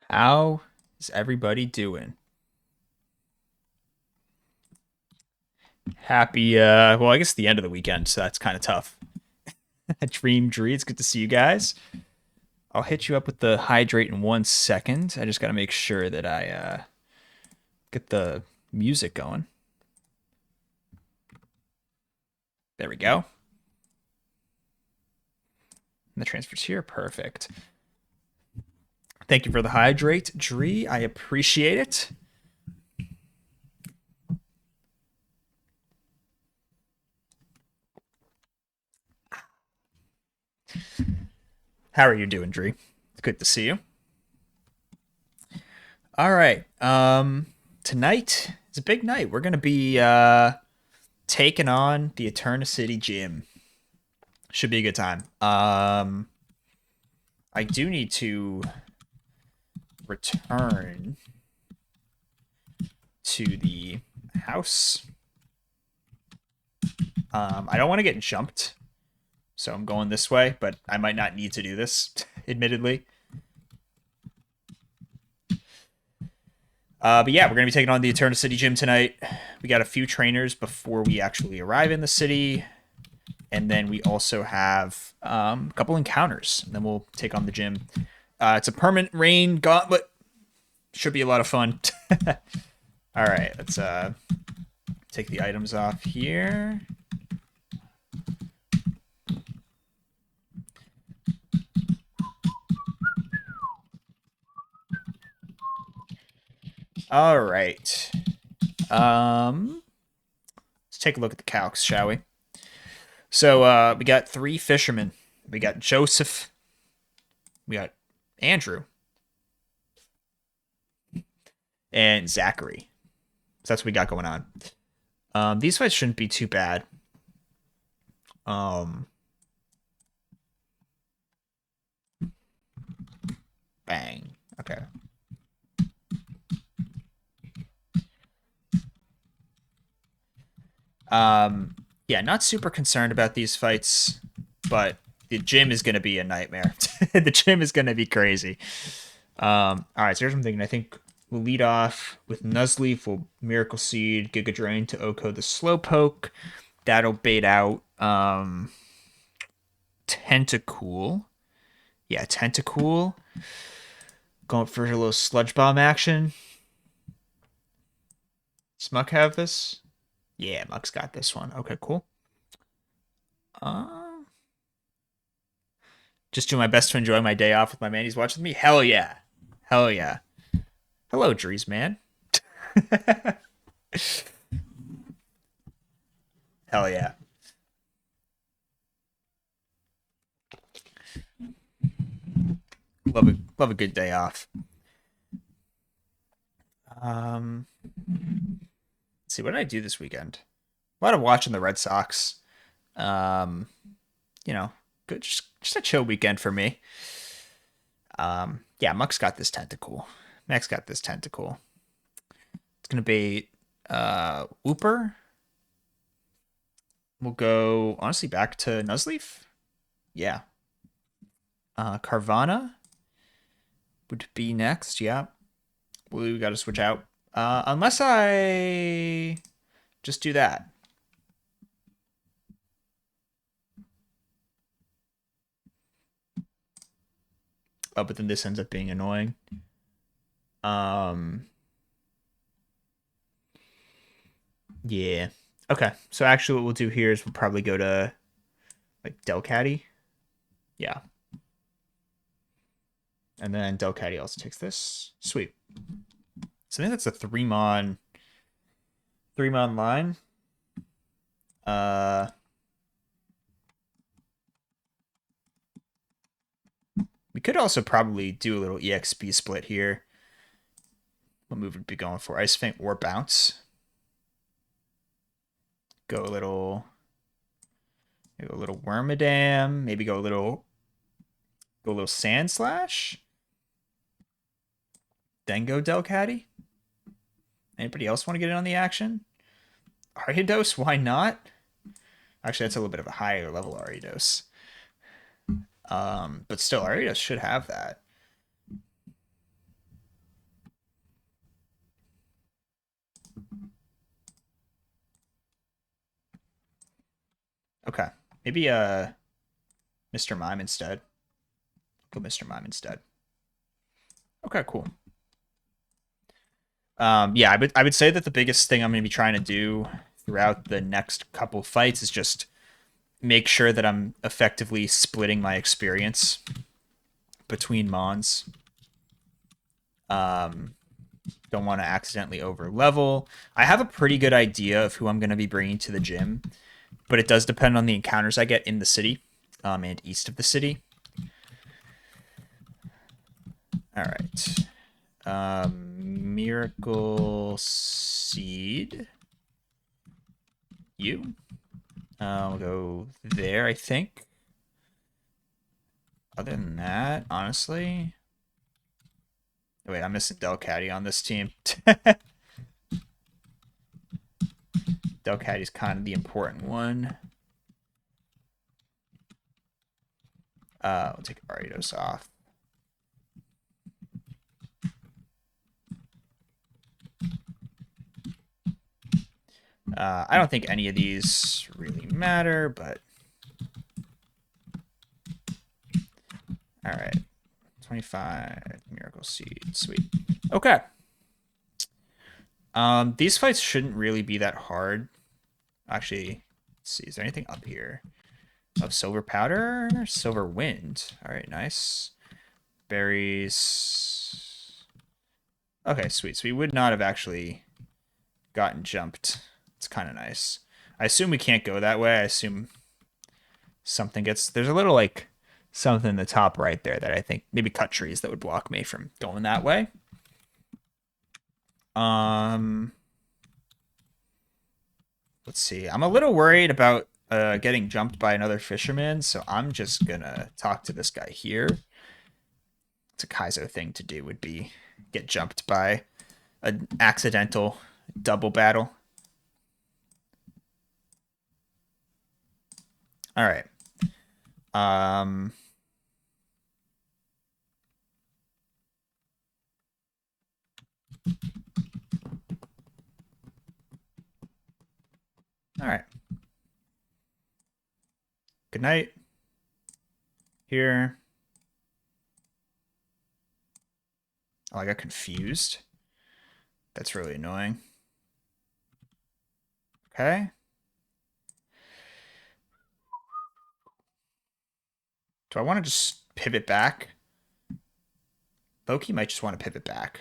How is everybody doing? Happy, well, I guess the end of the weekend, so that's kind of tough. Dream Dree, it's good to see you guys. I'll hit you up with the hydrate in 1 second. I just got to make sure that I get the music going. There we go. And the transfer's here. Perfect. Thank you for the hydrate, Dree. I appreciate it. How are you doing, Dree? It's good to see you. All right. Tonight is a big night. We're gonna be taking on the Eterna City Gym. Should be a good time. I do need to return to the house. I don't want to get jumped, so I'm going this way, but I might not need to do this, admittedly. But yeah, we're going to be taking on the Eterna City Gym tonight. We got a few trainers before we actually arrive in the city. And then we also have a couple encounters. And then we'll take on the gym. It's a permanent rain gauntlet. Should be a lot of fun. All right, let's take the items off here. All right. Let's take a look at the calcs, shall we? So we got three fishermen. We got Joseph. We got Andrew. And Zachary. So that's what we got going on. These fights shouldn't be too bad. Bang. Okay. Yeah, not super concerned about these fights, but the gym is going to be a nightmare. The gym is going to be crazy. All right, so here's what I'm thinking. I think we'll lead off with Nuzleaf, will Miracle Seed, Giga Drain to Oko the Slowpoke. That'll bait out Tentacool. Yeah, Tentacool. Going for a little Sludge Bomb action. Does Muck have this? Yeah, Muck's got this one. Okay, cool. Uh, just doing my best to enjoy my day off with my man. He's watching me. Hell yeah. Hell yeah. Hello, Drees, man. Hell yeah. Love a good day off. Let's see, what did I do this weekend? A lot of watching the Red Sox. Um, you know, good, just a chill weekend for me. Yeah, Muck's got this tentacle. Max got this tentacle. It's gonna be Whooper. We'll go honestly back to Nuzleaf. Yeah. Carvana would be next. Yeah. We got to switch out. Unless I just do that. Oh, but then this ends up being annoying. Yeah. Okay. So actually what we'll do here is we'll probably go to like Delcatty. Yeah. And then Delcatty also takes this. Sweet. So I think that's a three mon line. We could also probably do a little EXP split here. What move would be going for? Ice Fang or Bounce. Go a little Wormadam. Maybe go a little Sand Slash. Then go Delcatty. Anybody else want to get in on the action? Ariados, why not? Actually, that's a little bit of a higher level Ariados. But still, Ariados should have that. Okay. Maybe Mr. Mime instead. Go Mr. Mime instead. Okay, cool. Yeah, I would say that the biggest thing I'm going to be trying to do throughout the next couple fights is just make sure that I'm effectively splitting my experience between mons. Um, don't want to accidentally over level. I have a pretty good idea of who I'm going to be bringing to the gym, but it does depend on the encounters I get in the city and east of the city. All right. Miracle Seed. You. I'll go there, I think. Other than that, honestly. Oh, wait, I'm missing Delcatty on this team. Delcatty's kind of the important one. We'll take Aridos off. I don't think any of these really matter, but all right. 25 Miracle Seed. Sweet. Okay. These fights shouldn't really be that hard. Actually, let's see. Is there anything up here? Of Silver Powder? Silver Wind. All right, nice. Berries. Okay, sweet. So we would not have actually gotten jumped. It's kind of nice. I assume we can't go that way. I assume something gets... There's a little, like, something in the top right there that I think maybe cut trees that would block me from going that way. Let's see. I'm a little worried about getting jumped by another fisherman, so I'm just gonna talk to this guy here. It's a Kaizo thing to do, would be get jumped by an accidental double battle. All right. All right. Good night. Here. Oh, I got confused. That's really annoying. Okay. Do I want to just pivot back? Loki might just want to pivot back.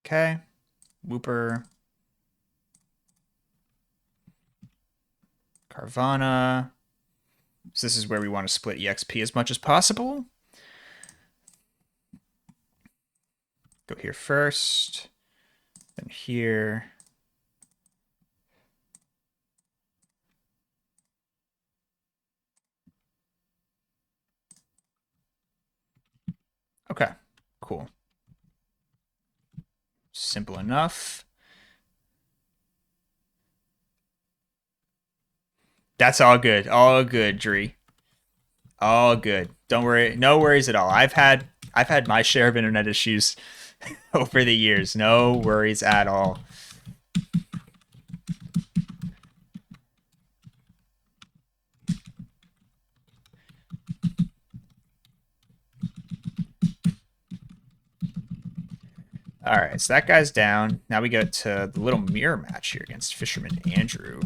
Okay. Whooper. Carvana. So this is where we want to split EXP as much as possible. Go here first. Then here. Okay, cool. Simple enough. That's all good. All good, Dree. All good. Don't worry. No worries at all. I've had my share of internet issues over the years. No worries at all. All right, so that guy's down. Now we go to the little mirror match here against Fisherman Andrew.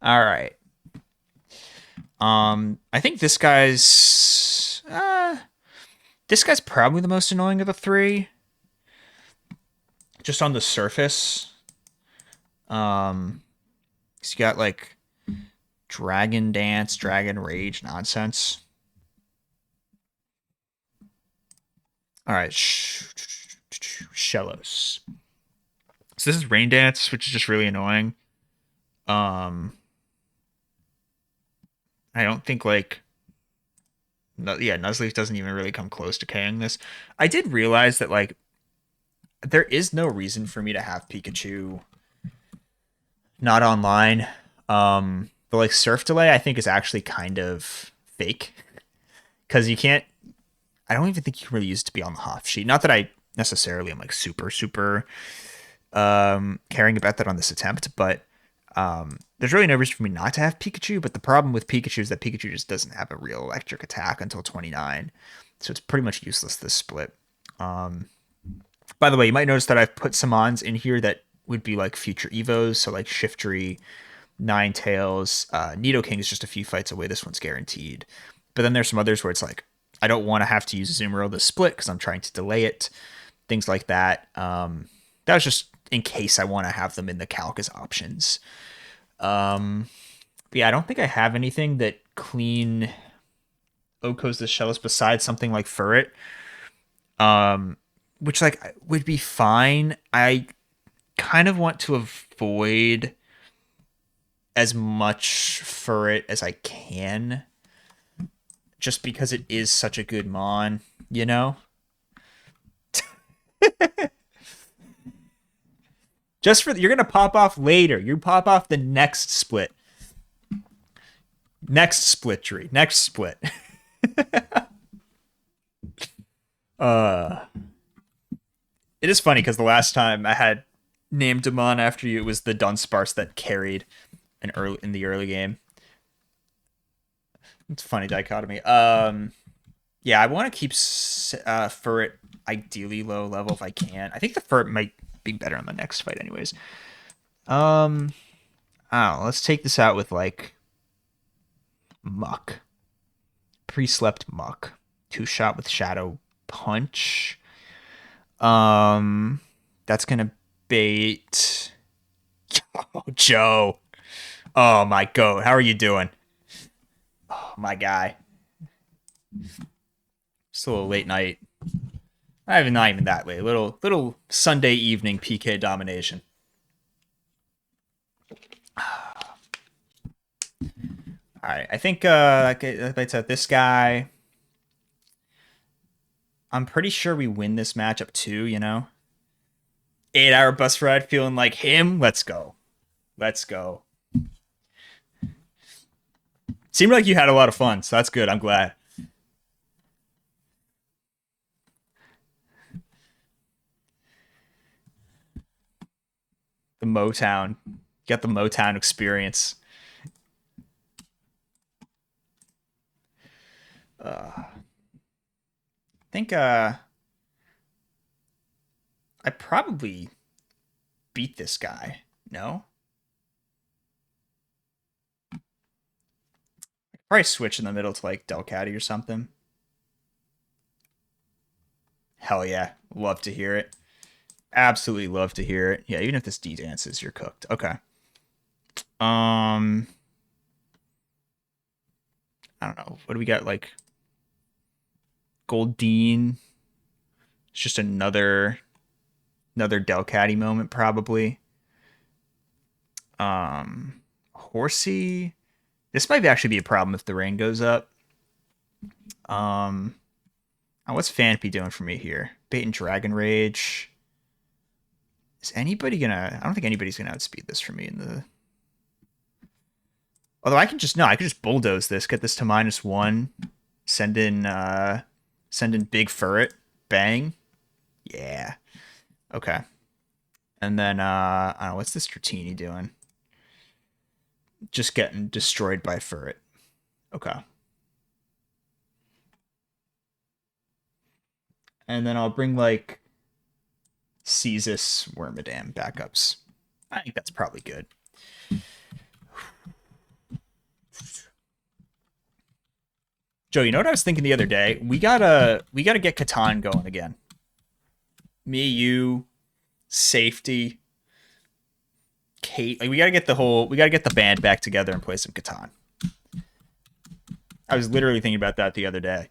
All right. I think this guy's probably the most annoying of the three. Just on the surface. He's got like Dragon Dance, Dragon Rage nonsense. All right, Shellos. So this is Rain Dance, which is just really annoying. I don't think like yeah, Nuzleaf doesn't even really come close to KOing this. I did realize that like there is no reason for me to have Pikachu not online. The like surf delay I think is actually kind of fake because you can't. I don't even think you can really use it to be on the Hoth sheet. Not that I necessarily am like super caring about that on this attempt, but there's really no reason for me not to have Pikachu. But the problem with Pikachu is that Pikachu just doesn't have a real electric attack until 29, so it's pretty much useless this split. By the way, you might notice that I've put some ons in here that would be like future Evos, so like Shiftry, Ninetales, Nidoking is just a few fights away. This one's guaranteed. But then there's some others where it's like, I don't want to have to use Azumarill this split because I'm trying to delay it. Things like that. That was just in case I want to have them in the calc as options. But yeah, I don't think I have anything that clean Okos the Shellos besides something like Furret. Which like would be fine. I kind of want to avoid as much Furret as I can. Just because it is such a good mon, you know? Just for you're gonna pop off later. You pop off the next split. Next split tree. Next split. It is funny because the last time I had named a mon after you, it was the Dunsparce that carried in the early game. It's a funny dichotomy. Yeah, I want to keep Furret ideally low level if I can. I think the Furret might be better on the next fight anyways. I don't know, let's take this out with like Muck. Pre-slept Muck. 2-shot with Shadow Punch. That's gonna bait. Oh, Joe. Oh my goat. How are you doing? Oh my guy. Just a little late night. Not even that late. Little Sunday evening PK domination. Alright, I think that's this guy. I'm pretty sure we win this matchup too, you know? 8-hour bus ride feeling like him. Let's go. Let's go. Seemed like you had a lot of fun, so that's good. I'm glad. The Motown. You got the Motown experience. I think I probably beat this guy. No? I could probably switch in the middle to like Delcatty or something. Hell yeah. Love to hear it. Absolutely love to hear it. Yeah, even if this D-dances, you're cooked. Okay. I don't know. What do we got? Like Goldeen. It's just another Delcatty moment, probably. Horsey. This might actually be a problem if the rain goes up. What's Fanpy doing for me here? Bait and Dragon Rage. Is anybody gonna... I don't think anybody's gonna outspeed this for me in the... Although I can just... No, I could just bulldoze this, get this to -1, send in Big Furret. Bang. Yeah. Okay. And then, I don't know, what's this Dratini doing? Just getting destroyed by Furret. Okay. And then I'll bring, like, Ceasus, Wormadam backups. I think that's probably good. Joe, you know what I was thinking the other day? We gotta get Catan going again. Me, you, safety, Kate. Like we gotta get the band back together and play some Catan. I was literally thinking about that the other day.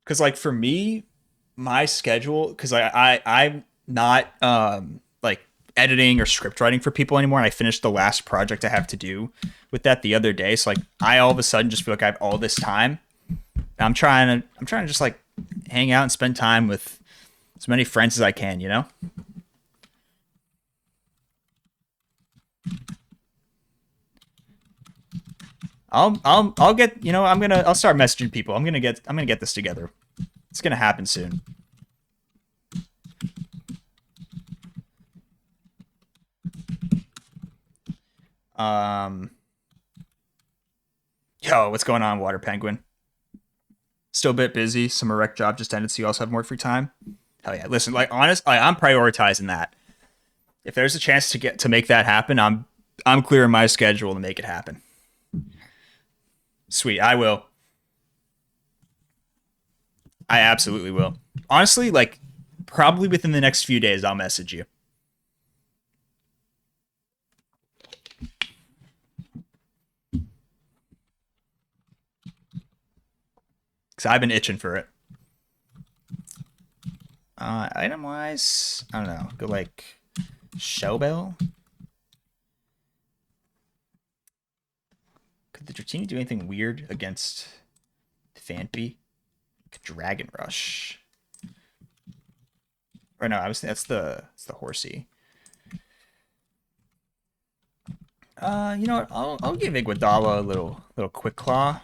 Because like for me, my schedule, because I'm not like editing or script writing for people anymore, and I finished the last project I have to do with that the other day. So like I all of a sudden just feel like I have all this time, and I'm trying to just like hang out and spend time with as many friends as I can, you know? I'll get, I'll start messaging people. I'm gonna get this together. It's gonna happen soon. Um, Yo, what's going on, Water Penguin? Still a bit busy. Some rec job just ended, so you also have more free time. Hell yeah! Listen, I'm prioritizing that. If there's a chance to make that happen, I'm clearing my schedule to make it happen. Sweet, I will. I absolutely will. Honestly, like probably within the next few days, I'll message you because I've been itching for it. Item wise, I don't know. Go like Shellbell. Could the Dratini do anything weird against Phanpy? Dragon Rush. Or no, I was that's the horsey. You know what? I'll give Iguodala a little quick claw.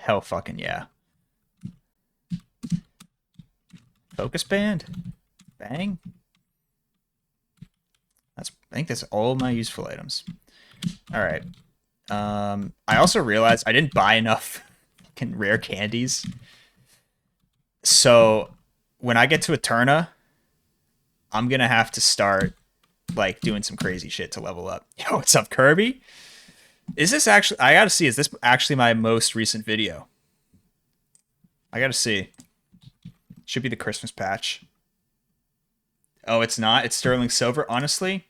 Hell fucking yeah. Focus band. Bang. I think that's all my useful items. All right. I also realized I didn't buy enough rare candies. So when I get to Eterna, I'm gonna have to start like doing some crazy shit to level up. Yo, what's up, Kirby? Is this actually? I gotta see. Is this actually my most recent video? I gotta see. Should be the Christmas patch. Oh, it's not. It's Sterling Silver. Honestly,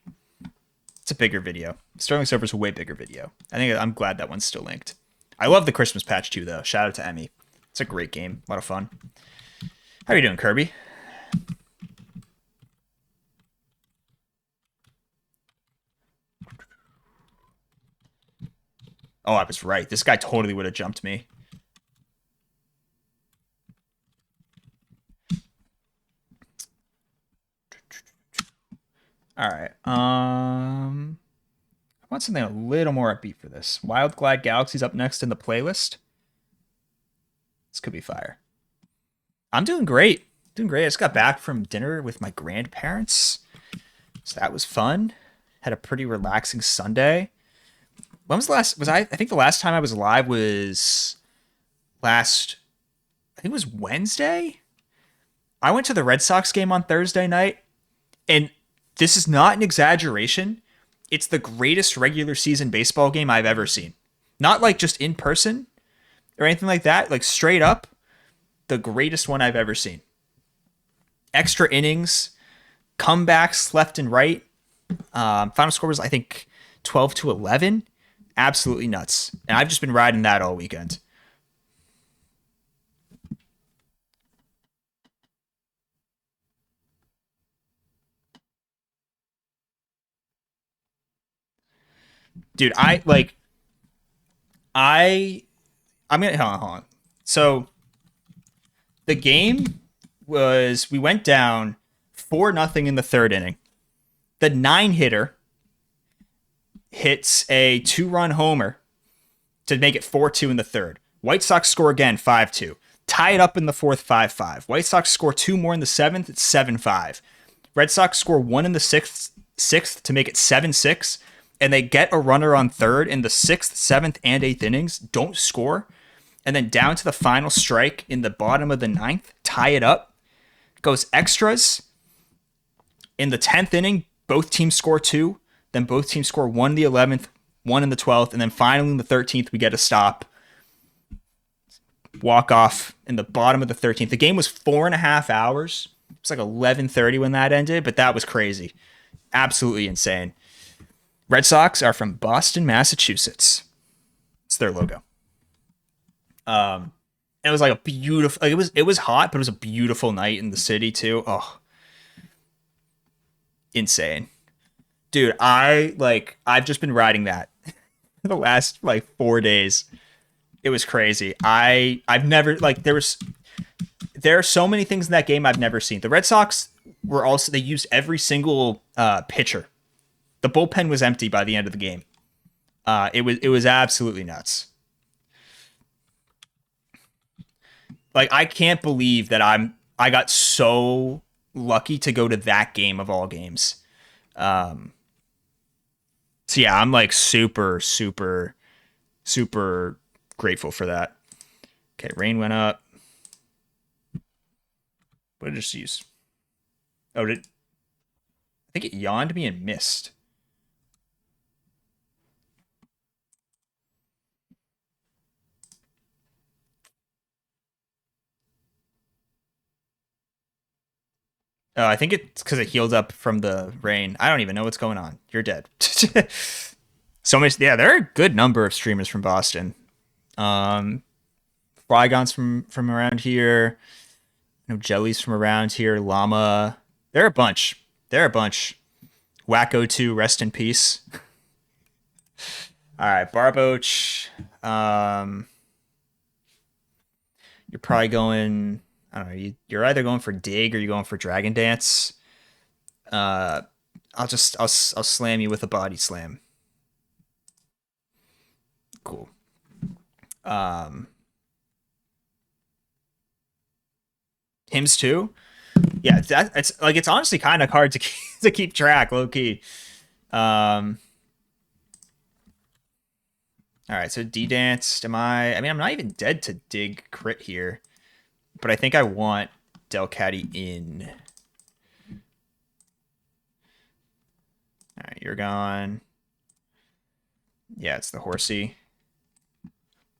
it's a bigger video. Sterling Silver's a way bigger video. I'm glad that one's still linked. I love the Christmas patch too, though. Shout out to Emmy. It's a great game. A lot of fun. How are you doing, Kirby? Oh, I was right. This guy totally would have jumped me. All right. I want something a little more upbeat for this. Wild Glide Galaxy's up next in the playlist. This could be fire. I'm doing great. Doing great. I just got back from dinner with my grandparents. So that was fun. Had a pretty relaxing Sunday. When was the last I think the last time I was live was last I think it was Wednesday. I went to the Red Sox game on Thursday night, and this is not an exaggeration. It's the greatest regular season baseball game I've ever seen. Not like just in person or anything like that. Like straight up, the greatest one I've ever seen. Extra innings, comebacks left and right. Final score was, I think, 12-11. Absolutely nuts. And I've just been riding that all weekend. Dude, I I'm gonna hold on. So the game was we went down 4-0 in the third inning. The 9-hitter hits a 2-run homer to make it 4-2 in the third. White Sox score again 5-2. Tie it up in the fourth 5-5. White Sox score 2 more in the seventh, it's 7-5. Red Sox score 1 in the sixth to make it 7-6. And they get a runner on third in the sixth, seventh, and eighth innings, don't score. And then down to the final strike in the bottom of the ninth, tie it up. Goes extras. In the 10th inning, both teams score 2. Then both teams score 1 in the 11th, 1 in the 12th. And then finally in the 13th, we get a stop. Walk off in the bottom of the 13th. The game was 4.5 hours. It was like 11:30 when that ended, but that was crazy. Absolutely insane. Red Sox are from Boston, Massachusetts. It's their logo. It was like a beautiful. Like it was hot, but it was a beautiful night in the city too. Oh, insane, dude! I've just been riding that the last like 4 days. It was crazy. I've never like there are so many things in that game I've never seen. The Red Sox were also they used every single pitcher. The bullpen was empty by the end of the game. It was absolutely nuts. Like I can't believe that I got so lucky to go to that game of all games. Um, so yeah, I'm like super grateful for that. Okay, rain went up. What did I just use? Oh, did I think it yawned me and missed? Oh, I think it's because it healed up from the rain. I don't even know what's going on. You're dead. So much. Yeah, there are a good number of streamers from Boston. Um, Flygon's from around here. No Jelly's from around here. Llama. There are a bunch. There are a bunch. Wacko 2, rest in peace. All right, Barboach. Um, you're probably going. I don't know. You're either going for Dig or you're going for Dragon Dance. Uh, I'll slam you with a body slam. Cool. Um, hymns too. Yeah, it's like it's honestly kind of hard to to keep track, low key. Um, all right, so D danced. Am I? I mean, I'm not even dead to Dig crit here, but I think I want Delcatty in. All right, you're gone. Yeah, it's the horsey.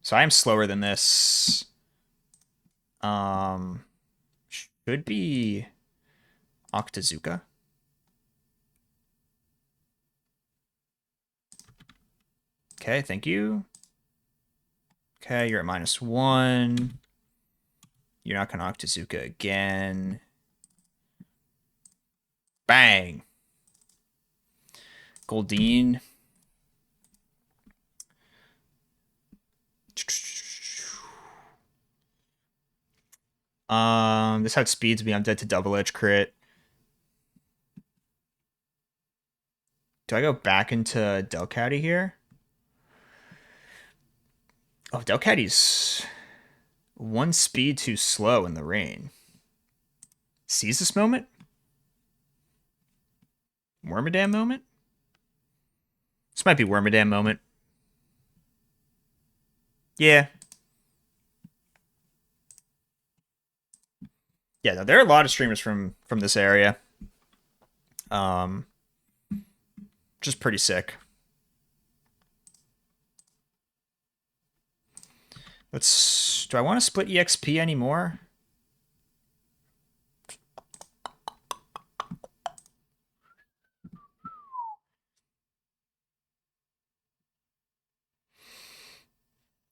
So I am slower than this. Um, should be Octazuka. Okay, thank you. Okay, you're at -1. You're not going to Octazuka again. Bang. Goldeen. This outspeeds me. I'm dead to double edge crit. Do I go back into Delcatty here? Oh, Delcatty's one speed too slow in the rain. Seize this moment? Wormadam moment? This might be Wormadam moment. Yeah. Yeah, no, there are a lot of streamers from this area. Um, just pretty sick. Let's. Do I want to split EXP anymore?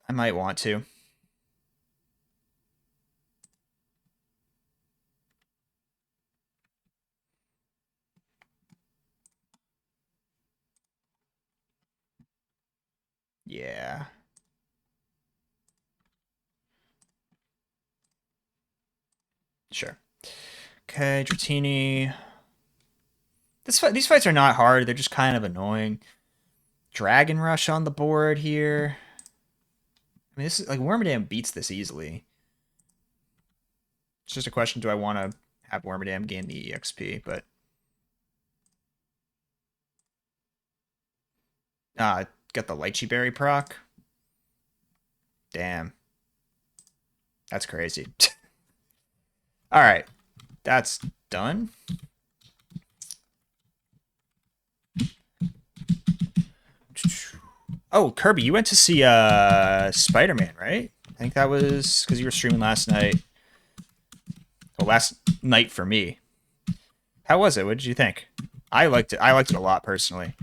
I might want to. Yeah. Sure. Okay, Dratini. These fights are not hard. They're just kind of annoying. Dragon Rush on the board here. I mean, this is like Wormadam beats this easily. It's just a question: do I want to have Wormadam gain the EXP? But got the Lychee Berry proc. Damn, that's crazy. All right, that's done. Oh, Kirby, you went to see Spider-Man, right? I think that was because you were streaming last night. Well, last night for me. How was it? What did you think? I liked it. I liked it a lot personally.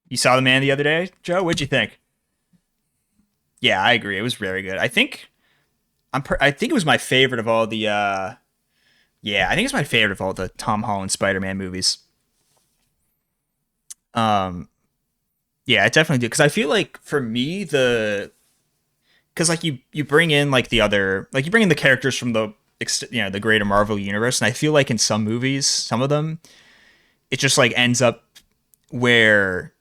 You saw the man the other day, Joe? What'd you think? Yeah, I agree. It was very good. I think I think it was my favorite of all the. Yeah, I think it's my favorite of all the Tom Holland Spider-Man movies. Um, yeah, I definitely do because I feel like for me the because like you bring in like the other like you bring in the characters from the the greater Marvel universe, and I feel like in some movies, some of them, it just like ends up where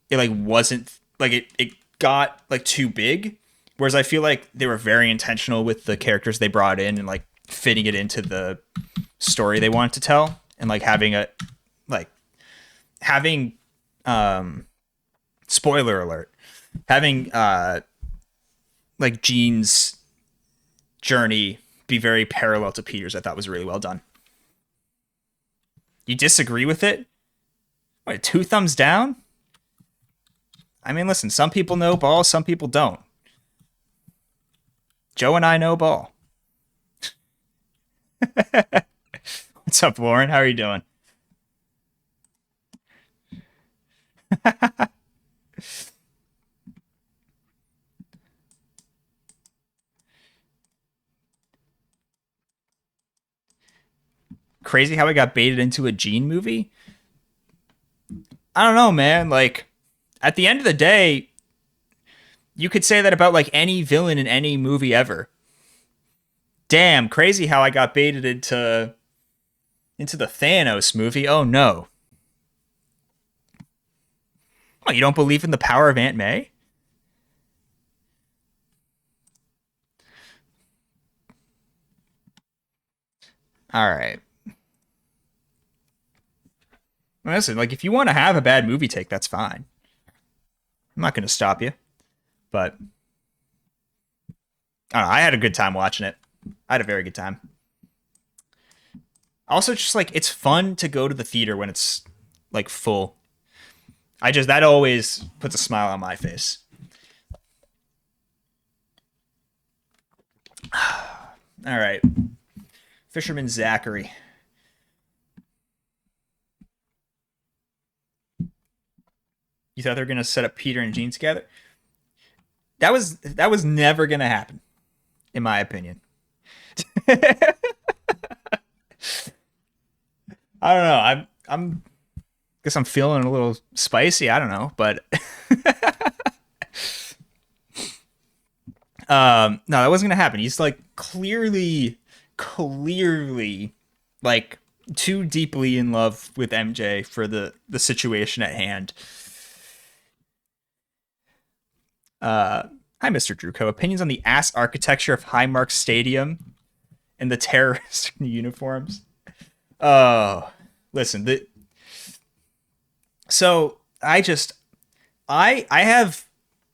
it like wasn't like it got like too big. Whereas I feel like they were very intentional with the characters they brought in and like fitting it into the story they wanted to tell and like like having um spoiler alert having like Jean's journey be very parallel to Peter's. I thought was really well done. You disagree with it? What, two thumbs down? I mean, listen, some people know ball, some people don't. Joe and I know ball. What's up, Lauren? How are you doing? Crazy how I got baited into a Gene movie? I don't know, man. Like, at the end of the day, you could say that about like any villain in any movie ever. Damn, crazy how I got baited into the Thanos movie. Oh no. Oh, you don't believe in the power of Aunt May? All right. Listen, like if you want to have a bad movie take, that's fine. I'm not going to stop you. But I don't know, I had a good time watching it. I had a very good time. Also, just like it's fun to go to the theater when it's like full. I just that always puts a smile on my face. All right, Fisherman Zachary. You thought they were gonna set up Peter and Jean together? That was never gonna happen, in my opinion. I don't know. I'm guess I'm feeling a little spicy. I don't know, but no, that wasn't gonna happen. He's like clearly, like too deeply in love with MJ for the situation at hand. Hi, Mr. Druko. Opinions on the ass architecture of Highmark Stadium and the terrorist uniforms? Oh, listen. So I have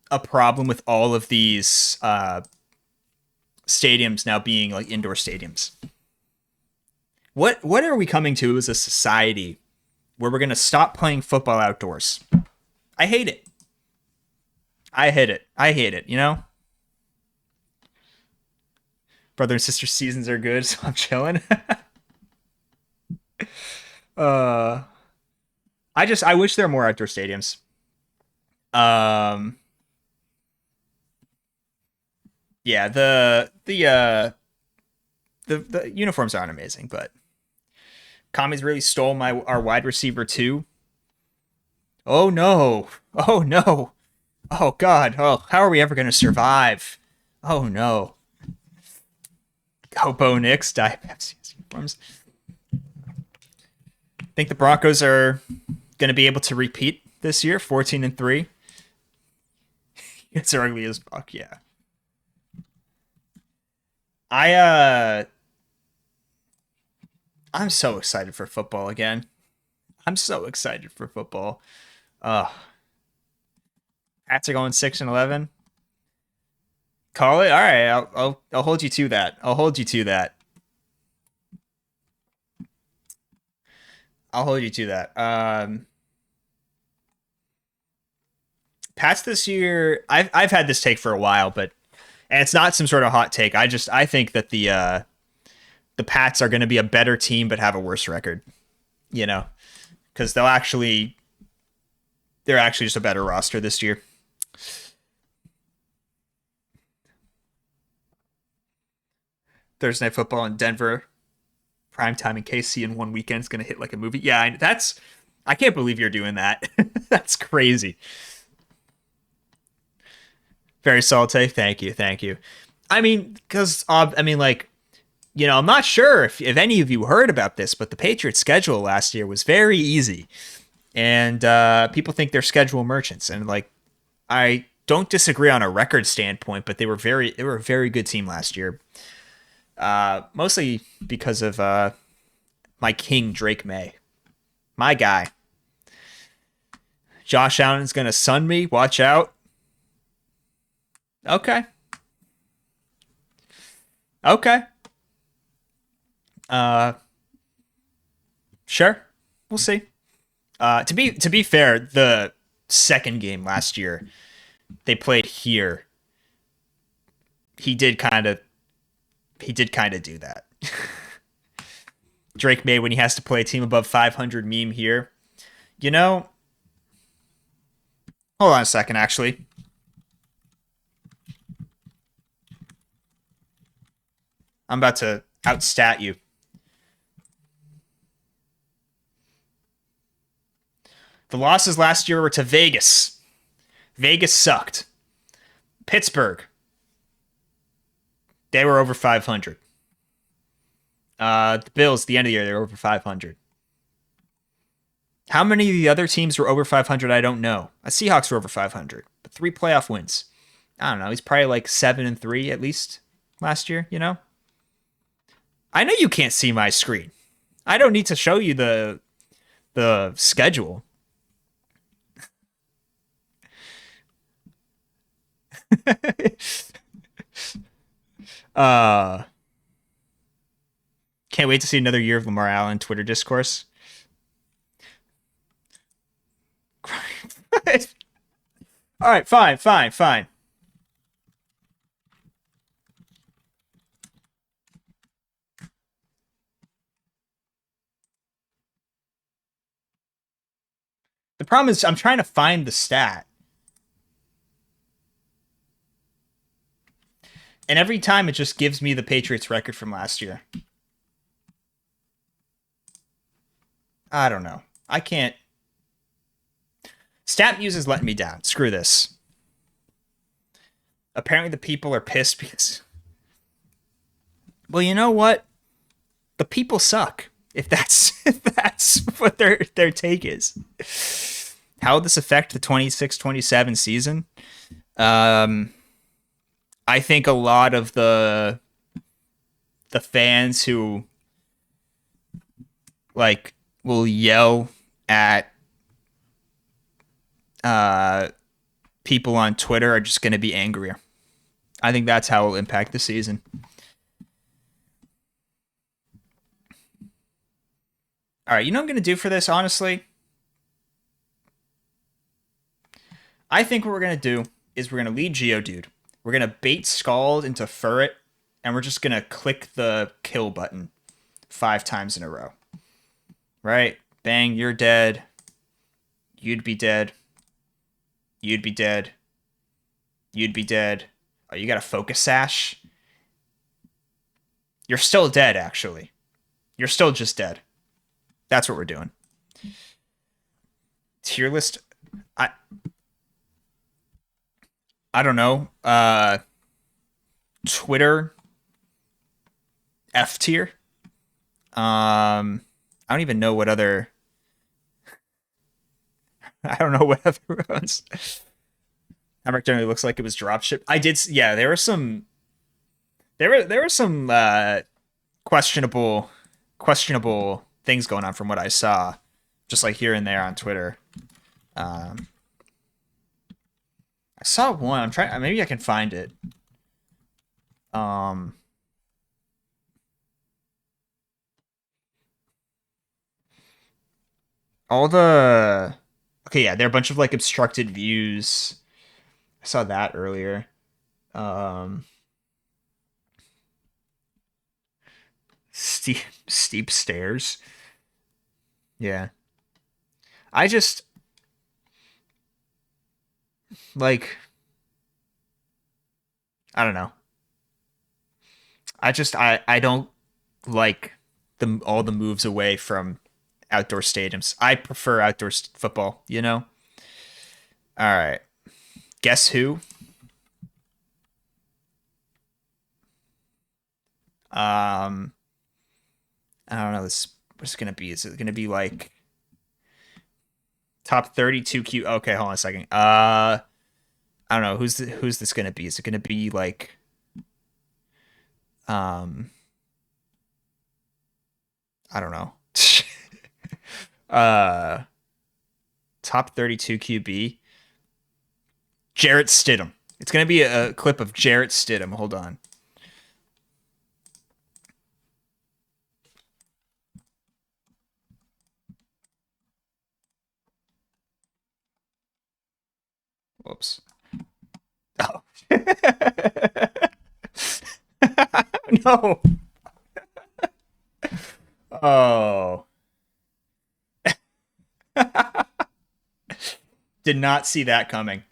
a problem with all of these stadiums now being like indoor stadiums. What are we coming to as a society where we're gonna stop playing football outdoors? I hate it. I hate it. I hate it. You know, brother and sister seasons are good, so I'm chilling. uh, I wish there were more outdoor stadiums. Um, yeah, the uniforms aren't amazing, but Kami's really stole my our wide receiver too. Oh no! Oh no! Oh god! Oh, how are we ever gonna survive? Oh no! Go Bo Nix, die Pepsi uniforms. Think the Broncos are gonna be able to repeat this year, 14-3. It's ugly as fuck. Yeah. I I'm so excited for football again. I'm so excited for football. Uh Pats are going 6-11. Call it. All right, I'll hold you to that. I'll hold you to that. I'll hold you to that. Pats this year. I've had this take for a while, but and it's not some sort of hot take. I think that the Pats are going to be a better team but have a worse record. You know, because they're actually just a better roster this year. Thursday Night Football in Denver, prime time in KC in one weekend is gonna hit like a movie. Yeah, that's. I can't believe you're doing that. That's crazy. Very salty. Thank you. Thank you. I mean, because I mean, like, I'm not sure if any of you heard about this, but the Patriots' schedule last year was very easy, and people think they're schedule merchants. And like, I don't disagree on a record standpoint, but they were a very good team last year. Mostly because of my king Drake May, my guy. Josh Allen's gonna sun me. Watch out. Okay. Okay. Uh, sure. We'll see. To be fair, the second game last year they played here, he did kind of he did kind of do that. Drake May when he has to play a team above 500 meme here. You know, hold on a second. Actually, I'm about to outstat you. The losses last year were to Vegas. Vegas sucked. Pittsburgh, they were over 500. The Bills, at the end of the year, they were over 500. How many of the other teams were over 500? I don't know. The Seahawks were over 500, but 3 playoff wins. I don't know. He's probably like 7-3 at least last year. I know you can't see my screen. I don't need to show you the schedule. uh Can't wait to see another year of Lamar Allen Twitter discourse. All right, fine, fine, fine. The problem is I'm trying to find the stat. And every time it just gives me the Patriots record from last year. I don't know. I can't. StatMuse is letting me down. Screw this. Apparently the people are pissed because. Well, you know what? The people suck. If that's if that's what their take is. How would this affect the 26-27 season? I think a lot of the fans who like will yell at people on Twitter are just going to be angrier. I think that's how it'll impact the season. All right, you know what I'm going to do for this, honestly? I think what we're going to do is we're going to lead Geodude. We're going to bait Scald into Furret, and we're just going to click the kill button 5 times in a row. Right? Bang, you're dead. You'd be dead. You'd be dead. You'd be dead. Oh, you got a focus sash? You're still dead, actually. You're still just dead. That's what we're doing. Tier list. I don't know. Twitter F tier. I don't even know what other. I don't know what other ones. Hamrick generally looks like it was dropship. I did. Yeah, there were some. There were some questionable things going on from what I saw, just like here and there on Twitter. Um, I saw one. I'm trying. Maybe I can find it. Um, all the. Okay, yeah, there are a bunch of like obstructed views. I saw that earlier. Um, steep stairs. Yeah, I just like. I don't know. I don't like the all the moves away from outdoor stadiums. I prefer outdoor football, you know? All right. Guess who? Um I don't know this what's it gonna be. Is it gonna be like top 32 Q? Okay, hold on a second. I don't know who's this gonna be. Is it gonna be like um I don't know. uh top 32 QB. Jarrett Stidham. It's gonna be a clip of Jarrett Stidham. Hold on. Whoops. Oh. No. Oh. Did not see that coming.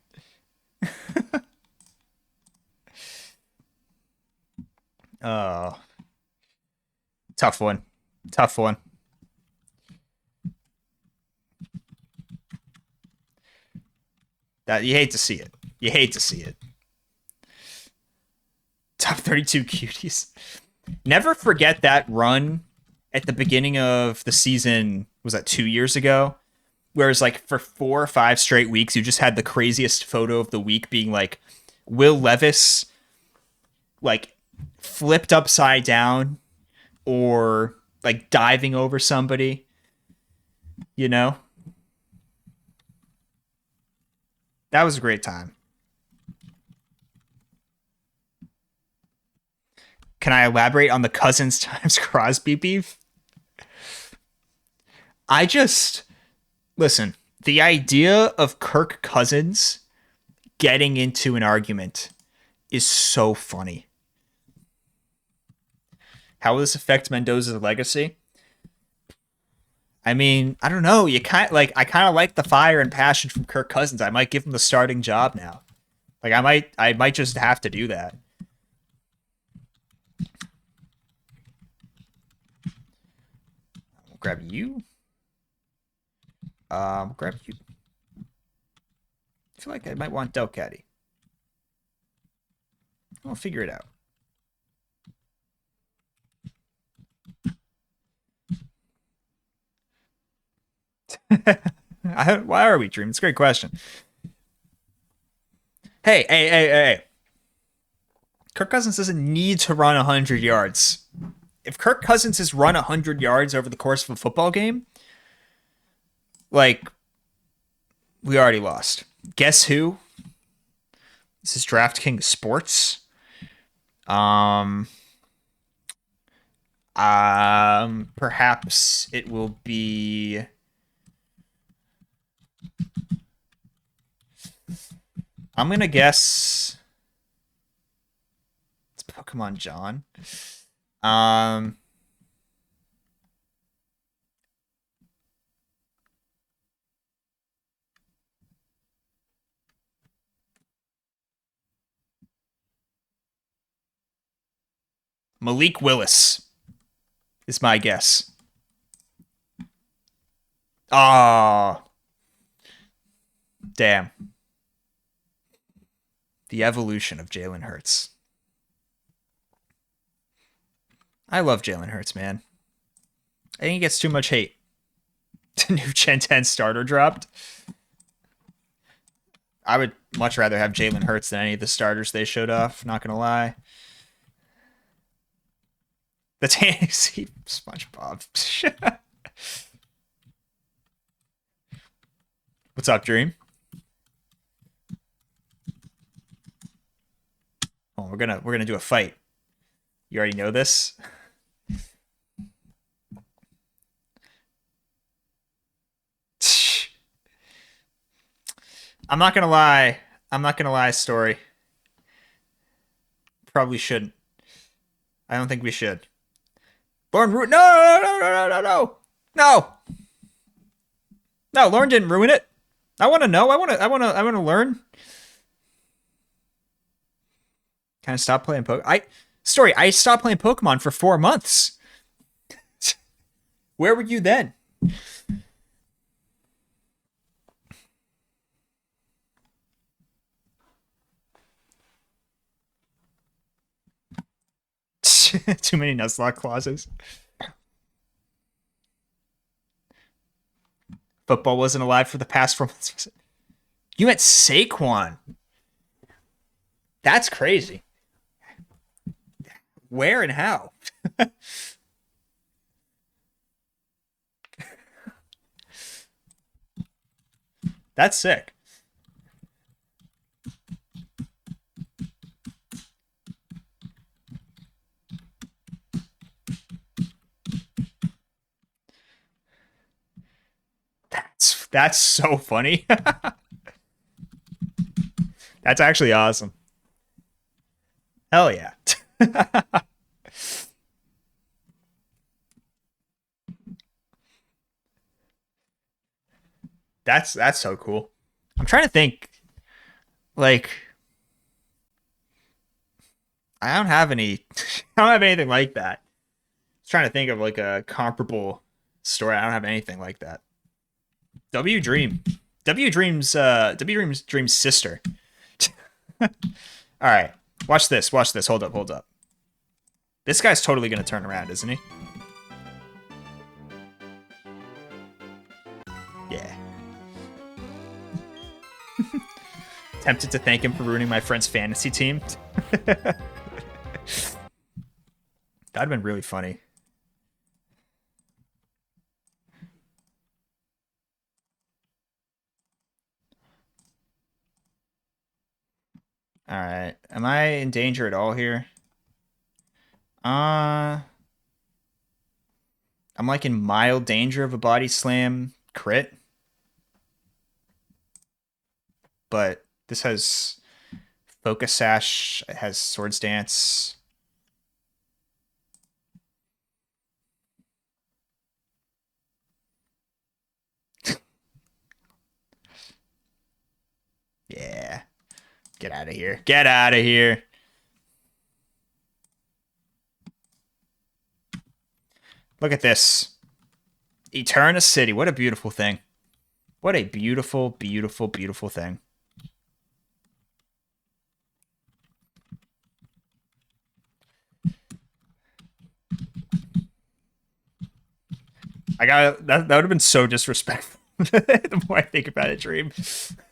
Oh. Tough one. Tough one. That you hate to see it. You hate to see it. Top 32 cuties. Never forget that run at the beginning of the season. Was that 2 years ago? Whereas like for 4 or 5 straight weeks, you just had the craziest photo of the week being like Will Levis like flipped upside down or like diving over somebody, you know? That was a great time. Can I elaborate on the Cousins times Crosby beef? I just listen, the idea of Kirk Cousins getting into an argument is so funny. How will this affect Mendoza's legacy? I mean, I don't know. I kind of like the fire and passion from Kirk Cousins. I might give him the starting job now. Like I might just have to do that. I'll grab you. Grab you. I feel like I might want Delcatty. I'll figure it out. Why are we dreaming? It's a great question. Hey. Kirk Cousins doesn't need to run 100 yards. If Kirk Cousins has run 100 yards over the course of a football game, like, we already lost. Guess who? This is DraftKings Sports. Um, Perhaps it will be. I'm gonna guess it's Pokemon John. Um, Malik Willis is my guess. Ah, damn. The evolution of Jalen Hurts. I love Jalen Hurts, man. I think he gets too much hate. The new Gen 10 starter dropped. I would much rather have Jalen Hurts than any of the starters they showed off, not gonna lie. The Tennessee SpongeBob. What's up, Dream? Oh, we're gonna do a fight. You already know this. I'm not gonna lie. I'm not gonna lie, story. Probably shouldn't. I don't think we should. Lauren no, no. No. No, Lauren didn't ruin it. I want to know. I want to learn. Kind of stop playing poker. Story, I stopped playing Pokemon for 4 months. Where were you then? Too many Nuzlocke clauses. Football wasn't alive for the past 4 months. You met Saquon. That's crazy. Where and how? That's sick. That's so funny. That's actually awesome. Hell yeah. That's so cool. I'm trying to think like I don't have any I don't have anything like that. I was trying to think of like a comparable story. I don't have anything like that. W Dream. Dream's sister. All right. Watch this. Watch this. Hold up. Hold up. This guy's totally going to turn around, isn't he? Yeah. Tempted to thank him for ruining my friend's fantasy team. That'd have been really funny. All right. Am I in danger at all here? I'm like in mild danger of a body slam crit. But this has Focus Sash, it has Swords Dance. Yeah. Get out of here. Get out of here. Look at this. Eterna City. What a beautiful thing. What a beautiful, beautiful, beautiful thing. I got that. That would have been so disrespectful. The more I think about it, Dream.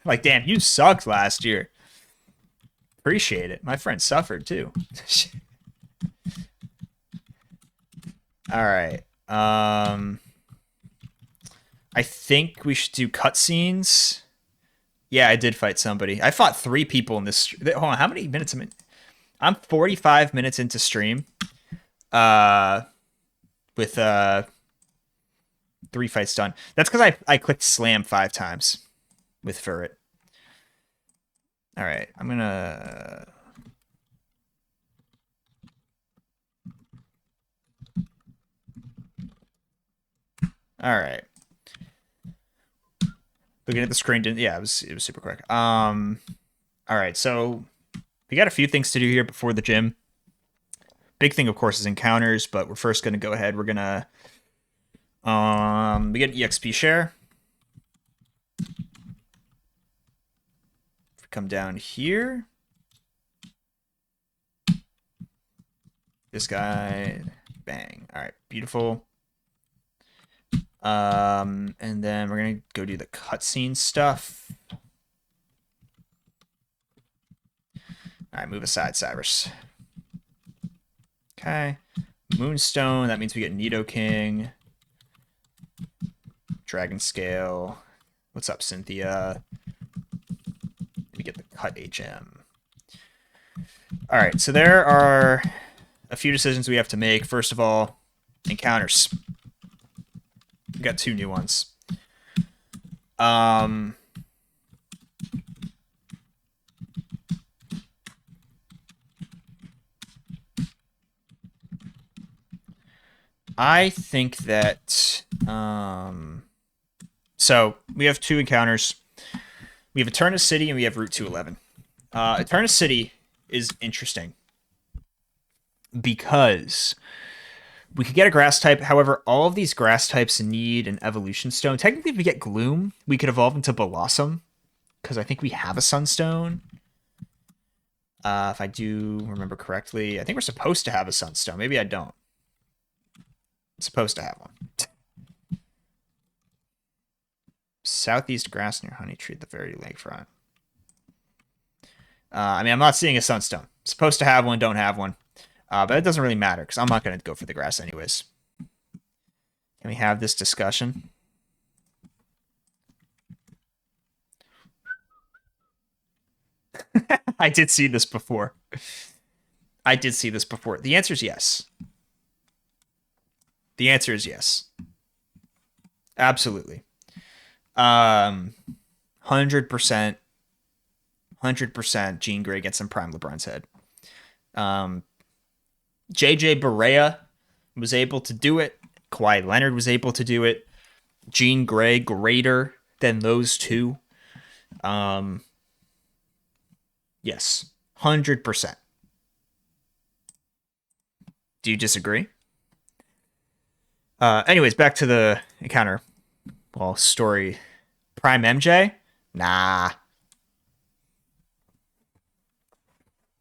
Like, damn, you sucked last year. Appreciate it. My friend suffered too. All right. I think we should do cutscenes. Yeah, I did fight somebody. I fought 3 people in this. Hold on, how many minutes am I? I'm 45 minutes into stream. With 3 fights done. That's because I clicked slam 5 times with Furret. All right, I'm gonna. All right. Looking at the screen, didn't? Yeah, it was super quick. All right, so we got a few things to do here before the gym. Big thing, of course, is encounters, but we're first gonna go ahead. We're gonna we get EXP share. Come down here. This guy, bang. All right, beautiful. And then we're gonna go do the cutscene stuff. All right, move aside, Cyrus. Okay, Moonstone. That means we get Nidoking. Dragon Scale. What's up, Cynthia? We get the cut HM. All right, so there are a few decisions we have to make. First of all, encounters. We got 2 new ones. I think that so we have 2 encounters. We have Eterna City and we have Route 211. Eterna City is interesting. because we could get a grass type. However, all of these grass types need an evolution stone. Technically, if we get Gloom, we could evolve into Blossom because I think we have a Sunstone. If I do remember correctly, I think we're supposed to have a Sunstone. Maybe I don't. I'm supposed to have one. Southeast grass near Honey Tree at the very lakefront. I mean, I'm not seeing a Sunstone. Supposed to have one, don't have one. But it doesn't really matter because I'm not going to go for the grass anyways. Can we have this discussion? I did see this before. I did see this before. The answer is yes. The answer is yes. Absolutely. 100%. 100% Jean Grey gets some Prime LeBron's head. JJ Barea was able to do it. Kawhi Leonard was able to do it. Jean Grey greater than those two. Yes. 100%. Do you disagree? Anyways, back to the encounter. Well, story. Prime MJ? Nah.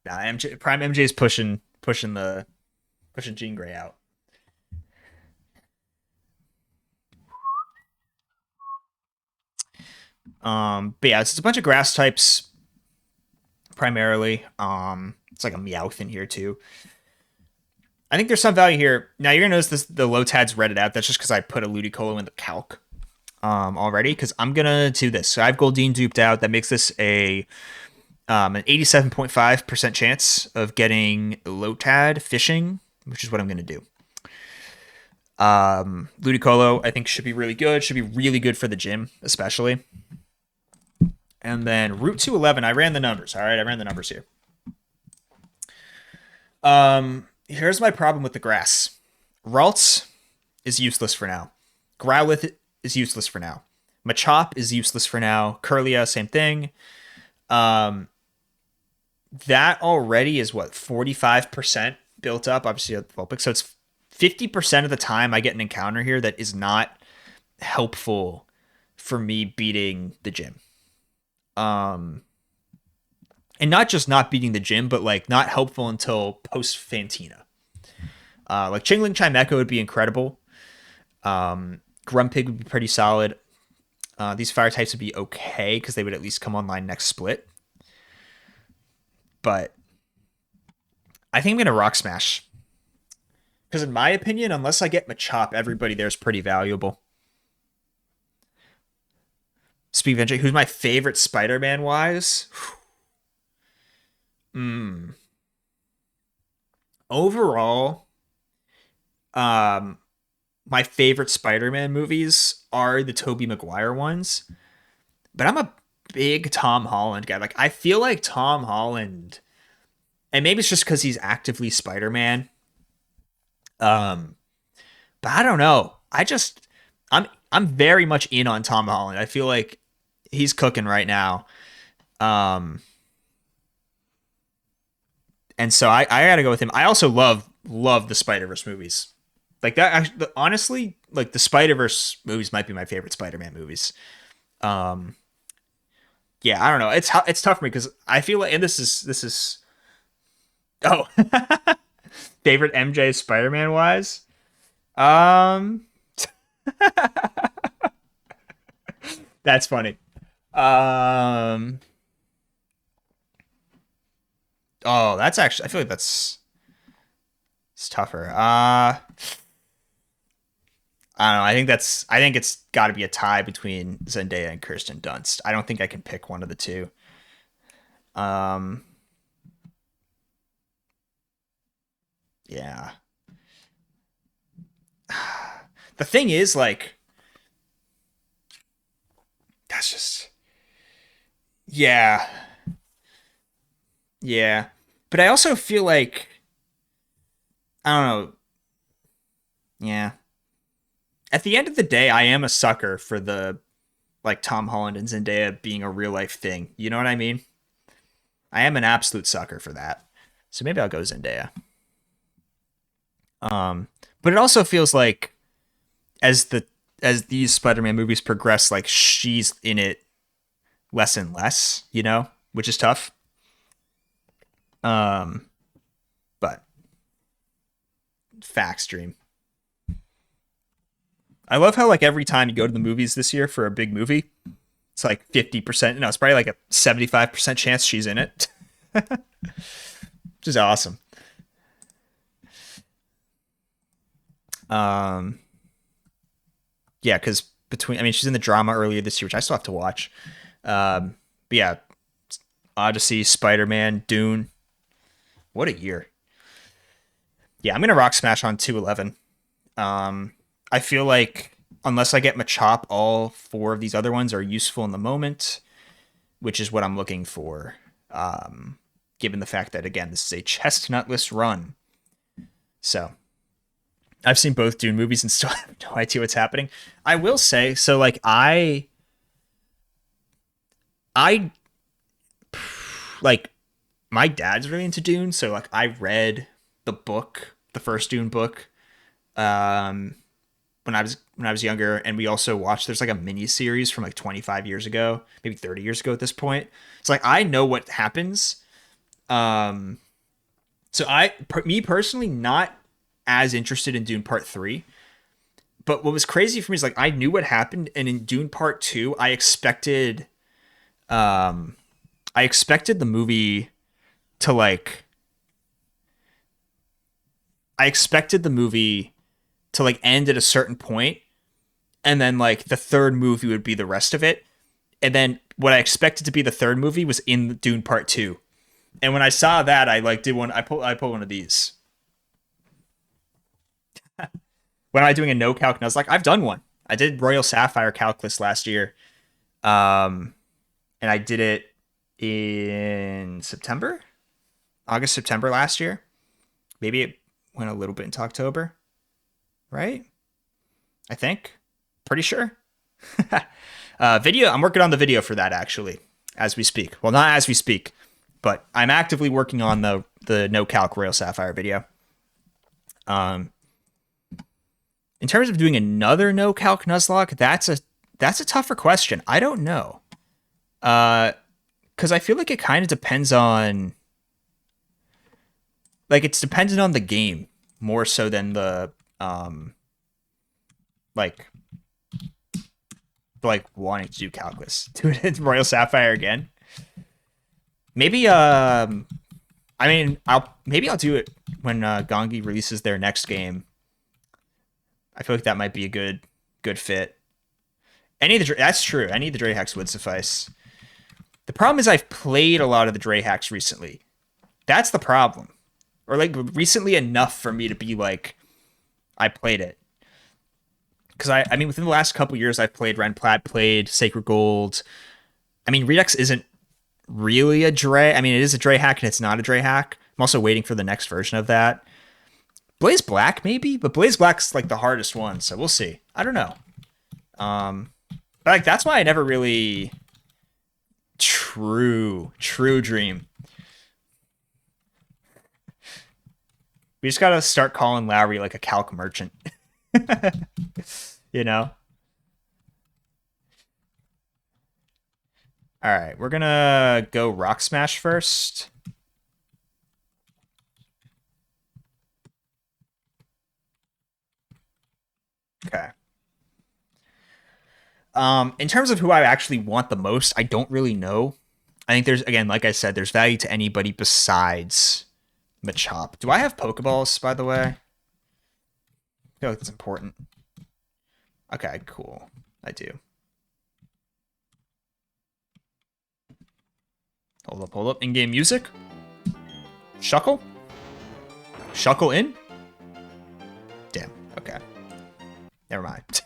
Prime MJ is pushing Jean Grey out. But yeah, it's a bunch of grass types primarily. It's like a Meowth in here too. I think there's some value here. Now you're gonna notice this the Lotad's redded out. That's just because I put a Ludicolo in the calc already. Because I'm gonna do this. So I have Goldeen duped out. That makes this an 87.5% chance of getting Lotad fishing, which is what I'm gonna do. Ludicolo I think should be really good. Should be really good for the gym, especially. And then Route 211, I ran the numbers. All right, I ran the numbers here. Here's my problem with the grass. Ralts is useless for now. Growlithe is useless for now. Machop is useless for now. Curlia, same thing. That already is what, 45% built up, obviously at the Vulpix. So it's 50% of the time I get an encounter here that is not helpful for me beating the gym. And not just not beating the gym, but like not helpful until post Fantina. Like Chingling Chimecho would be incredible. Grumpig would be pretty solid. These fire types would be okay because they would at least come online next split. But I think I'm gonna Rock Smash. Because in my opinion, unless I get Machop, everybody there's pretty valuable. Speak of NJ, who's my favorite Spider-Man wise? Overall, my favorite Spider-Man movies are the Tobey Maguire ones. But I'm a big Tom Holland guy. Like I feel like Tom Holland, and maybe it's just because he's actively Spider-Man. But I don't know. I'm very much in on Tom Holland. I feel like he's cooking right now. And so I gotta go with him. I also love the Spider-Verse movies. Like that actually, honestly, like the Spider-Verse movies might be my favorite Spider-Man movies. Yeah, I don't know. It's tough for me because I feel like, and this is oh favorite MJ Spider-Man wise. Um, that's funny. Um, oh, that's actually I feel like it's tougher. I don't know. I think it's got to be a tie between Zendaya and Kirsten Dunst. I don't think I can pick one of the two. Um, yeah. The thing is, like, that's just yeah, yeah. But I also feel like I don't know. Yeah. At the end of the day, I am a sucker for the like Tom Holland and Zendaya being a real life thing. You know what I mean? I am an absolute sucker for that. So maybe I'll go Zendaya. Um, but it also feels like as the as these Spider-Man movies progress, like she's in it less and less, which is tough. Um, but facts, Dream. I love how like every time you go to the movies this year for a big movie, it's like 50%. No, it's probably like a 75% chance she's in it, which is awesome. Um, yeah, because between, I mean, she's in the drama earlier this year, which I still have to watch. But yeah, Odyssey, Spider Man, Dune. What a year. Yeah, I'm gonna rock smash on 211. I feel like unless I get Machop, all four of these other ones are useful in the moment, which is what I'm looking for. Given the fact that again, this is a chestnutless run, so I've seen both Dune movies and still have no idea what's happening. I will say, so like I like my dad's really into Dune, so like I read the book, the first Dune book, um, when I was younger, and we also watched. There's like a mini series from like 25 years ago, maybe 30 years ago at this point. It's like I know what happens. Um, so me personally, not as interested in Dune Part Three. But what was crazy for me is like I knew what happened, and in Dune Part Two, um, I expected the movie to like I expected the movie to like end at a certain point, and then like the third movie would be the rest of it. And then what I expected to be the third movie was in Dune Part Two. And when I saw that, I like did one. I pulled one of these when I was doing a no calc, and I was like, I've done one. I did Royal Sapphire Calculus last year, um, and I did it in August, September last year. Maybe it went a little bit into October, right? I think. Pretty sure. Video. I'm working on the video for that actually, as we speak. Well, not as we speak, but I'm actively working on the no calc Royal Sapphire video. Um, in terms of doing another no calc Nuzlocke, that's a tougher question. I don't know. Because I feel like it kind of depends on like it's dependent on the game more so than the like wanting to do calculus. Do it in Royal Sapphire again. Maybe I mean I'll do it when Gongi releases their next game. I feel like that might be a good fit. That's true. Any of the Dre hacks would suffice. The problem is I've played a lot of the Dre hacks recently. That's the problem. Or like recently enough for me to be like I played it. Because I mean within the last couple years I've played Ren Plaid, played Sacred Gold. I mean Redux isn't really a Dre. I mean it is a Dre hack and it's not a Dre hack. I'm also waiting for the next version of that. Blaze Black maybe, but Blaze Black's like the hardest one, so we'll see. I don't know. But like that's why I never really true dream. We just gotta start calling Lowry like a calc merchant. you know? Alright, we're gonna go Rock Smash first. Okay. In terms of who I actually want the most, I don't really know. I think there's again, like I said, there's value to anybody besides Machop. Do I have Pokeballs, by the way? I feel like that's important. Okay, cool. I do. Hold up. In-game music? Shuckle? Shuckle in? Damn. Okay. Never mind.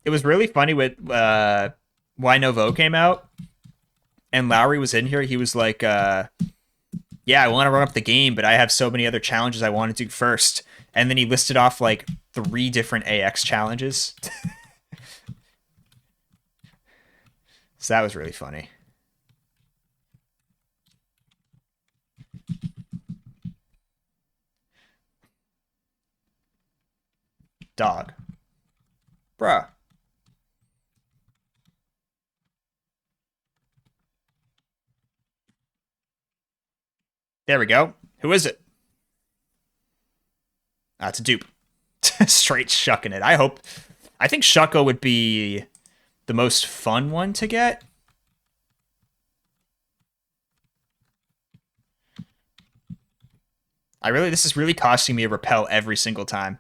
It was really funny with Why Novo came out and Lowry was in here. He was like, yeah, I want to run up the game, but I have so many other challenges I want to do first. And then he listed off like 3 different AX challenges. So that was really funny. Dog. Bruh. There we go. Who is it? It's a dupe. Straight shucking it. I think Shucko would be the most fun one to get. This is really costing me a repel every single time.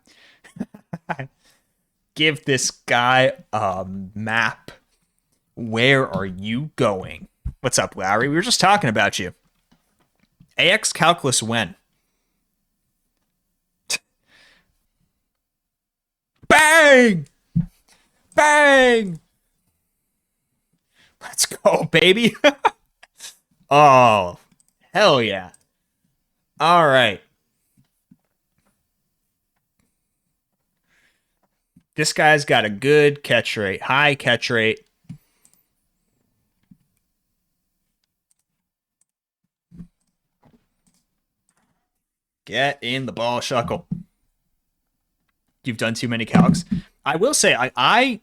Give this guy a map. Where are you going? What's up, Larry? We were just talking about you. AX calculus when? Bang! Bang! Let's go, baby. Oh, hell yeah. All right. This guy's got a good catch rate, high catch rate. Get in the ball, Shuckle. You've done too many calcs. I will say, I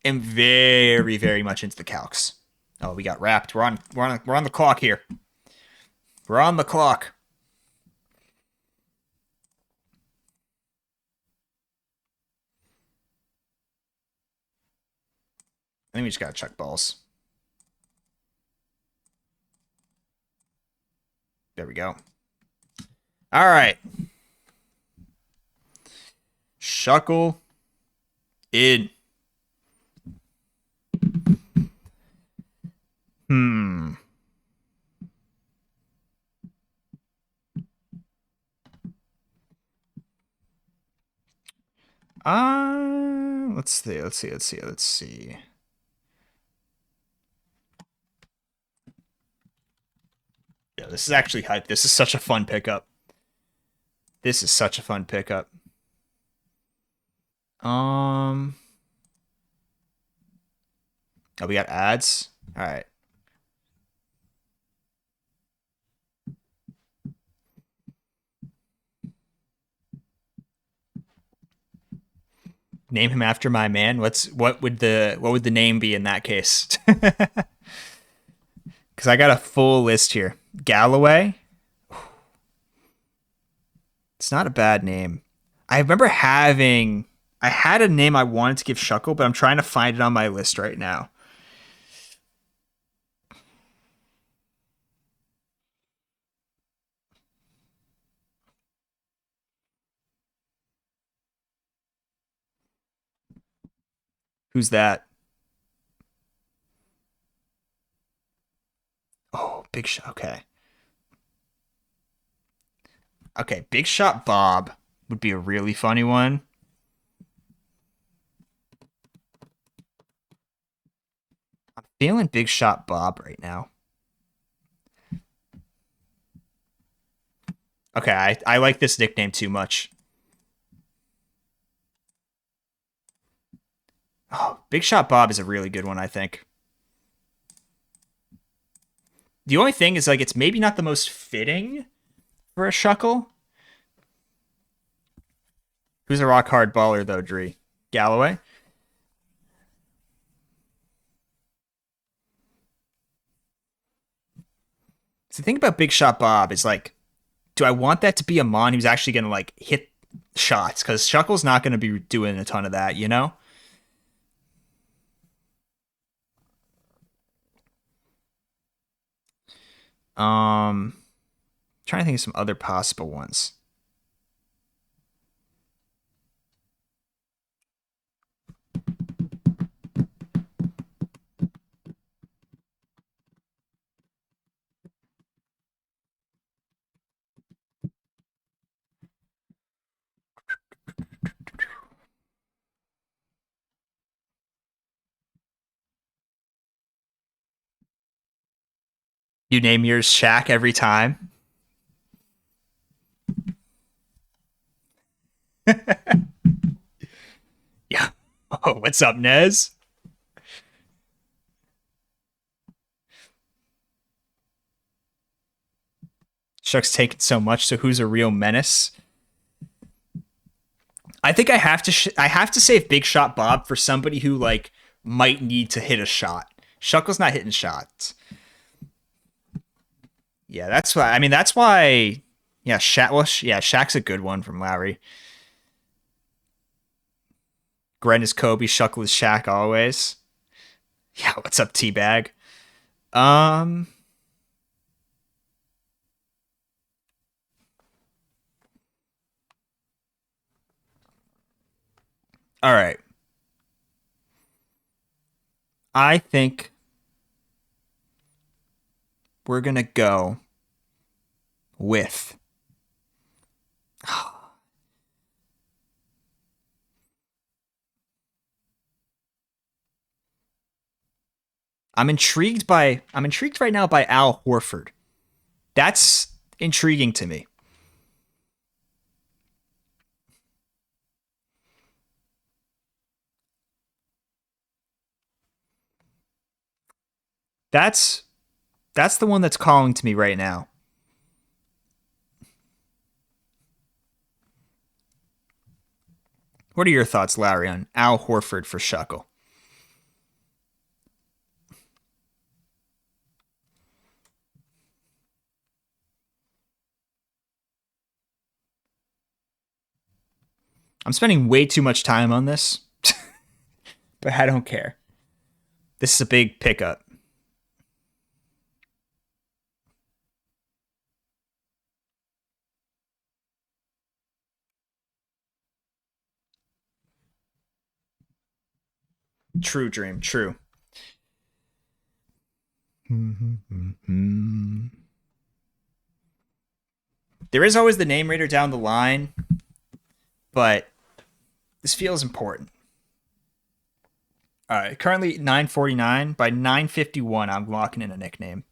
am very, very much into the calcs. Oh, we got wrapped. We're on the clock here. We're on the clock. I think we just gotta chuck balls. There we go. All right. Shuckle in. Hmm. Let's see. Yeah, this is actually hype. This is such a fun pickup. This is such a fun pickup. Oh, we got ads. All right. Name him after my man. What would the name be in that case? Because I got a full list here. Galloway. It's not a bad name. I remember I had a name I wanted to give Shuckle, but I'm trying to find it on my list right now. Who's that? Oh, Big Shot. Okay. Okay, Big Shot Bob would be a really funny one. I'm feeling Big Shot Bob right now. Okay, I like this nickname too much. Oh, Big Shot Bob is a really good one, I think. The only thing is, like, it's maybe not the most fitting for a Shuckle. Who's a rock hard baller, though, Dree? Galloway? So the thing about Big Shot Bob is, like, do I want that to be a Mon who's actually going to, like, hit shots? Because Shuckle's not going to be doing a ton of that, you know? Um, Trying to think of some other possible ones. You name yours Shaq every time. Yeah. Oh, what's up, Nez? Shuck's taken so much, so who's a real menace? I think I have to save Big Shot Bob for somebody who like might need to hit a shot. Shuckle's not hitting shots. Yeah, that's why. I mean, that's why. Yeah, yeah, Shaq's a good one from Lowry. Gren is Kobe. Shuckle is Shaq always. Yeah, what's up, Teabag? Um. All right. I think we're gonna go with. I'm intrigued right now by Al Horford. That's intriguing to me. That's that's the one that's calling to me right now. What are your thoughts, Larry, on Al Horford for Shuckle? I'm spending way too much time on this, but I don't care. This is a big pickup. True, Dream. True. There is always the name raider down the line, but this feels important. All right, currently 9:49. By 9:51, I'm locking in a nickname.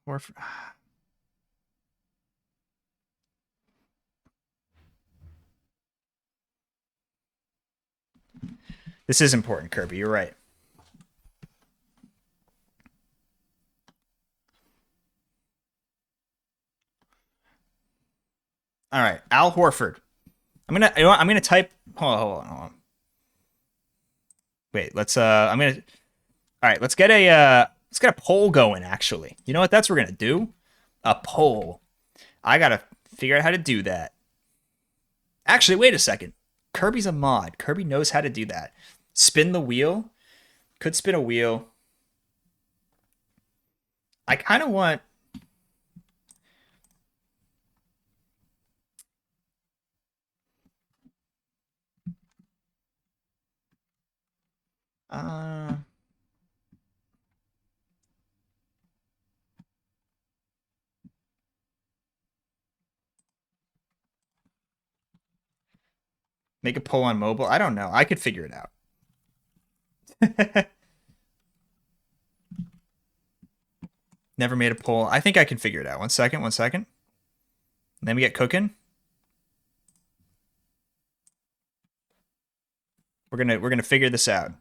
Horford. This is important, Kirby. You're right. All right, Al Horford. I'm gonna type. Hold on. Wait, all right, let's get a poll going. Actually, you know what? That's what we're gonna do. A poll. I gotta figure out how to do that. Actually, wait a second. Kirby's a mod. Kirby knows how to do that. Spin the wheel. Could spin a wheel. I kind of want. Uh, Make a poll on mobile. I don't know. I could figure it out. Never made a poll. I think I can figure it out. One second. One second. And then we get cooking. We're gonna figure this out.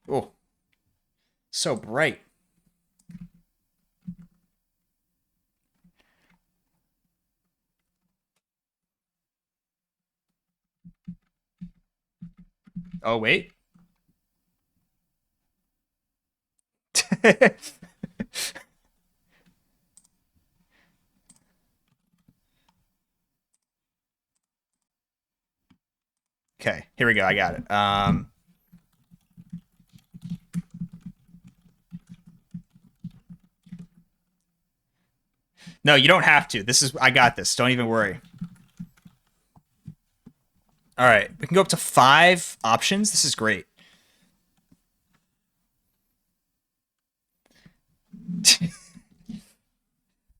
Oh, so bright. Oh wait. Okay, here we go. I got it. No, you don't have to. I got this. Don't even worry. All right, we can go up to 5 options. This is great.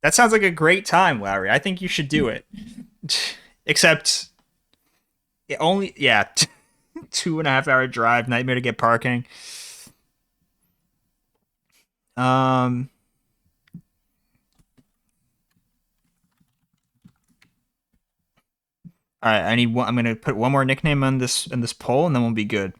That sounds like a great time, Larry. I think you should do it. Except, yeah. 2.5 hour drive, nightmare to get parking. Um, all right, I need one. I'm gonna put one more nickname on this in this poll, and then we'll be good.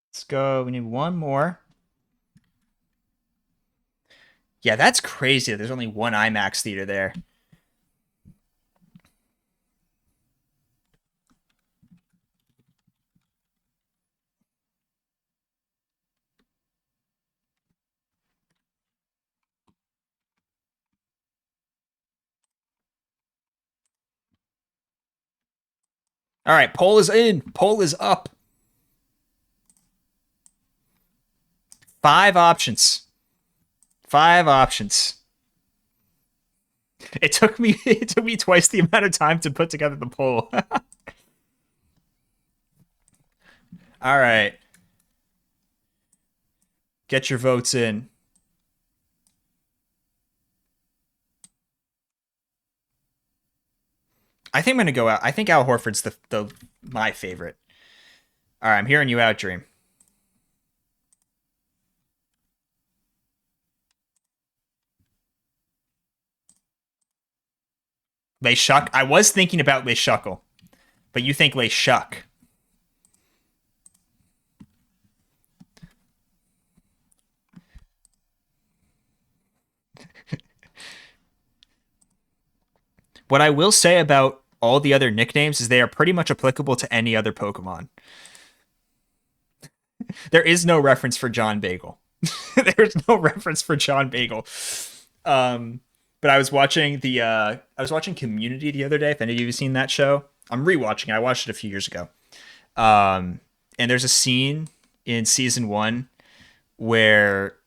Let's go. We need one more. Yeah, that's crazy. There's only one IMAX theater there. All right, poll is in. Poll is up. 5 options. 5 options. It took me twice the amount of time to put together the poll. All right. Get your votes in. I think I'm gonna go out. I think Al Horford's the my favorite. All right, I'm hearing you out, Dream. Lay Shuck. I was thinking about Lay Shuckle, but you think Lay Shuck. What I will say about all the other nicknames is they are pretty much applicable to any other Pokemon. There is no reference for John Bagel. There's no reference for John Bagel. But I was watching Community the other day. If any of you have seen that show, I'm rewatching it. I watched it a few years ago. And there's a scene in season 1 where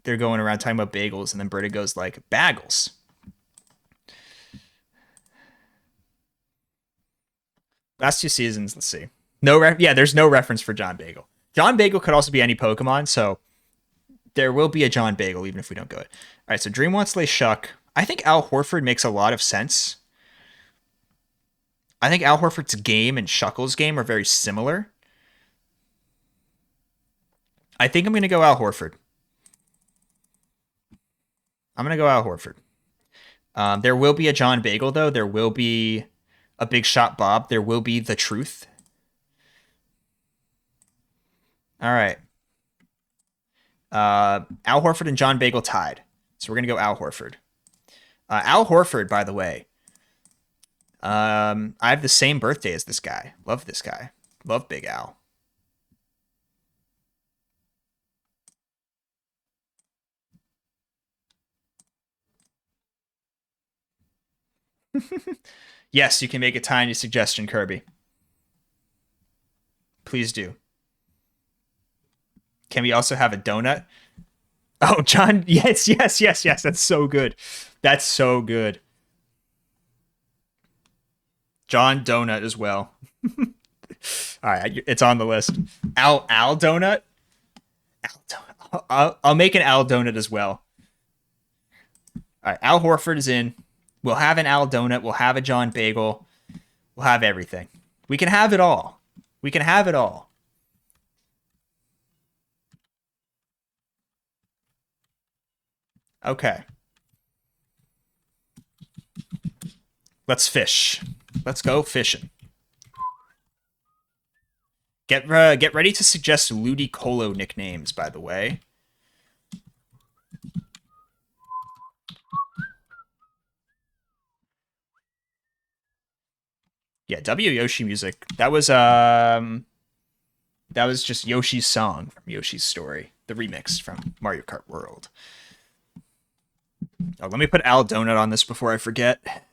they're going around talking about bagels, and then Britta goes like, "Bagels." Last 2 seasons, let's see. Yeah, there's no reference for John Bagel. John Bagel could also be any Pokemon, so there will be a John Bagel even if we don't go it. All right, so Dream wants Lay Shuck. I think Al Horford makes a lot of sense. I think Al Horford's game and Shuckle's game are very similar. I think I'm going to go Al Horford. I'm going to go Al Horford. There will be a John Bagel, though. There will be a Big Shot Bob. There will be the Truth. All right. Al Horford and John Bagel tied. So we're going to go Al Horford. Al Horford, by the way. I have the same birthday as this guy. Love this guy. Love Big Al. Yes, you can make a tiny suggestion, Kirby. Please do. Can we also have a donut? Oh, John. Yes, yes, yes, yes. That's so good. That's so good. John Donut as well. All right, it's on the list. Al Donut. Al Donut. I'll make an Al Donut as well. All right, Al Horford is in. We'll have an Al Donut. We'll have a John Bagel. We'll have everything. We can have it all. We can have it all. Okay. Let's fish. Let's go fishing. Get ready to suggest Ludicolo nicknames, by the way. Yeah, W Yoshi music. That was just Yoshi's song from Yoshi's Story, the remix from Mario Kart World. Oh, let me put Al Donut on this before I forget.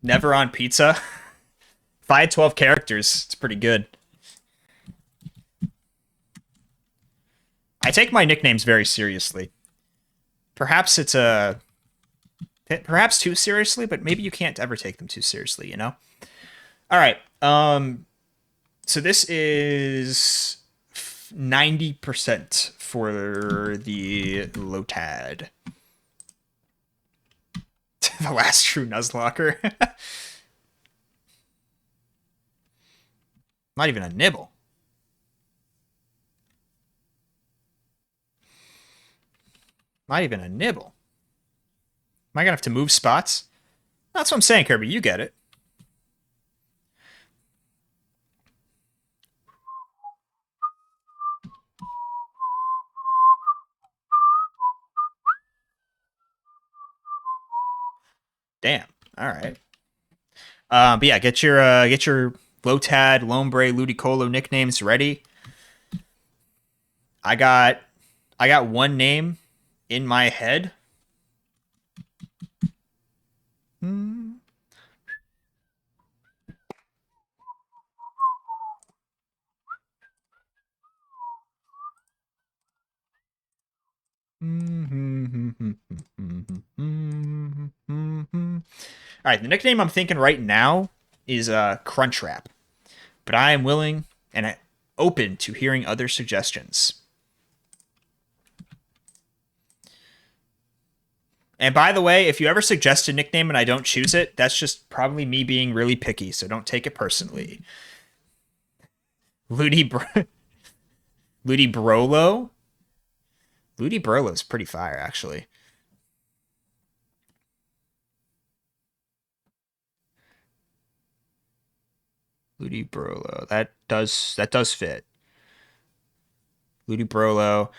Never on pizza. If I had 12 characters, it's pretty good. I take my nicknames very seriously. Perhaps it's a perhaps too seriously, but maybe you can't ever take them too seriously, you know? All right. So this is 90% for the Lotad. The last true Nuzlocker. Not even a nibble. Not even a nibble. Am I gonna have to move spots? That's what I'm saying, Kirby. You get it. Damn. All right. But yeah, get your Lotad, Lombre, Ludicolo nicknames ready. I got I got one name in my head. Hmm. All right, the nickname I'm thinking right now is Crunchwrap, but I am willing and open to hearing other suggestions. And by the way, if you ever suggest a nickname and I don't choose it, that's just probably me being really picky, so don't take it personally. Ludi Br- Ludi Brolo? Ludi Brolo's pretty fire, actually. Ludi Brolo. That does fit. Ludi Brolo.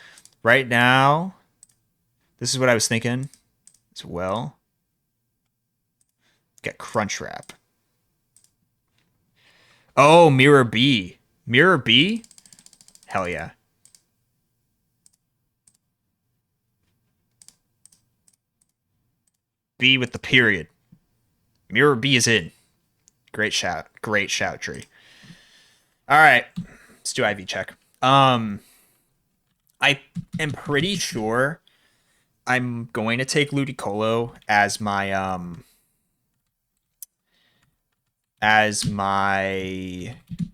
Right now, this is what I was thinking as well. Get Crunchwrap. Oh, Mirror B. Mirror B? Hell yeah. B with the period. Mirror B is in. Great shout. Great shout tree. All right. Let's do IV check. I am pretty sure I'm going to take Ludicolo as my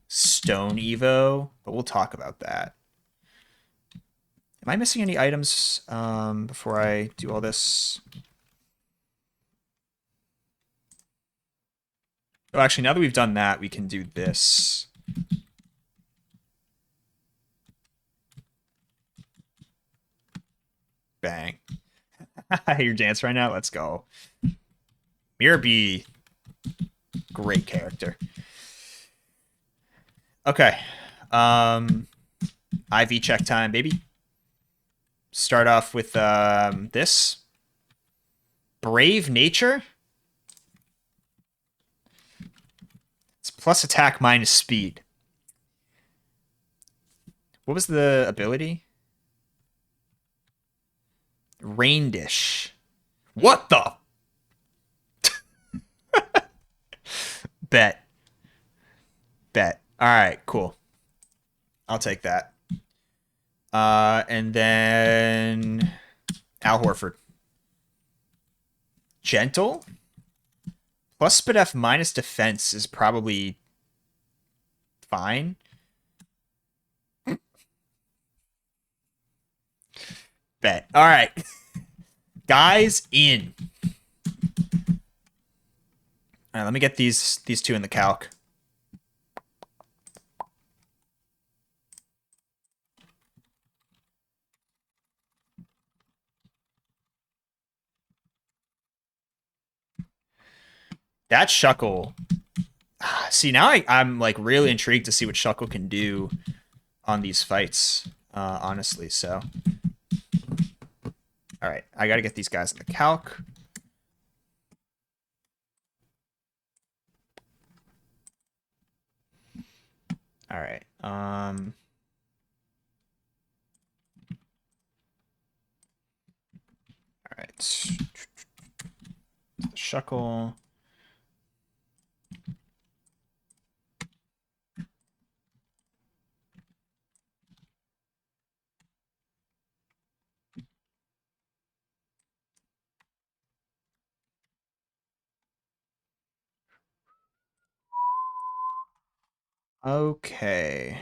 Stone Evo, but we'll talk about that. Am I missing any items before I do all this? Oh, actually, now that we've done that, we can do this. Bang. I hear dance right now. Let's go. Mirror B, great character. Okay. IV check time, baby. Start off with this. Brave Nature. It's plus attack minus speed. What was the ability? Rain Dish. What the? Bet. Bet. All right, cool. I'll take that. And then Al Horford. Gentle? Plus speed F minus defense is probably fine. Bet. All right. Guys in. All right, let me get these two in the calc. That Shuckle. See, now I'm like really intrigued to see what Shuckle can do on these fights, honestly. So, all right, I got to get these guys in the calc. All right. All right. The Shuckle. Okay.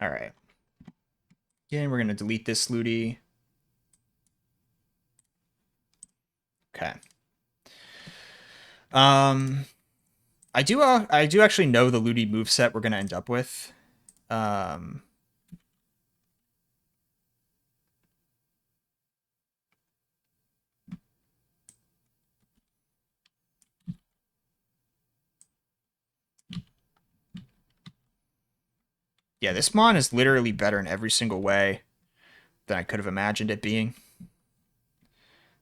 All right. Again, we're gonna delete this Ludi. Okay. Um, I do actually know the Ludi moveset we're gonna end up with. Um, yeah, this Mon is literally better in every single way than I could have imagined it being.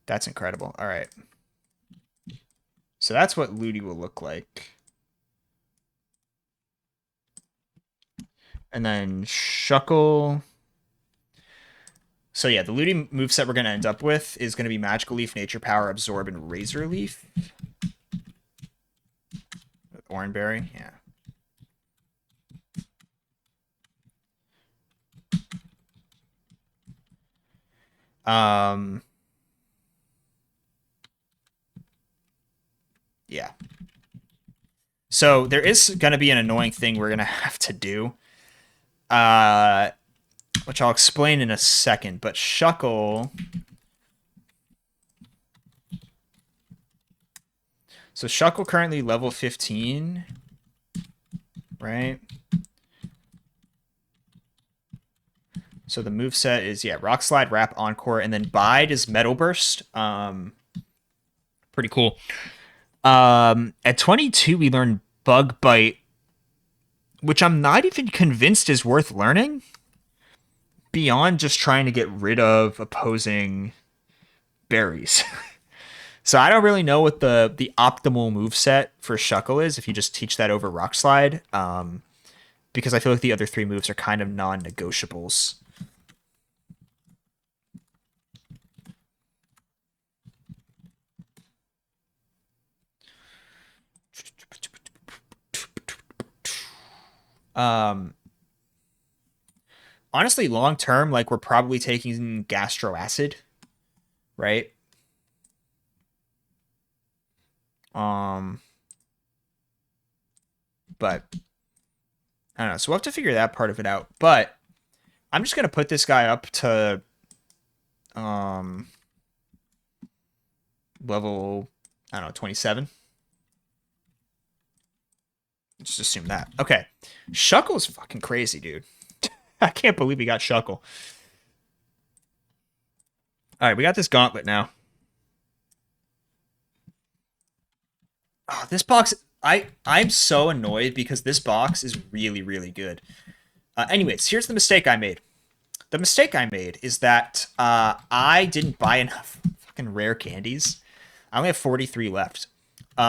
That's incredible. All right. So that's what Ludi will look like. And then Shuckle. So yeah, the Ludi moveset we're going to end up with is going to be Magical Leaf, Nature Power, Absorb, and Razor Leaf. Oranberry, yeah. Um, yeah. So there is going to be an annoying thing we're going to have to do, which I'll explain in a second. But Shuckle. So Shuckle currently level 15, right? So the move set is, yeah, Rock Slide, Wrap, Encore, and then Bide is Metal Burst. Pretty cool. At 22, we learn Bug Bite, which I'm not even convinced is worth learning beyond just trying to get rid of opposing berries. So I don't really know what the optimal move set for Shuckle is if you just teach that over Rock Slide, because I feel like the other three moves are kind of non-negotiables. Um, Honestly, long term, like we're probably taking Gastro Acid, right? Um, but I don't know. So we'll have to figure that part of it out. But I'm just gonna put this guy up to um level, I don't know, 27. Just assume that. Okay. Shuckle's fucking crazy, dude. I can't believe we got Shuckle. All right, we got this gauntlet now. Oh, this box, I'm so annoyed because this box is really really good. Anyways, here's the mistake I made. The mistake I made is that I didn't buy enough fucking rare candies. I only have 43 left,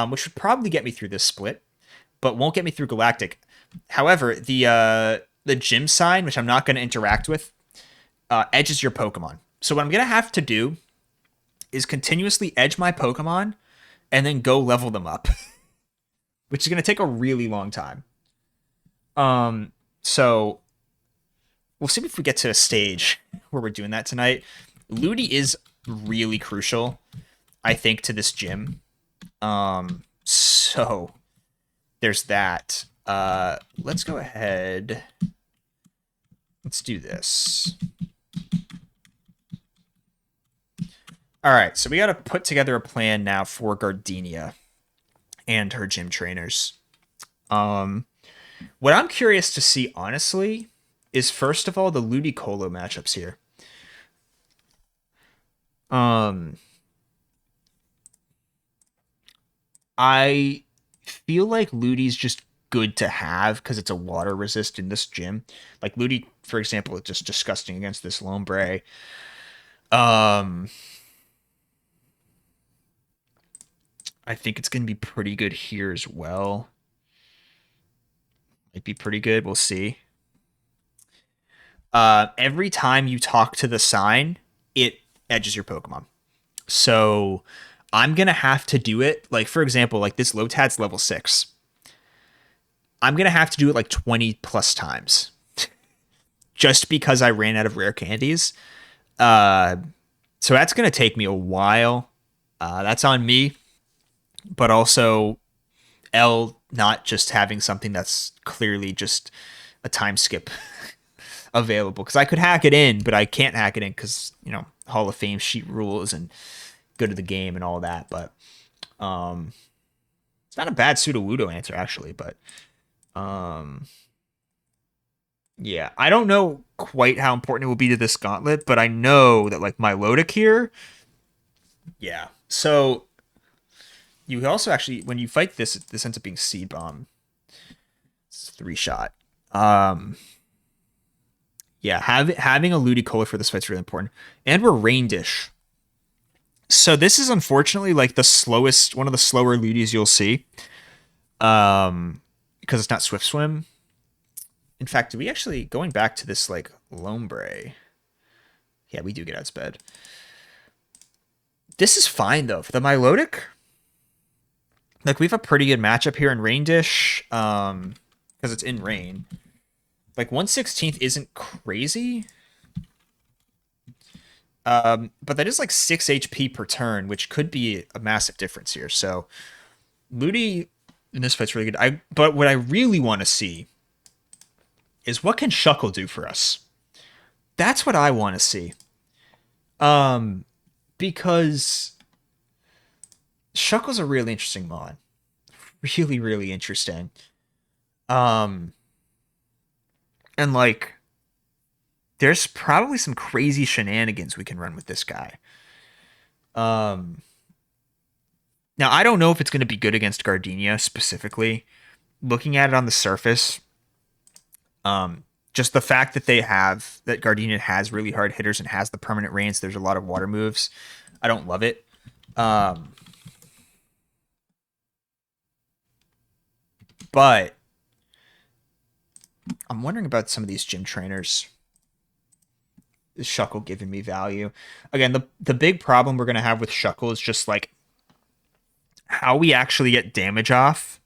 which would probably get me through this split, but won't get me through Galactic. However, the gym sign, which I'm not going to interact with, edges your Pokemon. So what I'm going to have to do is continuously edge my Pokemon and then go level them up, which is going to take a really long time. So we'll see if we get to a stage where we're doing that tonight. Ludi is really crucial, I think, to this gym. So there's that. Let's go ahead. Let's do this. All right, so we got to put together a plan now for Gardenia and her gym trainers. What I'm curious to see, honestly, is first of all the Ludicolo matchups here. I feel like Ludi's just good to have because it's a water resist in this gym. Like Ludi, for example, is just disgusting against this Lombre. Um, I think it's gonna be pretty good here as well. Might be pretty good. We'll see. Every time you talk to the sign, it edges your Pokemon. So I'm gonna have to do it. Like, for example, like this Lotad's level 6. I'm gonna have to do it like 20 plus times just because I ran out of rare candies. Uh, so that's gonna take me a while. That's on me, but also L not just having something that's clearly just a time skip available, because I could hack it in, but I can't hack it in because Hall of Fame sheet rules and good to the game and all that. But it's not a bad pseudo answer actually, but um, yeah, I don't know quite how important it will be to this gauntlet, but I know that like my Milotic here, yeah. So you also actually, when you fight this ends up being Seed Bomb. It's 3-shot. Yeah, having a Ludicolo for this fight's really important, and we're Rain Dish. So this is unfortunately like one of the slower Ludis you'll see, because it's not Swift Swim. In fact, do we actually, going back to this like Lombre? Yeah, we do get outsped. This is fine though for the Milotic. Like we have a pretty good matchup here in Rain Dish, because it's in rain. Like 1/16 isn't crazy. But that is like 6 HP per turn, which could be a massive difference here. So Ludi in this fight's really good. But what I really want to see is what can Shuckle do for us? That's what I want to see. Because Shuckle's a really interesting mod. Really, really interesting. And like there's probably some crazy shenanigans we can run with this guy. Now I don't know if it's going to be good against Gardenia specifically. Looking at it on the surface, just the fact that Gardenia has really hard hitters and has the permanent rains, there's a lot of water moves. I don't love it. But I'm wondering about some of these gym trainers. Is Shuckle giving me value? Again, the big problem we're going to have with Shuckle is just like how we actually get damage off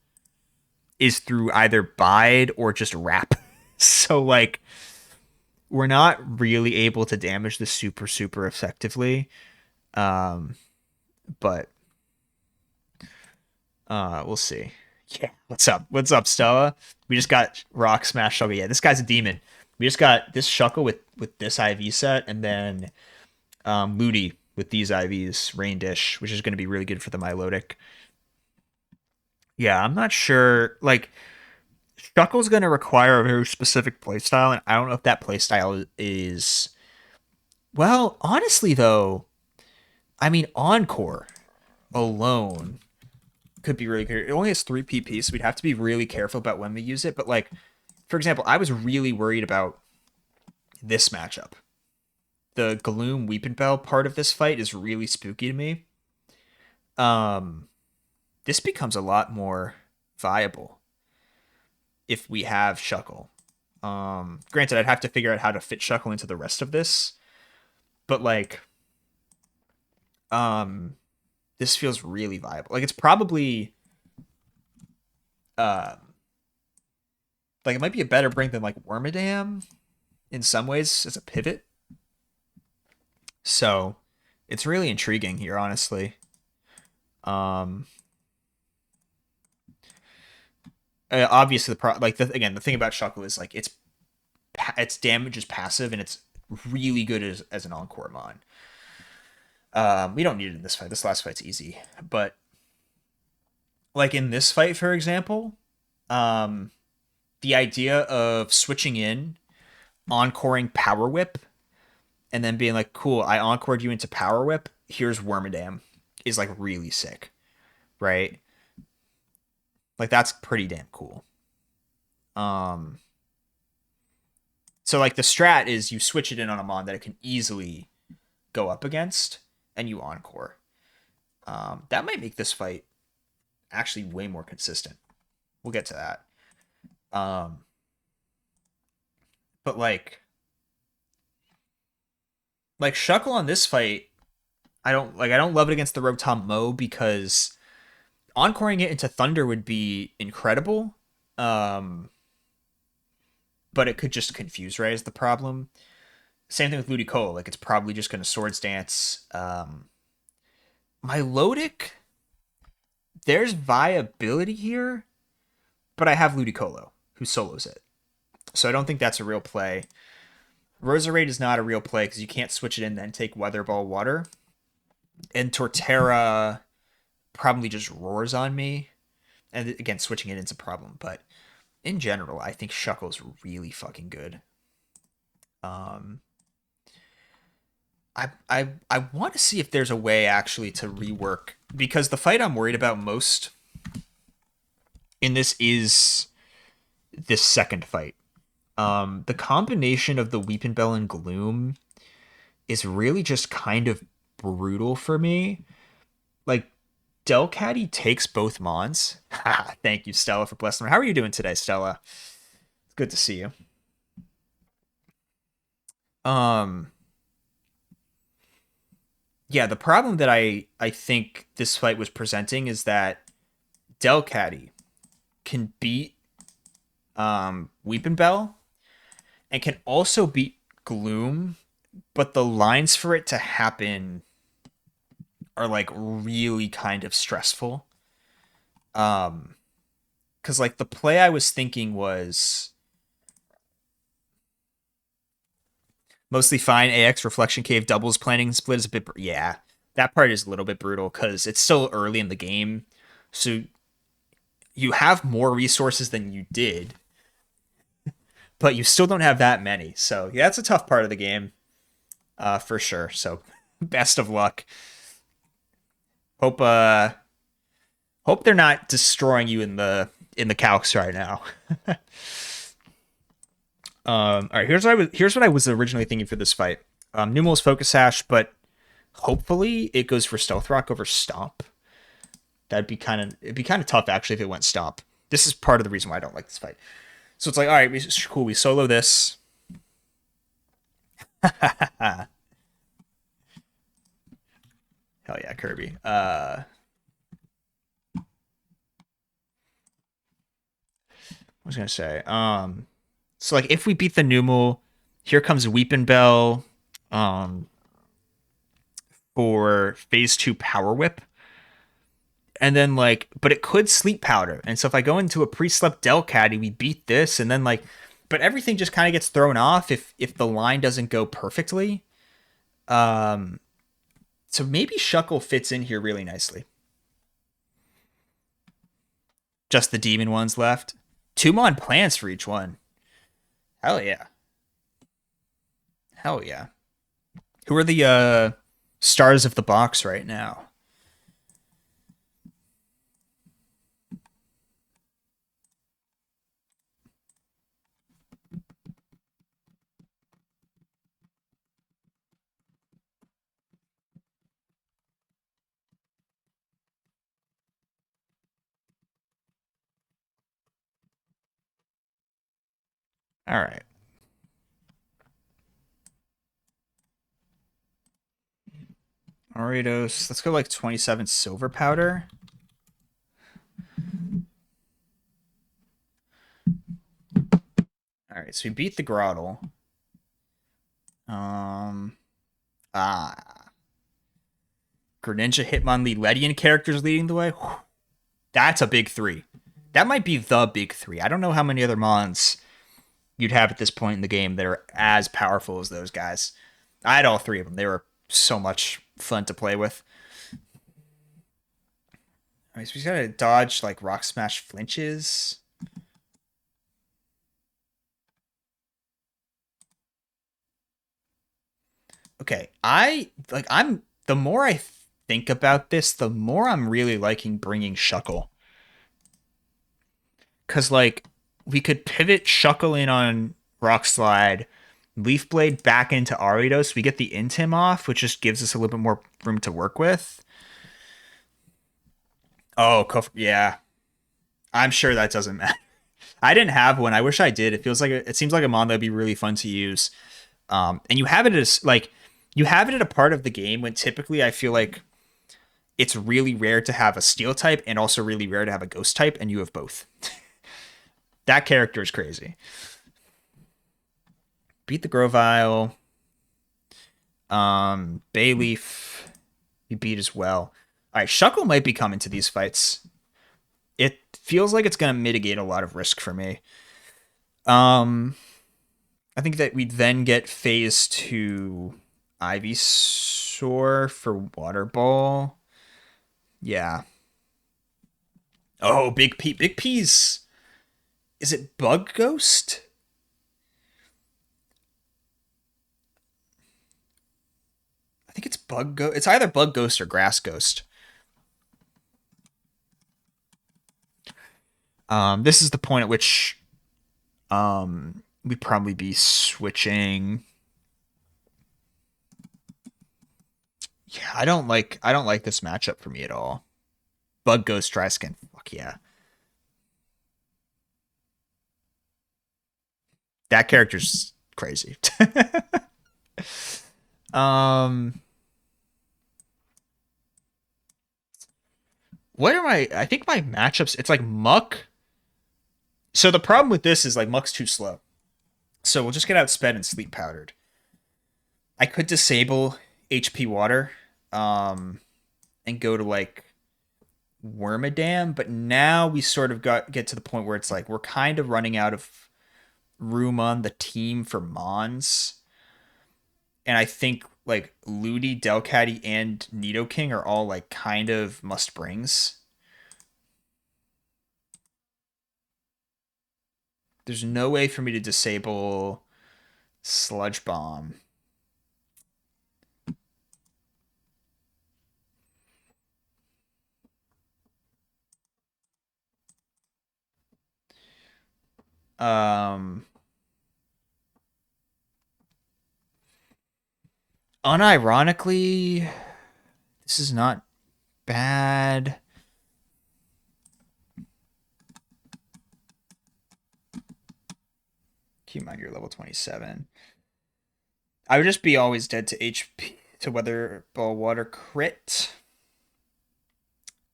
is through either bide or just wrap. So like we're not really able to damage this super effectively. But we'll see. Yeah, what's up? What's up, Stella? We just got Rock Smash Shuckle. Yeah, this guy's a demon. We just got this Shuckle with this IV set, and then Ludi with these IVs, Rain Dish, which is going to be really good for the Milotic. Yeah, I'm not sure. Like, Shuckle's going to require a very specific playstyle, and I don't know if that playstyle is. Well, honestly, though, I mean, Encore alone could be really good. It only has 3 PP, so we'd have to be really careful about when we use it. But, like, for example, I was really worried about this matchup. The Gloom Weepinbell part of this fight is really spooky to me. This becomes a lot more viable if we have Shuckle. Granted, I'd have to figure out how to fit Shuckle into the rest of this, but like, this feels really viable. Like it's probably, like it might be a better bring than like Wormadam in some ways as a pivot. So it's really intriguing here, honestly. Obviously, the thing about Shuckle is like its damage is passive and it's really good as an Encore mon. We don't need it in this fight. This last fight's easy, but like in this fight, for example, the idea of switching in, encoring Power Whip, and then being like, "Cool, I encored you into Power Whip. Here's Wormadam," is like really sick, right? Like that's pretty damn cool. So like the strat is you switch it in on a mon that it can easily go up against, and you encore. That might make this fight actually way more consistent. We'll get to that. But like Shuckle on this fight, I don't love it against the Rotom Mo because encoring it into Thunder would be incredible. Um, but it could just confuse Ray is the problem. Same thing with Ludicolo. Like it's probably just going to Swords Dance. My Lodic, there's viability here, but I have Ludicolo who solos it, so I don't think that's a real play. Roserade is not a real play because you can't switch it in and then take Weather Ball Water. And Torterra probably just roars on me. And again, switching it in's a problem, but in general, I think Shuckle's really fucking good. Um, I want to see if there's a way actually to rework because the fight I'm worried about most in this is this second fight. The combination of the Weeping Bell and Gloom is really just kind of brutal for me. Like Delcatty takes both Mons. Thank you, Stella, for blessing me. How are you doing today, Stella? It's good to see you. Um, yeah, the problem that I think this fight was presenting is that Delcatty can beat Weeping Bell and can also beat Gloom, but the lines for it to happen are like really kind of stressful. Because like the play I was thinking was mostly fine. AX Reflection Cave doubles planning split is a bit. Yeah, that part is a little bit brutal because it's still early in the game. So you have more resources than you did, but you still don't have that many. So yeah, that's a tough part of the game, for sure. So best of luck. Hope hope they're not destroying you in the calcs right now. All right, here's what I was originally thinking for this fight. Numel's Focus Sash, but hopefully it goes for Stealth Rock over Stomp. It'd be kind of tough actually if it went Stomp. This is part of the reason why I don't like this fight. So it's like, all right, cool, we solo this. Hell yeah, Kirby. What was I gonna say? So like if we beat the Numel, here comes Weepin' Bell, um, for phase 2 Power Whip. And then like, but it could Sleep Powder. And so if I go into a pre-slept Delcatty, we beat this, and then like, but everything just kind of gets thrown off if the line doesn't go perfectly. Um, so maybe Shuckle fits in here really nicely. Just the demon ones left. 2 Mon plans for each one. Hell yeah. Hell yeah. Who are the stars of the box right now? All right. Aridos. Let's go like 27 silver powder. All right, so we beat the Grottle. Ah. Greninja, Hitmonlee, Ledian characters leading the way. Whew. That's a big three. That might be the big three. I don't know how many other Mons you'd have at this point in the game that are as powerful as those guys. I had all three of them. They were so much fun to play with. All right, so we gotta dodge like Rock Smash flinches. Okay, I'm the more I think about this, the more I'm really liking bringing Shuckle. Cause like we could pivot Shuckle in on Rock Slide, Leaf Blade back into Aridos. We get the Intim off, which just gives us a little bit more room to work with. Oh, yeah. I'm sure that doesn't matter. I didn't have one. I wish I did. It seems like it seems like a mon that'd be really fun to use. And you have it as like You have it at a part of the game when typically I feel like it's really rare to have a steel type and also really rare to have a ghost type, and you have both. That character is crazy. Beat the Grovyle. Bayleaf, you beat as well. All right, Shuckle might be coming to these fights. It feels like it's going to mitigate a lot of risk for me. I think that we then get phase 2 Ivysaur for Water Ball. Yeah. Oh, Big P. Big P's. Is it Bug Ghost? I think it's Bug Ghost. It's either Bug Ghost or Grass Ghost. This is the point at which we'd probably be switching. Yeah, I don't like this matchup for me at all. Bug Ghost Dry Skin. Fuck yeah. That character's crazy. um what are my I think my matchups, it's like Muck. So the problem with this is like Muck's too slow. So we'll just get outsped and sleep powdered. I could disable HP water and go to like Wormadam, but now we sort of get to the point where it's like we're kind of running out of room on the team for Mons. And I think like Ludi, Delcatty, and Nidoking are all like kind of must brings. There's no way for me to disable Sludge Bomb. Unironically, this is not bad. Keep in mind you're level 27. I would just be always dead to HP to Weather Ball Water crit.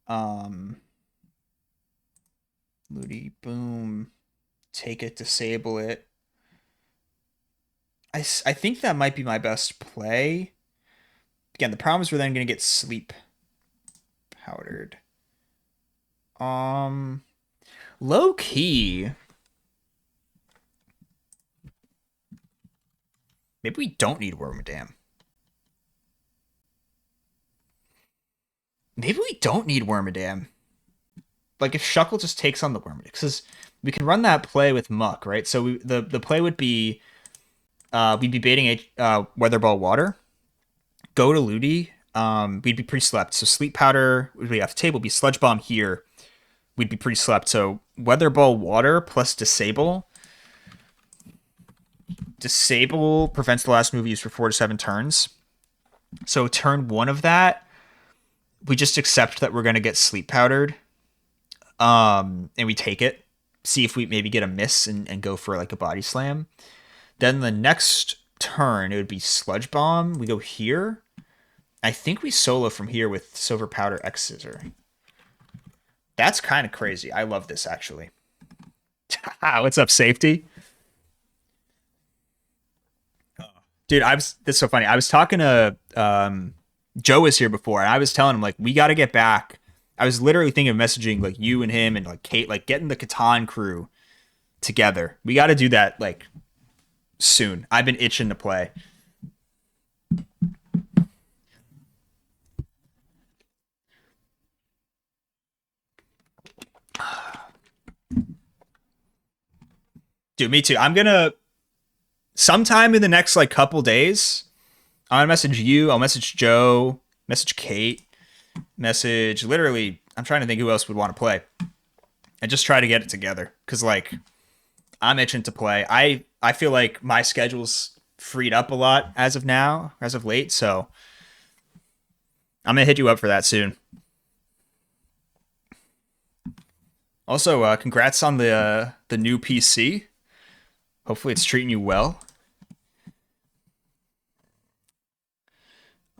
Ludi, boom. Take it, disable it. I think that might be my best play. Again, the problem is we're then going to get sleep powdered. Low key. Maybe we don't need Wormadam. Maybe we don't need Wormadam. Like if Shuckle just takes on the Wormadam, because we can run that play with Muck, right? So the play would be we'd be baiting a Weather Ball Water, go to Ludi. We'd be pre-slept. So Sleep Powder would be off the table. Be Sludge Bomb here. We'd be pre-slept. So Weather Ball Water plus Disable. Disable prevents the last move used for 4 to 7 turns. So turn 1 of that, we just accept that we're going to get Sleep Powdered. And we take it. See if we maybe get a miss and go for like a Body Slam. Then the next turn, it would be Sludge Bomb. We go here. I think we solo from here with Silver Powder X Scissor. That's kind of crazy. I love this, actually. What's up, Safety? Dude, that's so funny. I was talking to Joe was here before, and I was telling him like we got to get back. I was literally thinking of messaging like you and him and like Kate, like getting the Catan crew together. We got to do that like soon. I've been itching to play. Dude, me too. I'm gonna sometime in the next like couple days. I'm gonna message you. I'll message Joe. Message Kate. Message literally. I'm trying to think who else would want to play, and just try to get it together. Cause like I'm itching to play. I feel like my schedule's freed up a lot as of now, as of late. So I'm gonna hit you up for that soon. Also, congrats on the new PC. Hopefully, it's treating you well.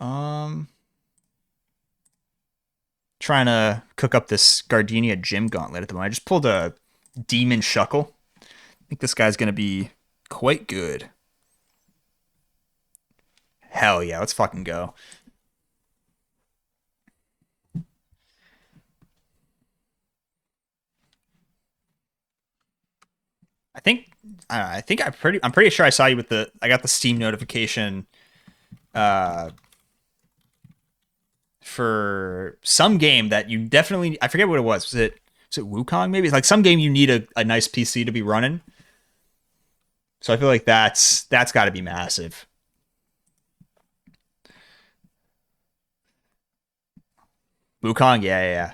Um, Trying to cook up this Gardenia Gym Gauntlet at the moment. I just pulled a Demon Shuckle. I think this guy's gonna be quite good. Hell yeah, let's fucking go. I think I think I'm pretty sure I saw you with the I got the Steam notification uh for some game that you definitely I forget what it was. Was it Wukong maybe? It's like some game you need a nice PC to be running. So I feel like that's got to be massive. Wukong, yeah, yeah, yeah.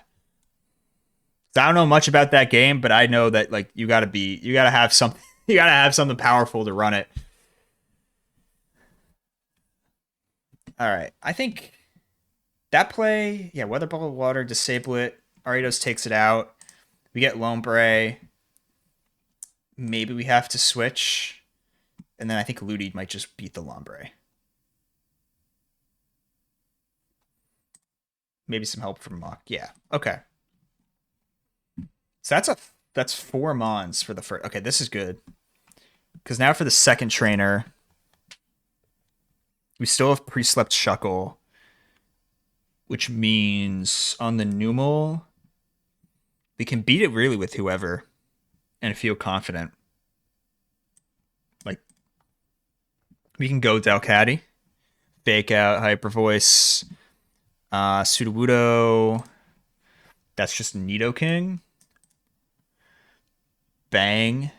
So I don't know much about that game, but I know that like you got to have something you got to have something powerful to run it. All right. I think that play, yeah, Weather Bubble Water, disable it. Aridos takes it out. We get Lombre. Maybe we have to switch. And then I think Ludi might just beat the Lombre. Maybe some help from Mock. Yeah. Okay. So that's four Mons for the first. Okay, this is good. Because now for the second trainer, we still have pre-slept Shuckle, which means on the Numal, we can beat it really with whoever and feel confident. Like we can go Delcatty, fake out Hyper Voice, Sudowoodo. That's just Nidoking. Bang.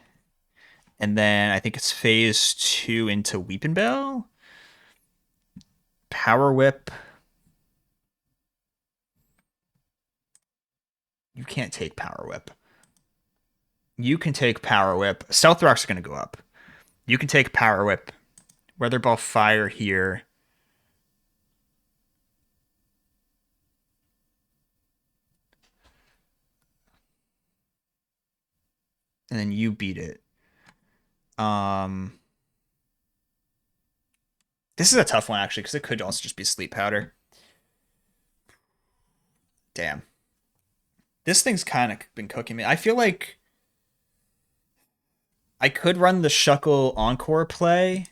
And then I think it's phase two into Weepinbell. Power Whip. You can't take Power Whip. You can take Power Whip. Stealth Rock's going to go up. You can take Power Whip. Weather Ball Fire here. And then you beat it. Um, this is a tough one actually because it could also just be Sleep Powder. Damn, this thing's kind of been cooking me. I feel like I could run the Shuckle Encore play.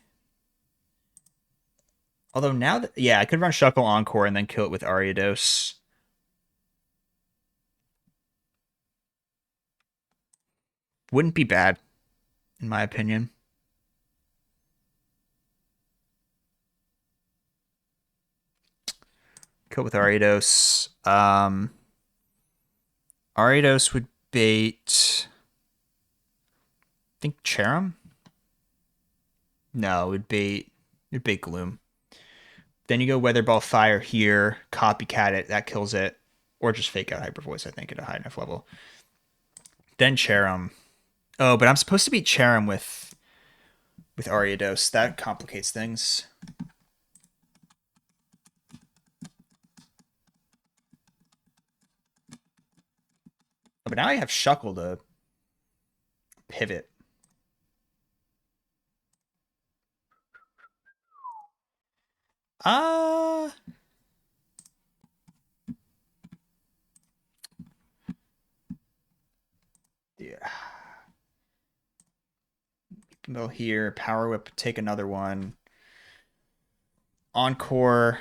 Although now that yeah, I could run Shuckle Encore and then kill it with Ariados. Wouldn't be bad, in my opinion. Kill with Ariados. Ariados would bait. I think Cherim. No, it would bait. It'd bait Gloom. Then you go Weather Ball Fire here, copycat it, that kills it, or just fake out Hyper Voice. I think at a high enough level. Then Cherim. Oh, but I'm supposed to beat Cherim with Ariados. That complicates things. Oh, but now I have Shuckle to pivot. Uh yeah. Mill here, Power Whip, take another one. Encore.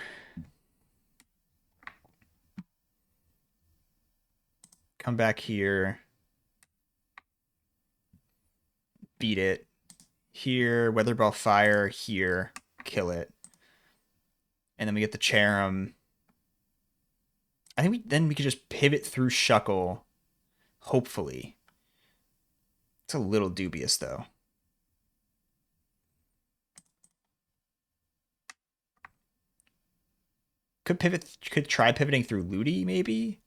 Come back here. Beat it. Here, Weather Ball Fire, here, kill it. And then we get the Cherim. I think we could just pivot through Shuckle, hopefully. It's a little dubious though. Could try pivoting through Ludi, maybe?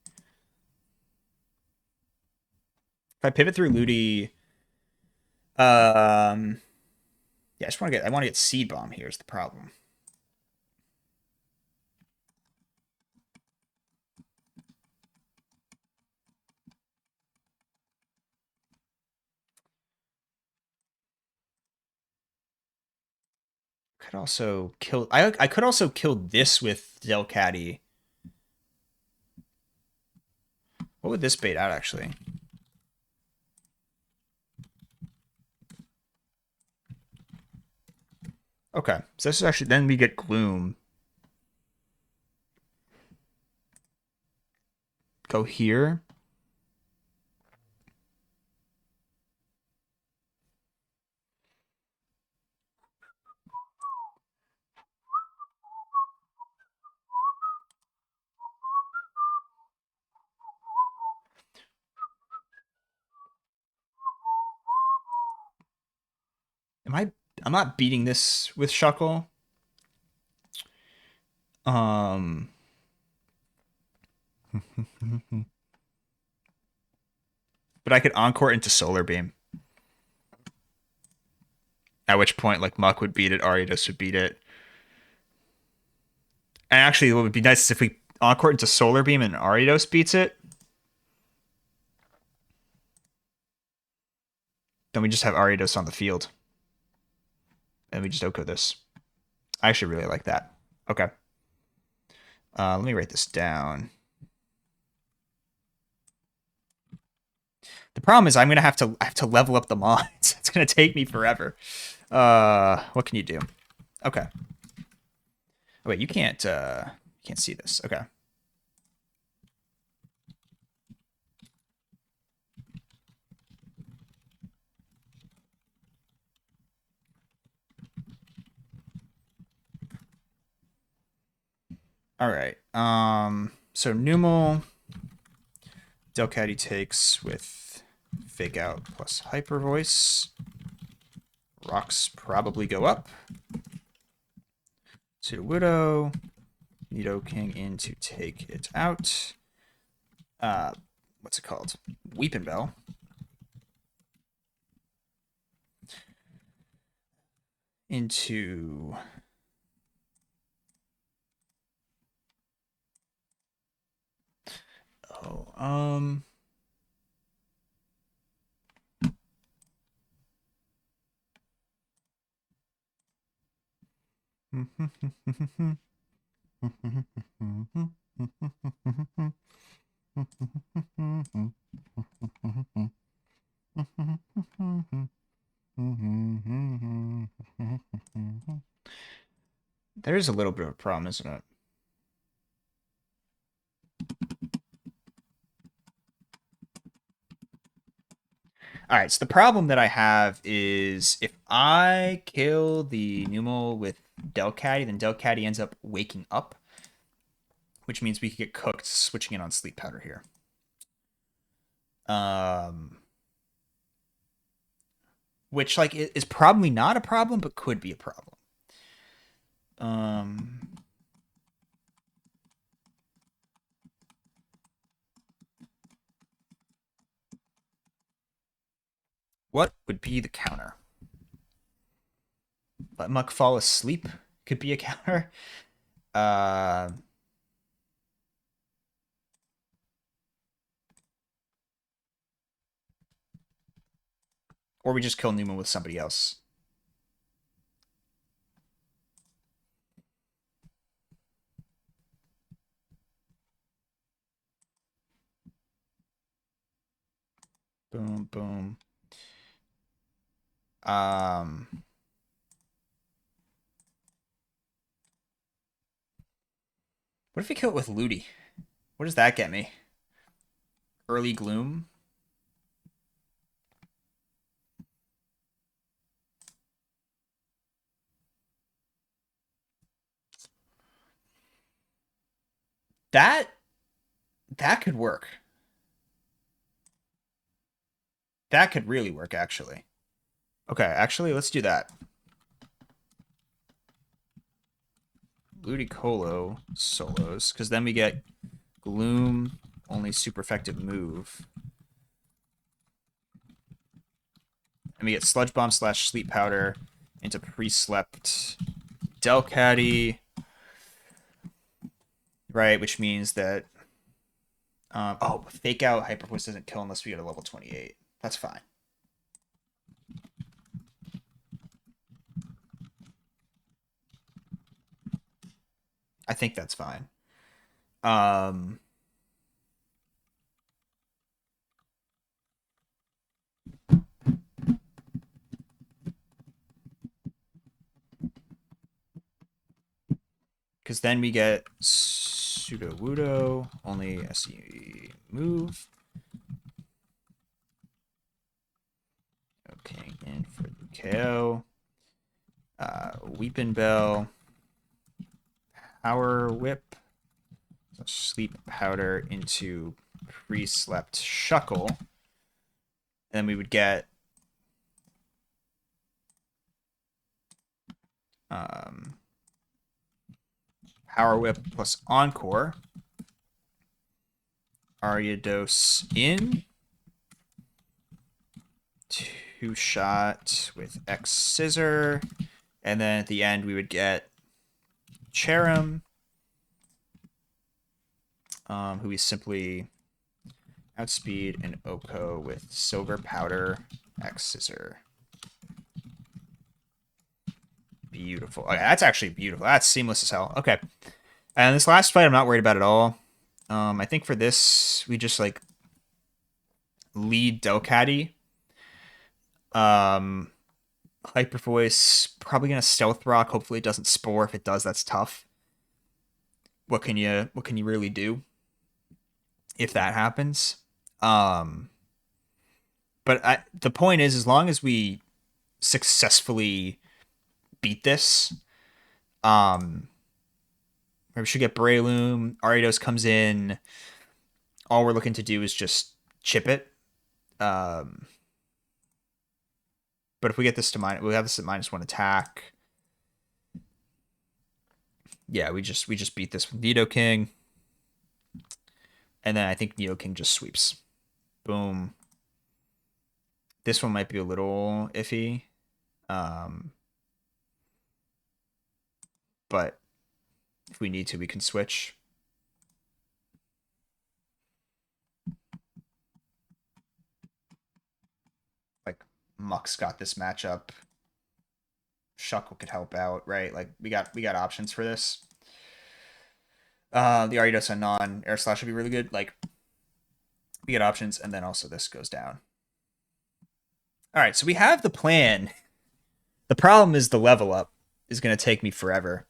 If I pivot through Ludi, yeah, I want to get Seed Bomb here is the problem. could also kill. I could also kill this with Delcatty. What would this bait out actually? Okay, so this is actually then we get Gloom. Go here. Am I? I'm not beating this with Shuckle. Um. But I could Encore into Solar Beam. At which point, like, Muck would beat it, Ariados would beat it. And actually, what would be nice is if we Encore into Solar Beam and Ariados beats it. Then we just have Ariados on the field. And we just Oko this. I actually really like that. Okay. Let me write this down. The problem is I have to level up the mods. It's gonna take me forever. What can you do? Okay. Oh, wait, you can't see this. Okay. All right. So Numel, Delcatty takes with Fake Out plus Hyper Voice. Rocks probably go up. To Widow, Nidoking in to take it out. What's it called? Weepin' Bell. Into There's a little bit of a problem, isn't it? All right, so the problem that I have is if I kill the Numel with Delcatty, then Delcatty ends up waking up, which means we could get cooked switching in on Sleep Powder here. Which like is probably not a problem, but could be a problem. What would be the counter? Let Muck fall asleep could be a counter. Or we just kill Newman with somebody else. Boom, boom. What if we kill it with Ludi? What does that get me? Early Gloom? That could work. That could really work, actually. Okay, actually, let's do that. Ludicolo solos, because then we get Gloom, only super effective move. And we get Sludge Bomb / Sleep Powder into Pre-Slept Delcatty. Right, which means that... Fake Out Hyper Voice doesn't kill unless we get a level 28. That's fine. I think that's fine. Um, because then we get Pseudo Wudo, only SE move. Okay, in for the KO. Weeping Bell. Power Whip. So sleep powder into pre-slept Shuckle. And then we would get Power Whip plus Encore. Ariados in. 2-shot with X Scissor. And then at the end, we would get Cherim, who we simply outspeed and Oko with Silver Powder X Scissor. Beautiful. Okay, that's actually beautiful. That's seamless as hell. Okay. And this last fight, I'm not worried about at all. I think for this, we just like lead Delcatty. Hyper Voice, probably gonna Stealth Rock. Hopefully it doesn't Spore. If it does, that's tough. What can you really do if that happens? But the point is, as long as we successfully beat this, we should get Breloom. Ariados comes in. All we're looking to do is just chip it. But if we get this to we have this at -1 attack. Yeah, we just beat this with Nidoking. And then I think Nidoking just sweeps. Boom. This one might be a little iffy. But if we need to, we can switch. Like, Muck's got this matchup. Shuckle could help out, right? Like, we got options for this. The Ariados and non Air Slash would be really good. Like, we get options, and then also this goes down. All right, so we have the plan. The problem is the level up is going to take me forever.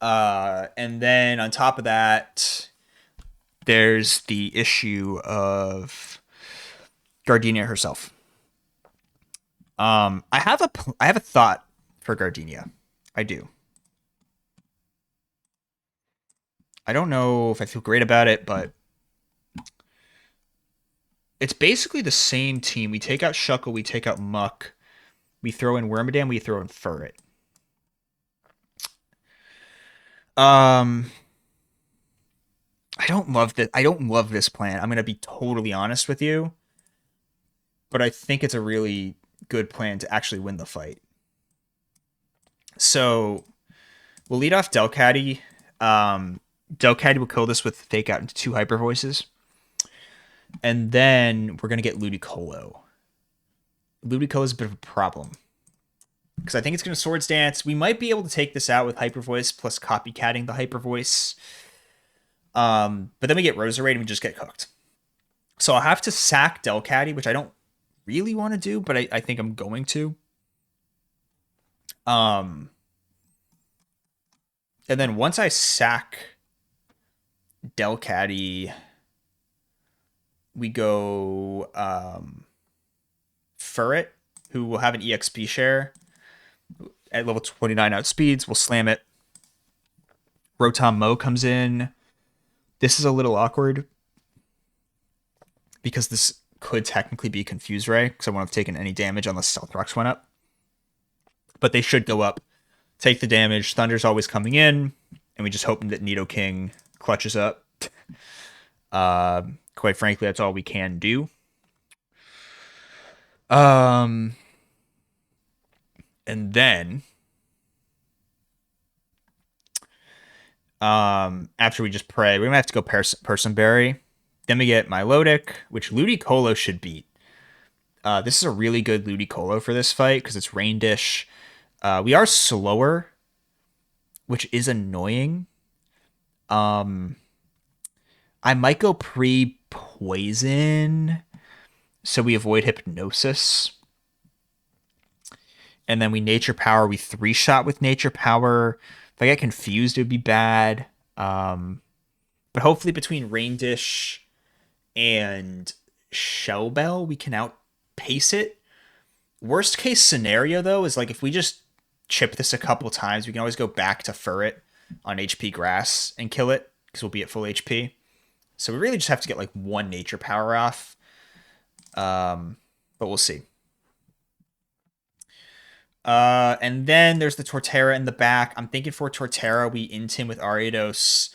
And then on top of that, there's the issue of Gardenia herself. I have a thought for Gardenia. I do. I don't know if I feel great about it, but it's basically the same team. We take out Shuckle, we take out Muck, we throw in Wormadam, we throw in Furret. I don't love this. I don't love this plan. I'm gonna be totally honest with you, but I think it's a really good plan to actually win the fight. So we'll lead off Delcatty. Delcatty will kill this with Fake Out into 2 Hyper Voices. And then we're going to get Ludicolo. Ludicolo is a bit of a problem. Because I think it's going to Swords Dance. We might be able to take this out with Hyper Voice plus copycatting the Hyper Voice. But then we get Roserade and we just get cooked. So I'll have to sack Delcatty, which I don't really want to do, but I think I'm going to. And then once I sack Delcatty, we go Furret, who will have an EXP share. At level 29 outspeeds, we'll slam it. Rotom Mo comes in. This is a little awkward because this could technically be Confuse Ray because I won't have taken any damage unless Stealth Rocks went up. But they should go up. Take the damage. Thunder's always coming in. And we just hope that Nidoking clutches up. Quite frankly, that's all we can do. And then after we just pray, we're gonna have to go Personberry. Then we get Milotic, which Ludicolo should beat. This is a really good Ludicolo for this fight because it's Rain Dish. We are slower, which is annoying. I might go pre-poison so we avoid hypnosis. And then we nature power. We 3-shot with nature power. If I get confused, it would be bad. But hopefully between Rain Dish and Shell Bell, we can outpace it. Worst case scenario, though, is like if we just chip this a couple times, we can always go back to Furret on HP Grass and kill it because we'll be at full HP. So we really just have to get like one nature power off. But we'll see. And then there's the Torterra in the back. I'm thinking for Torterra, we int him with Ariados.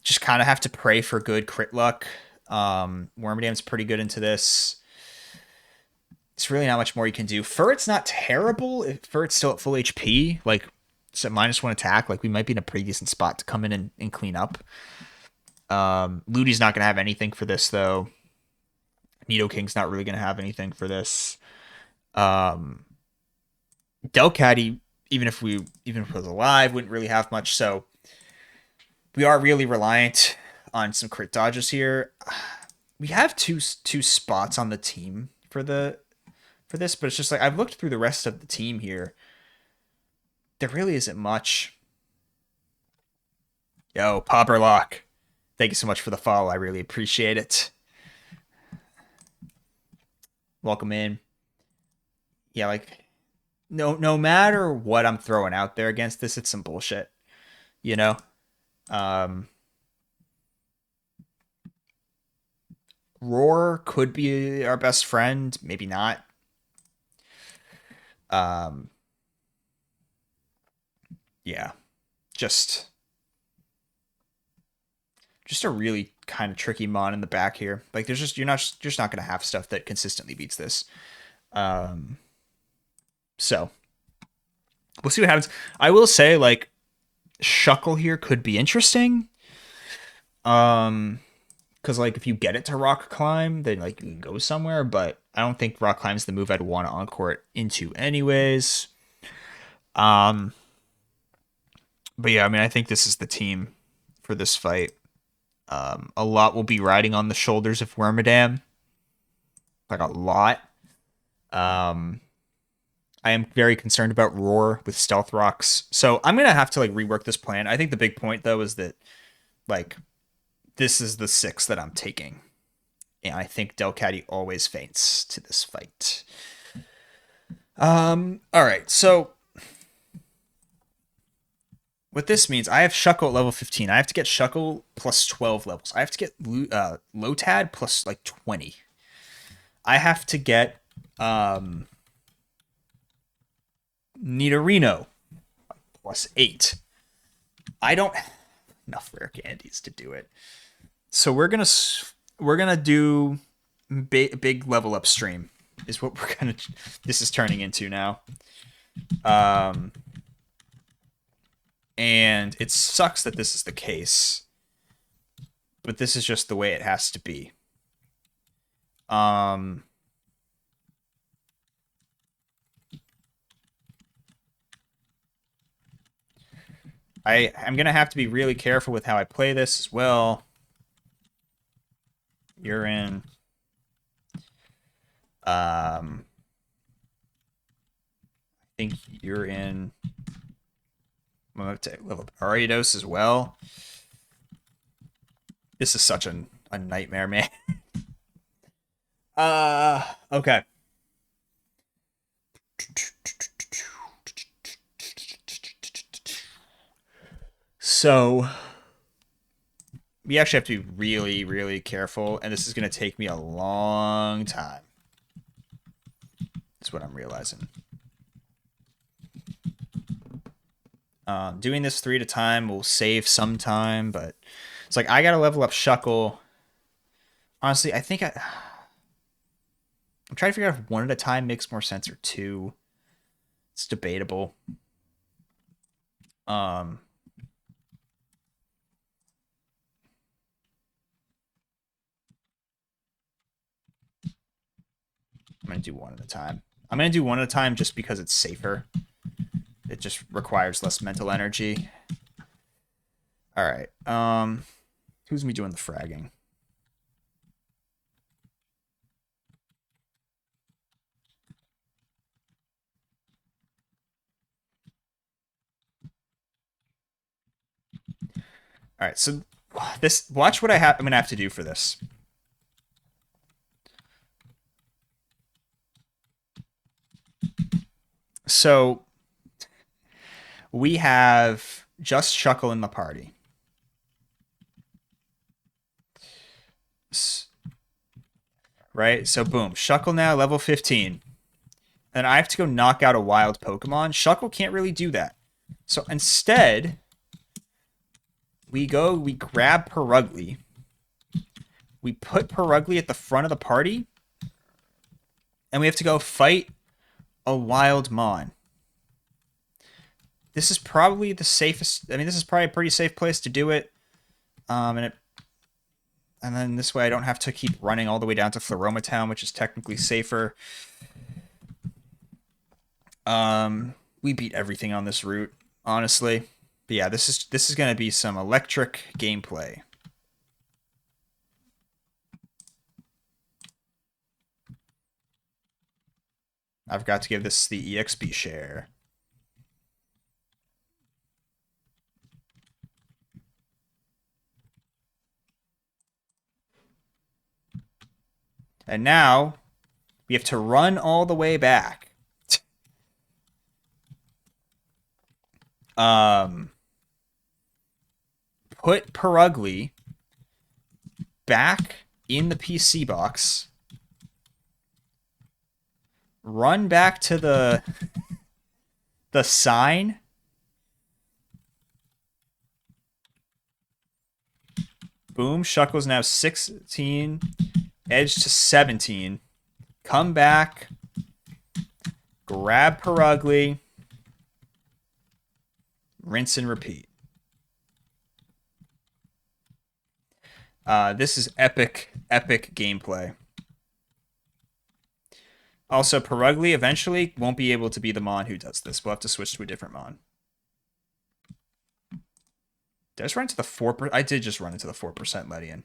Just kind of have to pray for good crit luck. Wormadam's pretty good into this. It's really not much more you can do. Furret's not terrible. If Furret's still at full HP, like it's a -1 attack, like we might be in a pretty decent spot to come in and clean up. Ludi's not going to have anything for this, though. Nidoking's not really going to have anything for this. Delcatty, even if it was alive, wouldn't really have much. So we are really reliant on some crit dodges here. We have two spots on the team for this, but it's just like I've looked through the rest of the team here. There really isn't much. Yo, Popperlock, thank you so much for the follow. I really appreciate it. Welcome in. Yeah, like no matter what I'm throwing out there against this, it's some bullshit. You know? Roar could be our best friend, maybe not. Yeah. Just a really kind of tricky mon in the back here. Like you're just not gonna have stuff that consistently beats this. So we'll see what happens. I will say, like, Shuckle here could be interesting. Because like if you get it to rock climb, then like you can go somewhere, but I don't think rock climb's the move I'd want to encore it into anyways. But yeah, I mean, I think this is the team for this fight. A lot will be riding on the shoulders of Wormadam. Like a lot. I am very concerned about Roar with Stealth Rocks. So I'm going to have to like rework this plan. I think the big point though is that like this is the 6 that I'm taking. And I think Delcatty always faints to this fight. All right. So what this means, I have Shuckle at level 15. I have to get Shuckle plus 12 levels. I have to get Lotad plus like 20. I have to get Nidorino plus 8. I don't have enough rare candies to do it. So we're gonna do big level up stream is what this is turning into now. And it sucks that this is the case, but this is just the way it has to be. I'm gonna have to be really careful with how I play this as well. You're in. I think you're in. I'm going to level up Ariados as well. This is such a nightmare, man. Okay. So we actually have to be really, really careful, and this is going to take me a long time. That's what I'm realizing. Doing this 3 at a time will save some time, but it's like I gotta level up Shuckle. Honestly, I think I'm trying to figure out if 1 at a time makes more sense or 2. It's debatable. I'm gonna do 1 at a time. I'm gonna do 1 at a time just because it's safer. It just requires less mental energy. All right. Who's me doing the fragging? All right. So this watch what I'm gonna have to do for this. So we have just Shuckle in the party. Right? So boom, Shuckle now level 15. And I have to go knock out a wild Pokemon. Shuckle can't really do that. So instead, we grab Perugly. We put Perugly at the front of the party, and we have to go fight a wild Mon. This is probably the safest. I mean, this is probably a pretty safe place to do it. And then this way I don't have to keep running all the way down to Floroma Town, which is technically safer. We beat everything on this route, honestly. But yeah, this is gonna be some electric gameplay. I've got to give this the EXP share. And now we have to run all the way back. Put Perugly back in the PC box. Run back to the sign. Boom, Shuckle's now 16, edge to 17. Come back, grab Perugly, rinse and repeat. This is epic, epic gameplay. Also, Perugly eventually won't be able to be the Mon who does this. We'll have to switch to a different Mon. Did I just run into the 4%? I did just run into the 4% Ledian.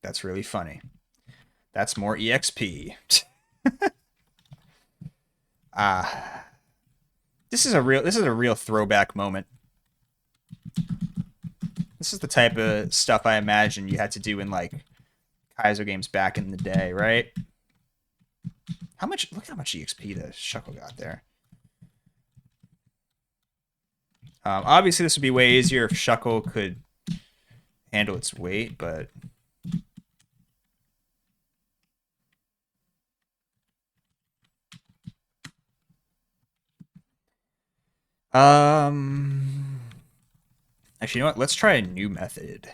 That's really funny. That's more EXP. This is a real throwback moment. This is the type of stuff I imagine you had to do in like Kaizo games back in the day, right? How much? Look how much EXP the Shuckle got there. Obviously, this would be way easier if Shuckle could handle its weight, but actually, you know what? Let's try a new method.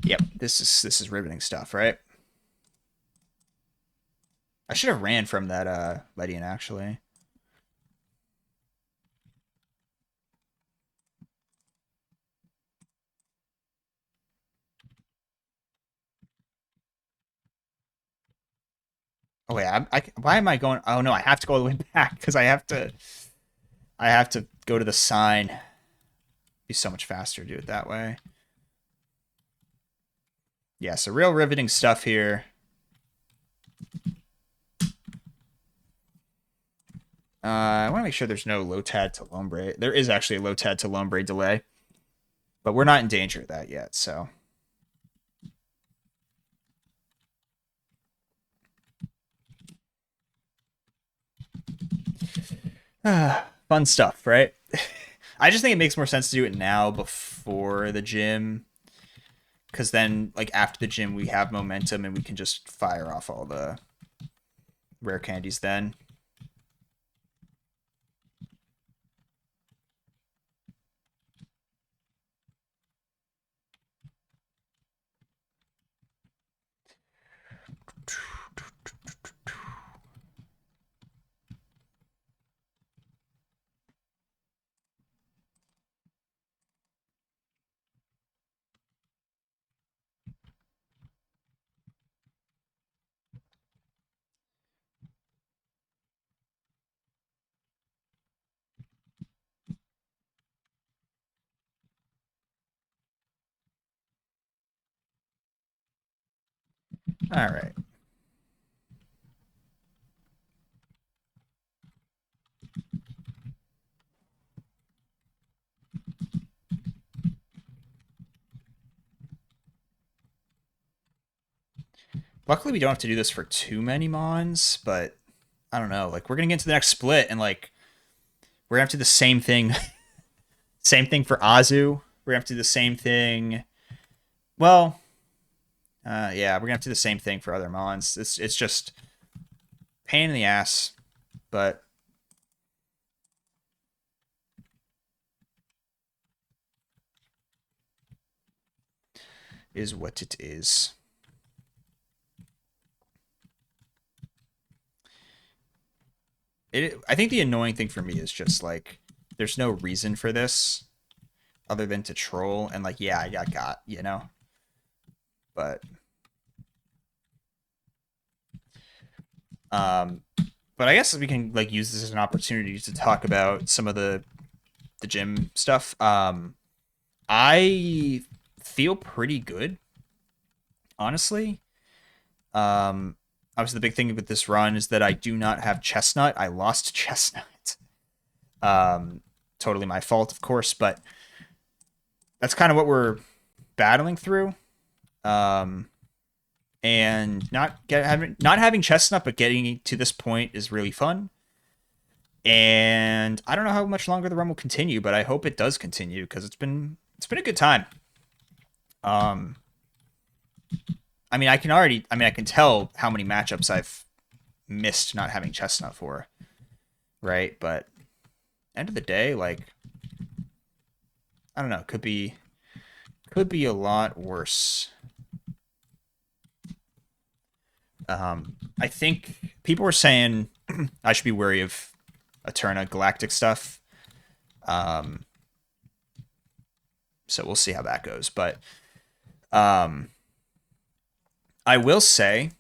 Yep, this is riveting stuff, right? I should have ran from that Ledian actually. Oh wait, why am I going? Oh no, I have to go all the way back because I have to go to the sign. It'd be so much faster to do it that way. Yeah, so real riveting stuff here. I want to make sure there's no Lotad to Lombre. There is actually a Lotad to Lombre delay, but we're not in danger of that yet, so. Fun stuff, right? I just think it makes more sense to do it now before the gym, because then, like, after the gym, we have momentum and we can just fire off all the rare candies then. All right. Luckily, we don't have to do this for too many mons, but I don't know. Like, we're gonna get into the next split, and like, we're gonna have to do the same thing. Same thing for Azu. We're gonna have to do the same thing. Well, yeah, we're gonna have to do the same thing for other mons. It's just pain in the ass, but is what it is. I think the annoying thing for me is just like there's no reason for this other than to troll and like yeah, I got, you know. But um but I guess we can like use this as an opportunity to talk about some of the gym stuff. I feel pretty good, honestly. Obviously the big thing with this run is that I do not have Chestnut. I lost Chestnut. Um Totally my fault, of course, but that's kind of what we're battling through. Um and not having Chestnut but getting to this point is really fun. And I don't know how much longer the run will continue, but I hope it does continue because it's been a good time. Um, I can tell how many matchups I've missed not having Chestnut for, right? But end of the day, like I don't know, could be a lot worse. I think people were saying I should be wary of Eterna Galactic stuff. Um, so we'll see how that goes. But um, I will say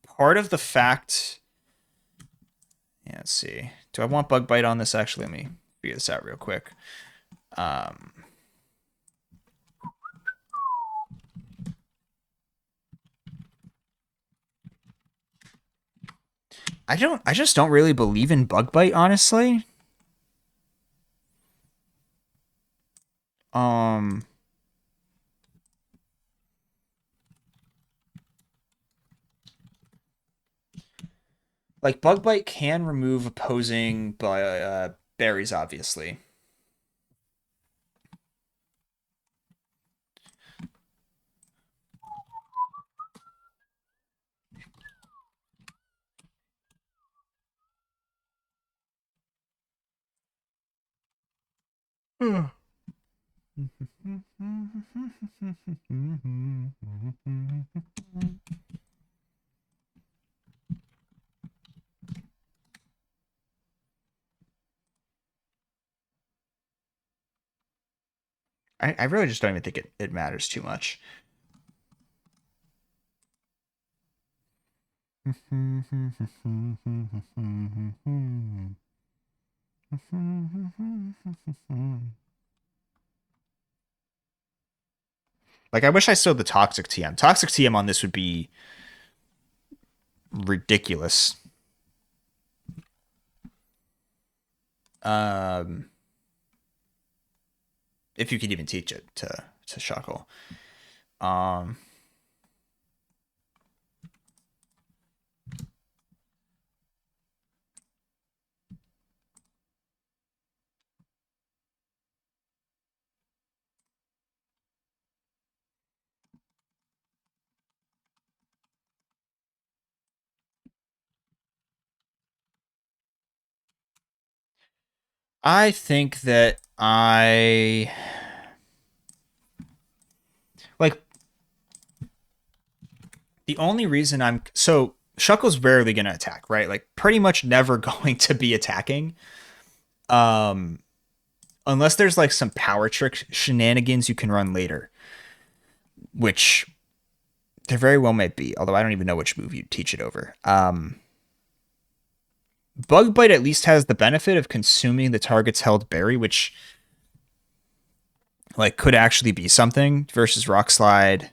part of the fact. Yeah, let's see. Do I want Bug Bite on this? Actually, let me figure this out real quick. Um, I just don't really believe in Bug Bite, honestly. Um, like Bug Bite can remove opposing berries, obviously. I really just don't even think it matters too much. Like I wish I still had the toxic TM. Toxic TM on this would be ridiculous. Um, if you could even teach it to Shuckle. Um, I think that I like the only reason I'm so Shuckle's rarely gonna attack, right? Like pretty much never going to be attacking. Um, unless there's like some power trick shenanigans you can run later, which there very well may be. Although I don't even know which move you'd teach it over. Bug Bite at least has the benefit of consuming the target's held berry, which like could actually be something versus Rock Slide.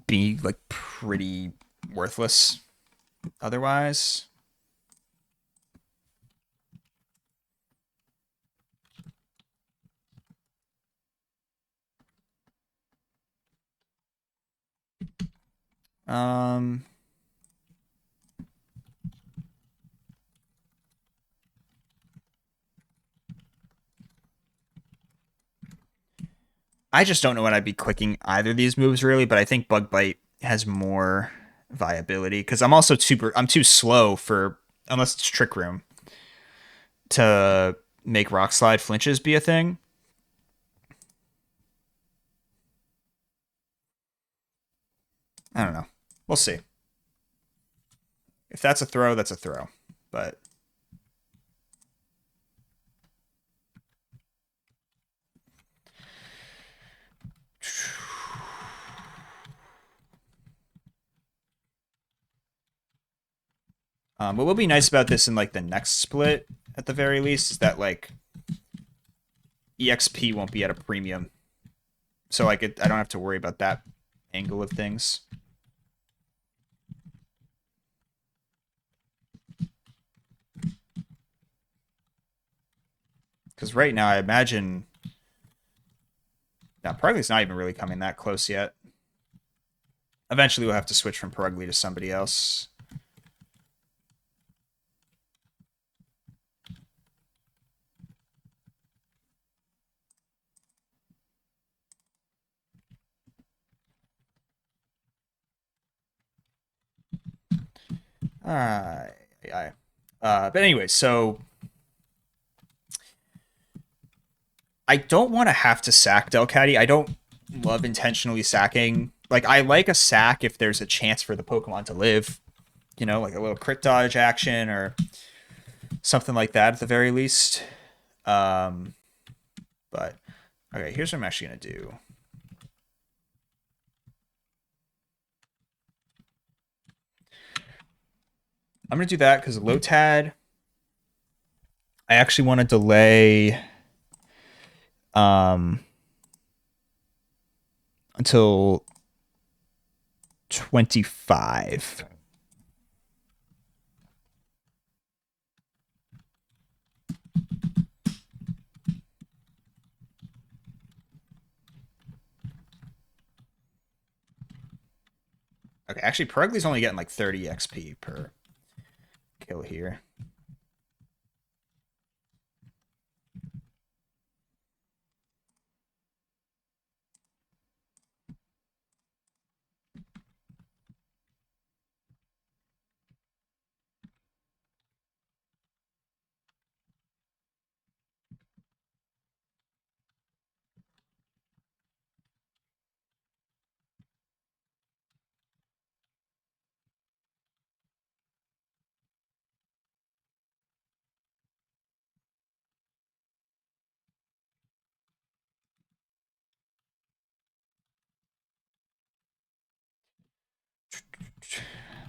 be like pretty worthless otherwise. Um, I just don't know what I'd be clicking either of these moves really, but I think Bug Bite has more viability because I'm too slow for unless it's Trick Room to make Rock Slide flinches be a thing. I don't know. We'll see. If that's a throw, that's a throw. But what will be nice about this in like the next split, at the very least, is that like EXP won't be at a premium, so like I don't have to worry about that angle of things. Because right now, I imagine now Purugly's not even really coming that close yet. Eventually, we'll have to switch from Purugly to somebody else. Uh, but anyway, so I don't want to have to sack Delcatty. I don't love intentionally sacking. Like, I like a sack if there's a chance for the Pokemon to live. You know, like a little crit dodge action or something like that at the very least. Um, but okay, here's what I'm actually gonna do. I'm gonna do that because Lotad. I actually want to delay um, until 25. Okay, actually, Purugly's only getting like 30 XP per kill here.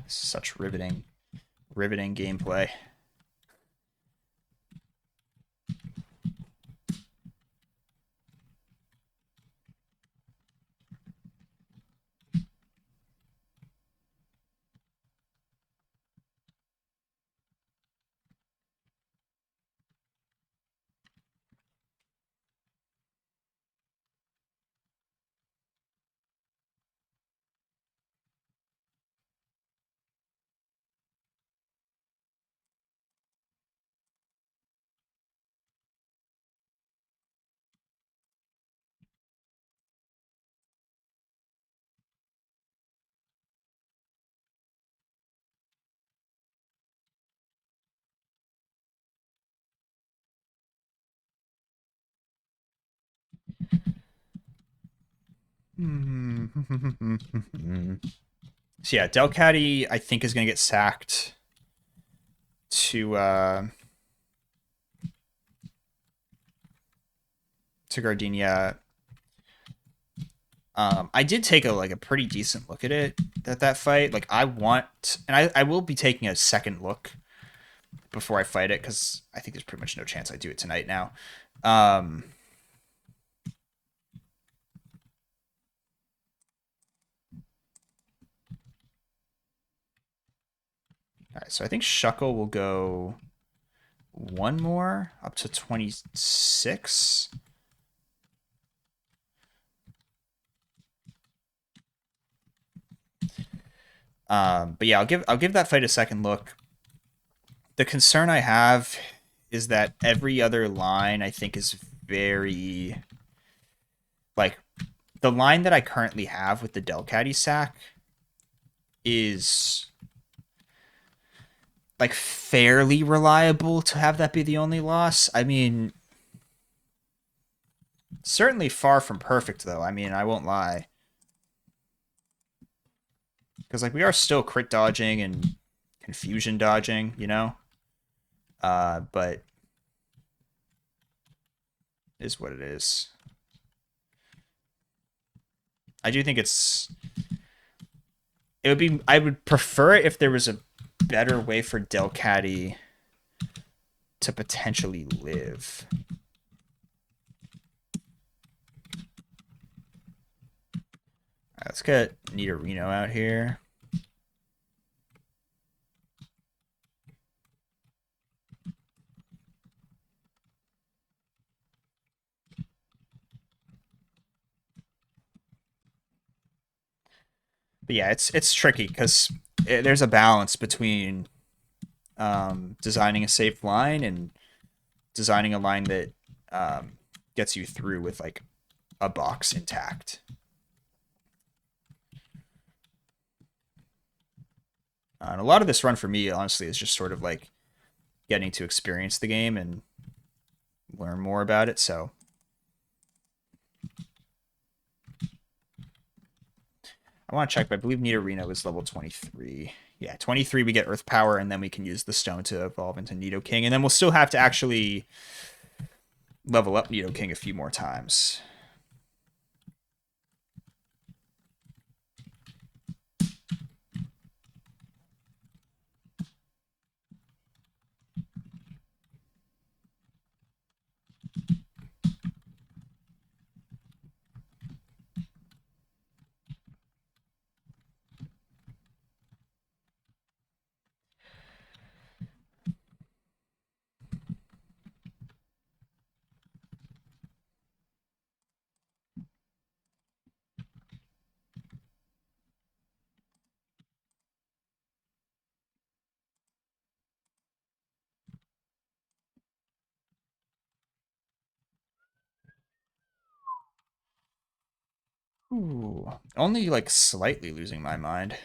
Such riveting gameplay. So yeah, Delcatty I think is gonna get sacked to Gardenia. I did take a pretty decent look at it at that fight. Like I want, and I will be taking a second look before I fight it because I think there's pretty much no chance I do it tonight now. Um, All right, so I think Shuckle will go one more up to 26. But yeah, I'll give that fight a second look. The concern I have is that every other line I think is very like the line that I currently have with the Delcatty sack is like fairly reliable to have that be the only loss. I mean, certainly far from perfect though. I mean, I won't lie. Because like we are still crit dodging and confusion dodging, you know? But is what it is. I do think it would be I would prefer it if there was a better way for Delcatty to potentially live. Right, let's get Nidorino out here. But yeah, it's tricky because there's a balance between designing a safe line and designing a line that gets you through with like a box intact. And a lot of this run for me, honestly, is just sort of like getting to experience the game and learn more about it. So I want to check, but I believe Nidorino is level 23. Yeah, 23 we get Earth Power, and then we can use the stone to evolve into Nidoking. And then we'll still have to actually level up Nidoking a few more times. Ooh, only like slightly losing my mind.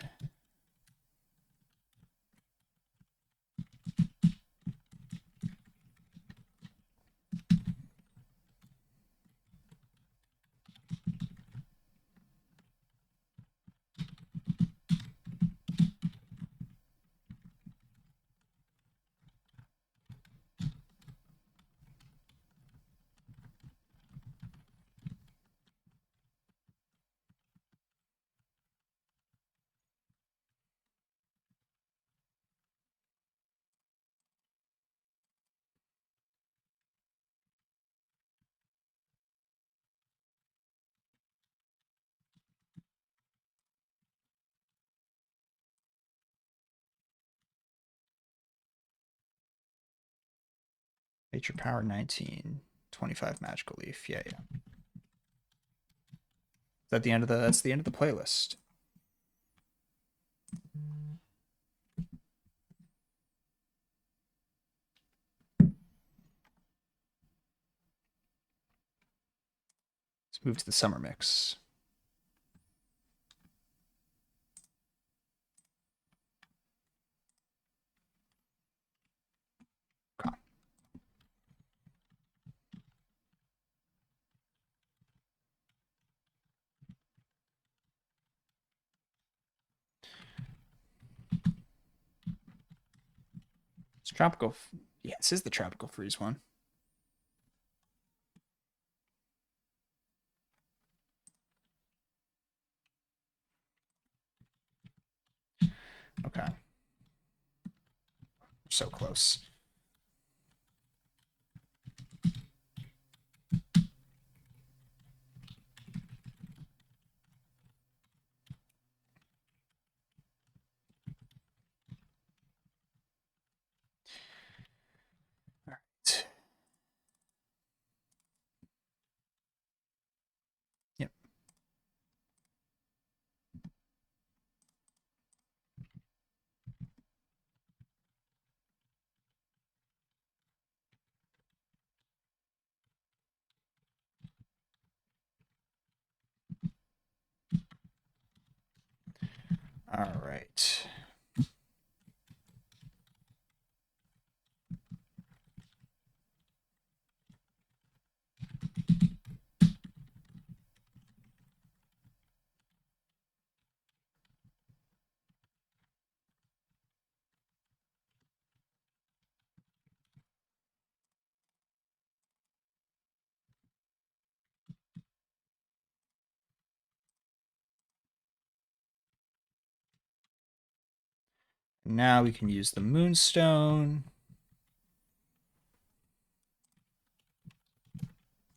Nature Power 19, 25 Magical Leaf. Yeah, yeah. Is that the end of that's the end of the playlist. Let's move to the summer mix. Okay. It's tropical. Yeah, this is the tropical freeze one. Okay. So close. All right. Now we can use the Moonstone.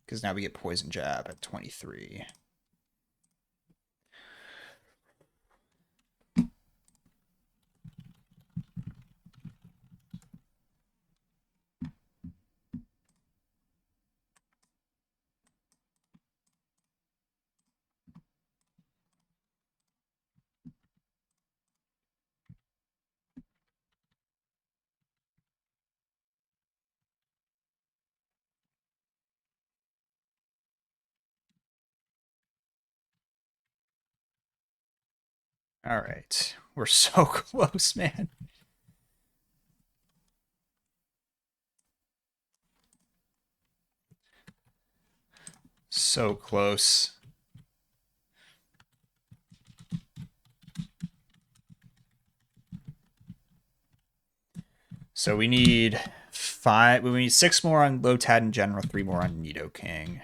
Because now we get Poison Jab at 23. All right. We're so close, man. So close. So we need 5. We need 6 more on Lotad in general, 3 more on Nidoking.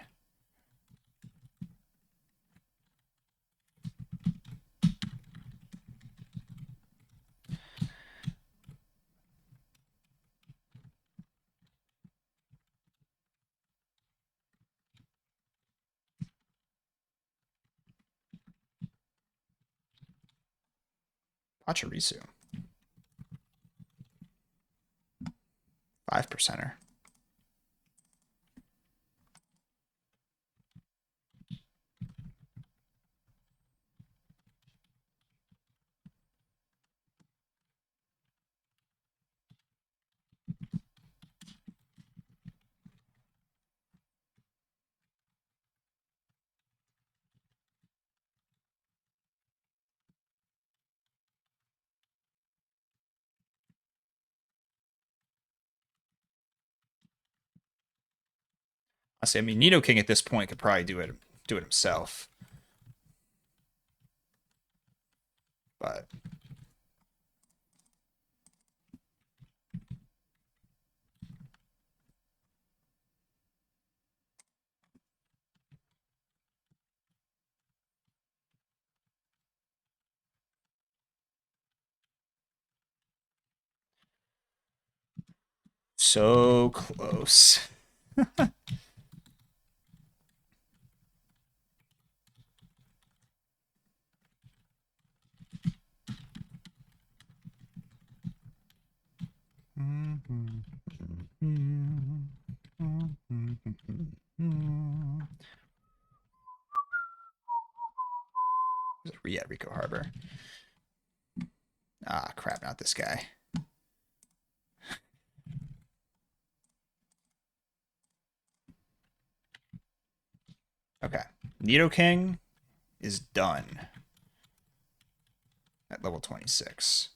Pachirisu. 5%er. I mean, Nidoking at this point could probably do it himself. But so close. Yeah, Rico Harbor. Ah, crap, not this guy. Okay. Nidoking is done at level 26.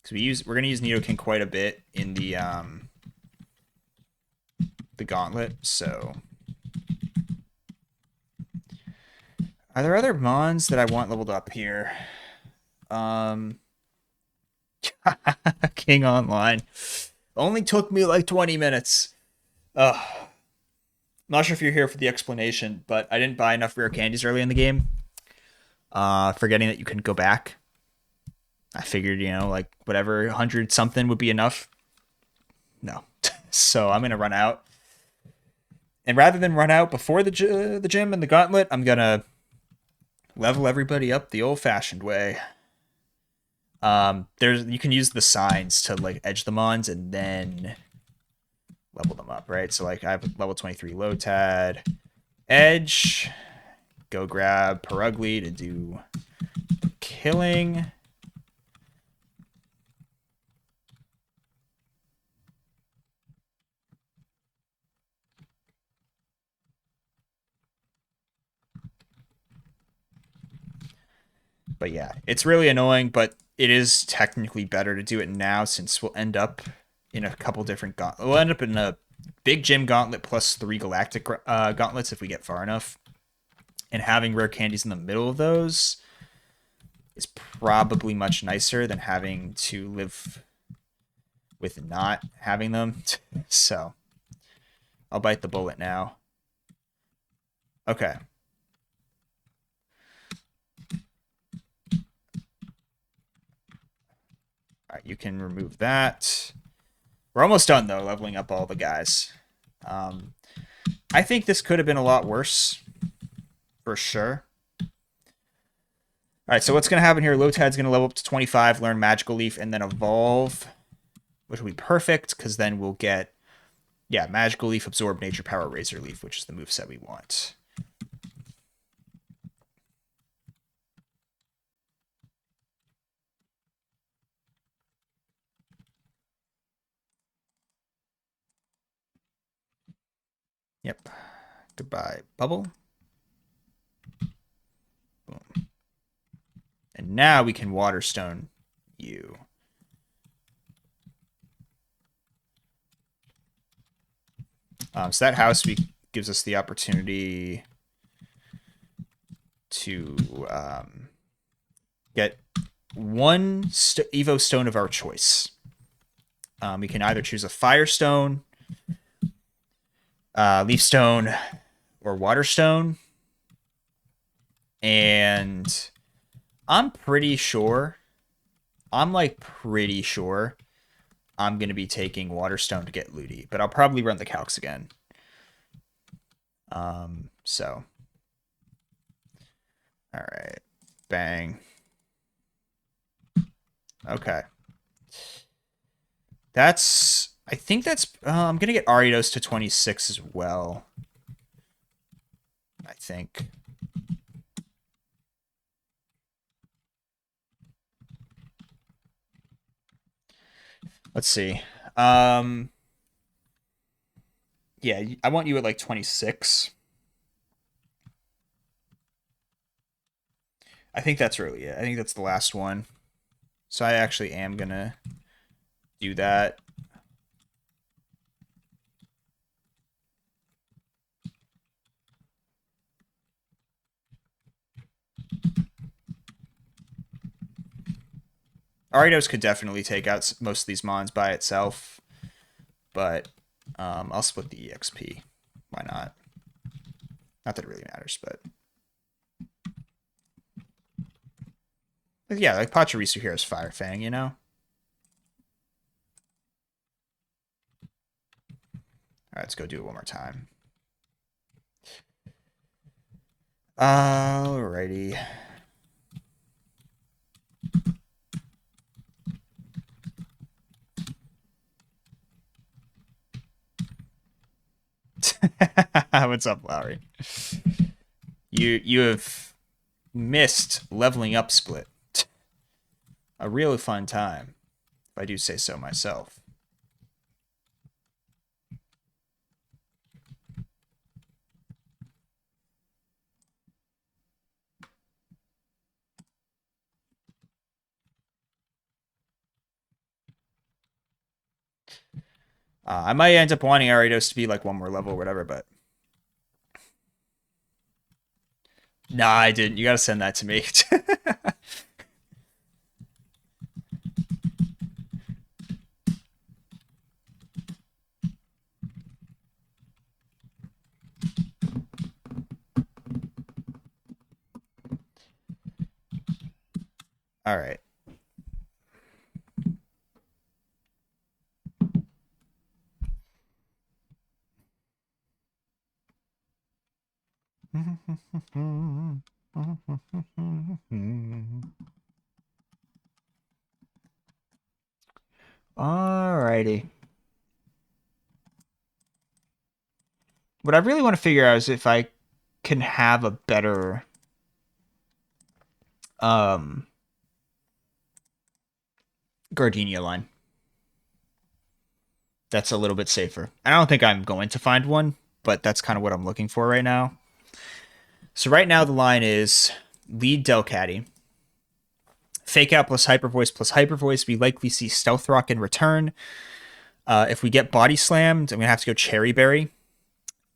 Because we're gonna use Nidoking quite a bit in the gauntlet, so are there other Mons that I want leveled up here? King Online. Only took me like 20 minutes. Ugh. Not sure if you're here for the explanation, but I didn't buy enough rare candies early in the game. Forgetting that you can go back. I figured, like whatever 100 something would be enough. No. So I'm going to run out. And rather than run out before the gym and the gauntlet, I'm going to level everybody up the old-fashioned way. You can use the signs to like edge the mons and then level them up, right? So like I have level 23 Lotad, edge, go grab Perugly to do killing. But yeah, it's really annoying, but it is technically better to do it now since we'll end up in a couple different we'll end up in a big gym gauntlet plus 3 galactic gauntlets if we get far enough. And having rare candies in the middle of those is probably much nicer than having to live with not having them. So I'll bite the bullet now. Okay. All right, you can remove that. We're almost done, though, leveling up all the guys. I think this could have been a lot worse, for sure. All right, so what's going to happen here? Lotad's going to level up to 25, learn Magical Leaf, and then Evolve, which will be perfect, because then we'll get, yeah, Magical Leaf, Absorb, Nature Power, Razor Leaf, which is the moveset we want. Yep. Goodbye, Bubble. Boom. And now we can Waterstone you. So that house gives us the opportunity to get one Evo Stone of our choice. We can either choose a Firestone, Leaf Stone, or Water Stone. And I'm pretty sure, I'm pretty sure I'm going to be taking Waterstone to get Ludi, but I'll probably run the calcs again. So. All right. Bang. Okay. I think that's, I'm going to get Ariados to 26 as well. I think. Let's see. Yeah, I want you at 26. I think that's really it. I think that's the last one. So I actually am going to do that. Ariados could definitely take out most of these mons by itself, but I'll split the EXP. Why not? Not that it really matters, but yeah, Pachirisu here is Fire Fang, you know? Alright, let's go do it one more time. Alrighty. What's up, Lowry? You have missed leveling up split. A really fun time, if I do say so myself. I might end up wanting Ariados to be one more level or whatever, but nah, I didn't. You gotta send that to me. All right. Alrighty. What I really want to figure out is if I can have a better Gardenia line. That's a little bit safer. I don't think I'm going to find one, but that's kind of what I'm looking for right now. So right now the line is lead Delcatty, Fake Out plus Hyper Voice, we likely see Stealth Rock in return. If we get Body Slammed, I'm going to have to go Cherry Berry.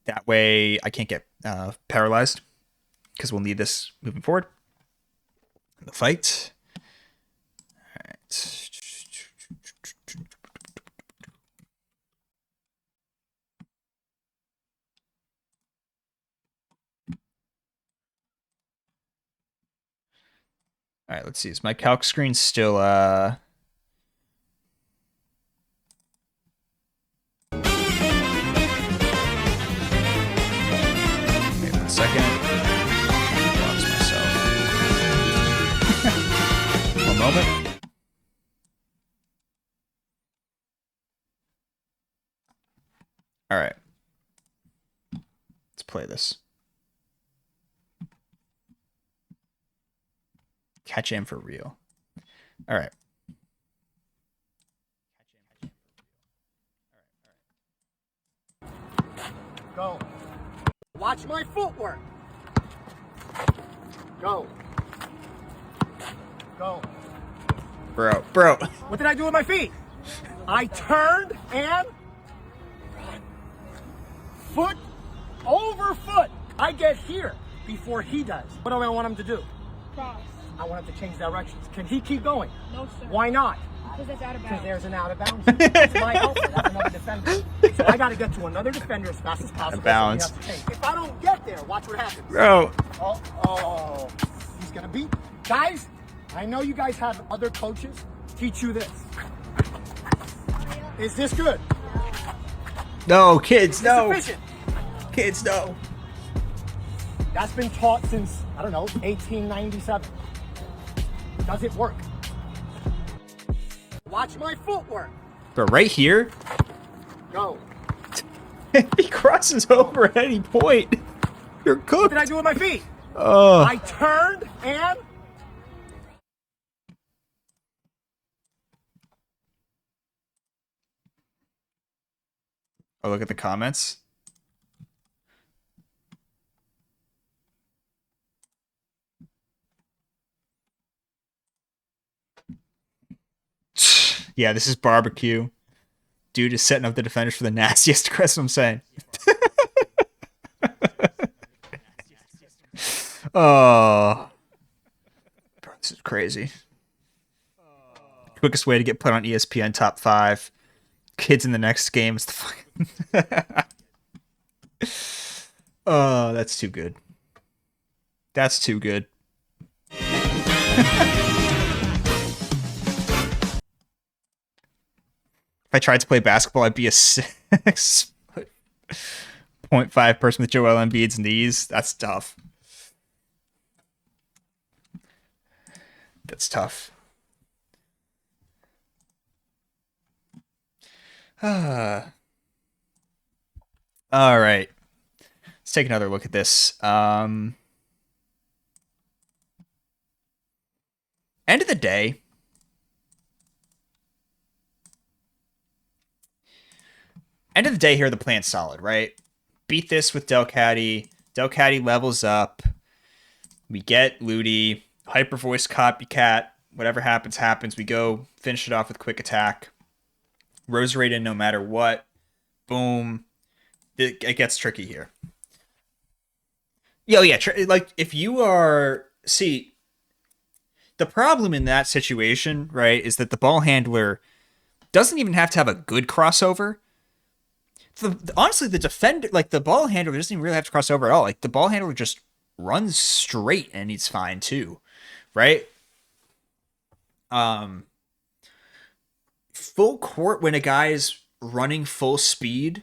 That way I can't get paralyzed, because we'll need this moving forward in the fight. All right. All right, let's see. Is my calc screen still Wait 1 second. Lost myself. 1 moment. All right. Let's play this. Catch him for real. All right. Go. Watch my footwork. Go. Go. Bro. What did I do with my feet? I turned and run. Foot over foot. I get here before he does. What do I want him to do? Cross. I want him to change directions. Can he keep going? No, sir. Why not? Because that's out of Because bounds. there's an out of bounds. That's my helper. That's another defender. So I got to get to another defender as fast as possible. Bounds. So if I don't get there, watch what happens. Bro. Oh, he's going to beat. Guys, I know you guys have other coaches teach you this. Is this good? No, kids, no. Sufficient. Kids, no. That's been taught since, I don't know, 1897. Does it work? Watch my footwork. Bro, right here, Go. he crosses over at any point. You're What cooked. did I do with my feet? Oh. I turned and... Oh, look at the comments. Yeah, this is barbecue. Dude is setting up the defenders for the nastiest. That's what I'm saying. Oh. Bro, this is crazy. Quickest way to get put on ESPN top 5. Kids in the next game is the fucking... Oh, that's too good. That's too good. If I tried to play basketball, I'd be a 6.5 person with Joel Embiid's knees. That's tough. That's tough. All right. Let's take another look at this. End of the day, here, the plan's solid, right? Beat this with Delcatty. Delcatty levels up. We get Ludi. Hyper Voice Copycat. Whatever happens, happens. We go finish it off with Quick Attack. Roserade in no matter what. Boom. It gets tricky here. Yeah, like, if you are... See, the problem in that situation, right, is that the ball handler doesn't even have to have a good crossover. Honestly, the defender, like, the ball handler doesn't even really have to cross over at all. Like, the ball handler just runs straight and he's fine too, right? Full court, when a guy is running full speed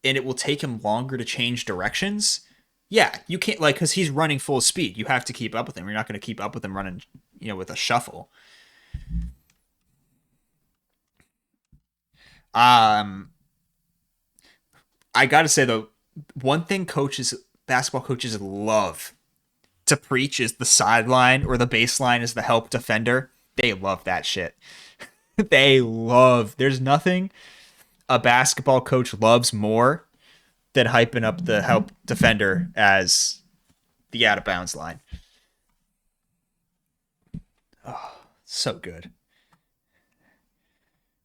and it will take him longer to change directions, yeah, you can't, like, because he's running full speed. You have to keep up with him. You're not going to keep up with him running, with a shuffle. I gotta say, though, one thing basketball coaches love to preach is the sideline or the baseline is the help defender. They love that shit. There's nothing a basketball coach loves more than hyping up the help defender as the out of bounds line. Oh, So good.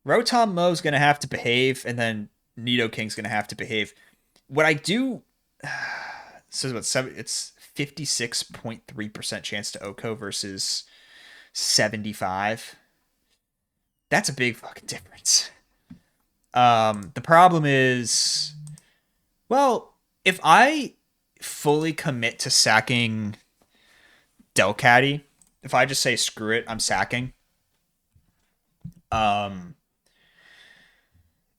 Rotom Mo's gonna have to behave, and then Nidoking's gonna have to behave. What I do, so what seven? It's 56.3% chance to Oko versus 75. That's a big fucking difference. The problem is, well, if I fully commit to sacking Delcatty, if I just say screw it, I'm sacking. Um,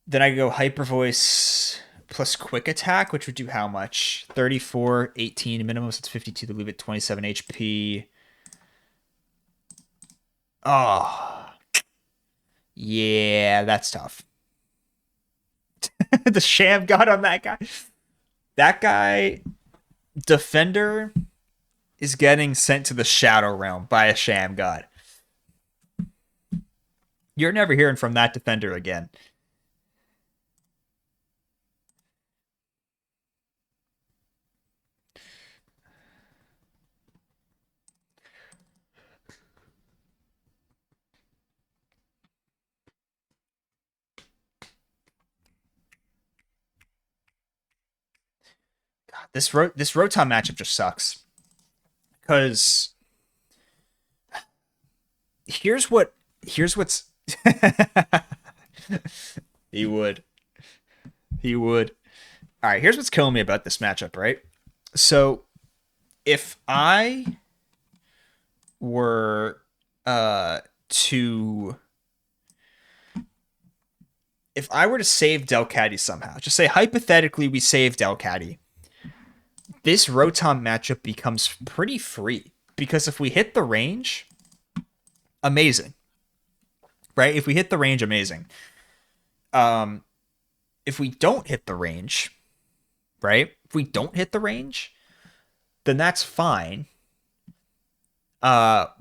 then I go Hyper Voice plus Quick Attack, which would do how much? 34, 18 minimum, so it's 52 to leave it 27 HP. Oh, yeah, that's tough. The sham god on that guy. That guy, Defender, is getting sent to the Shadow Realm by a sham god. You're never hearing from that Defender again. God, this Rotom matchup just sucks. Because here's what's he would. He would. All right, here's what's killing me about this matchup, right? So, if I were to if I were to save Delcatty somehow, just say hypothetically we save Delcatty, this Rotom matchup becomes pretty free because if we hit the range, amazing, right? If we hit the range, amazing. Um, if we don't hit the range, right? If we don't hit the range, then that's fine.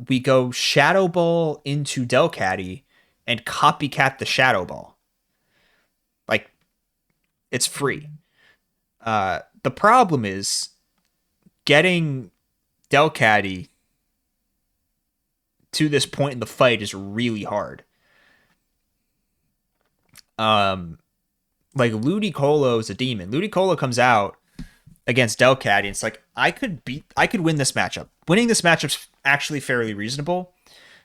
We go Shadow Ball into Delcatty and copycat the Shadow Ball. Like, it's free. The problem is getting Delcatty to this point in the fight is really hard. Like Ludicolo is a demon. Ludicolo comes out against Delcatty, and it's like I could win this matchup. Winning this matchup's actually fairly reasonable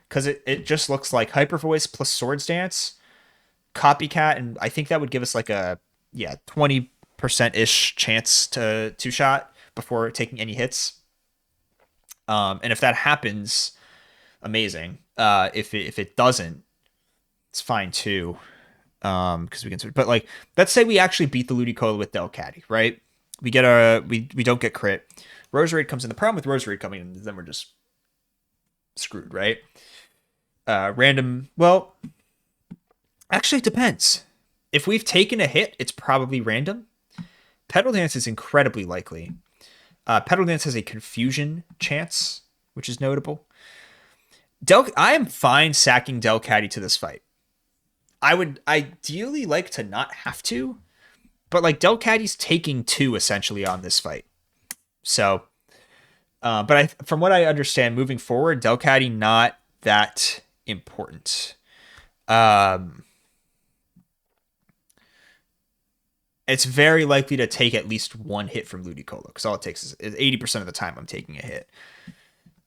because it just looks like Hyper Voice plus Swords Dance, Copycat, and I think that would give us like a 20% ish chance to two shot before taking any hits. And if that happens, amazing. If it doesn't, it's fine too. Because we can, but like, let's say we actually beat the Ludicolo with Delcatty, right? We don't get crit. Roserade comes in. The problem with Roserade coming in is then we're just screwed, right? Random. Well, actually, it depends. If we've taken a hit, it's probably random. Petal Dance is incredibly likely. Petal Dance has a confusion chance, which is notable. I am fine sacking Delcatty to this fight. I would ideally like to not have to, but like Delcatty's taking 2 essentially on this fight. So, but from what I understand, moving forward, Delcatty not that important. It's very likely to take at least one hit from Ludicolo because all it takes is 80% of the time I'm taking a hit.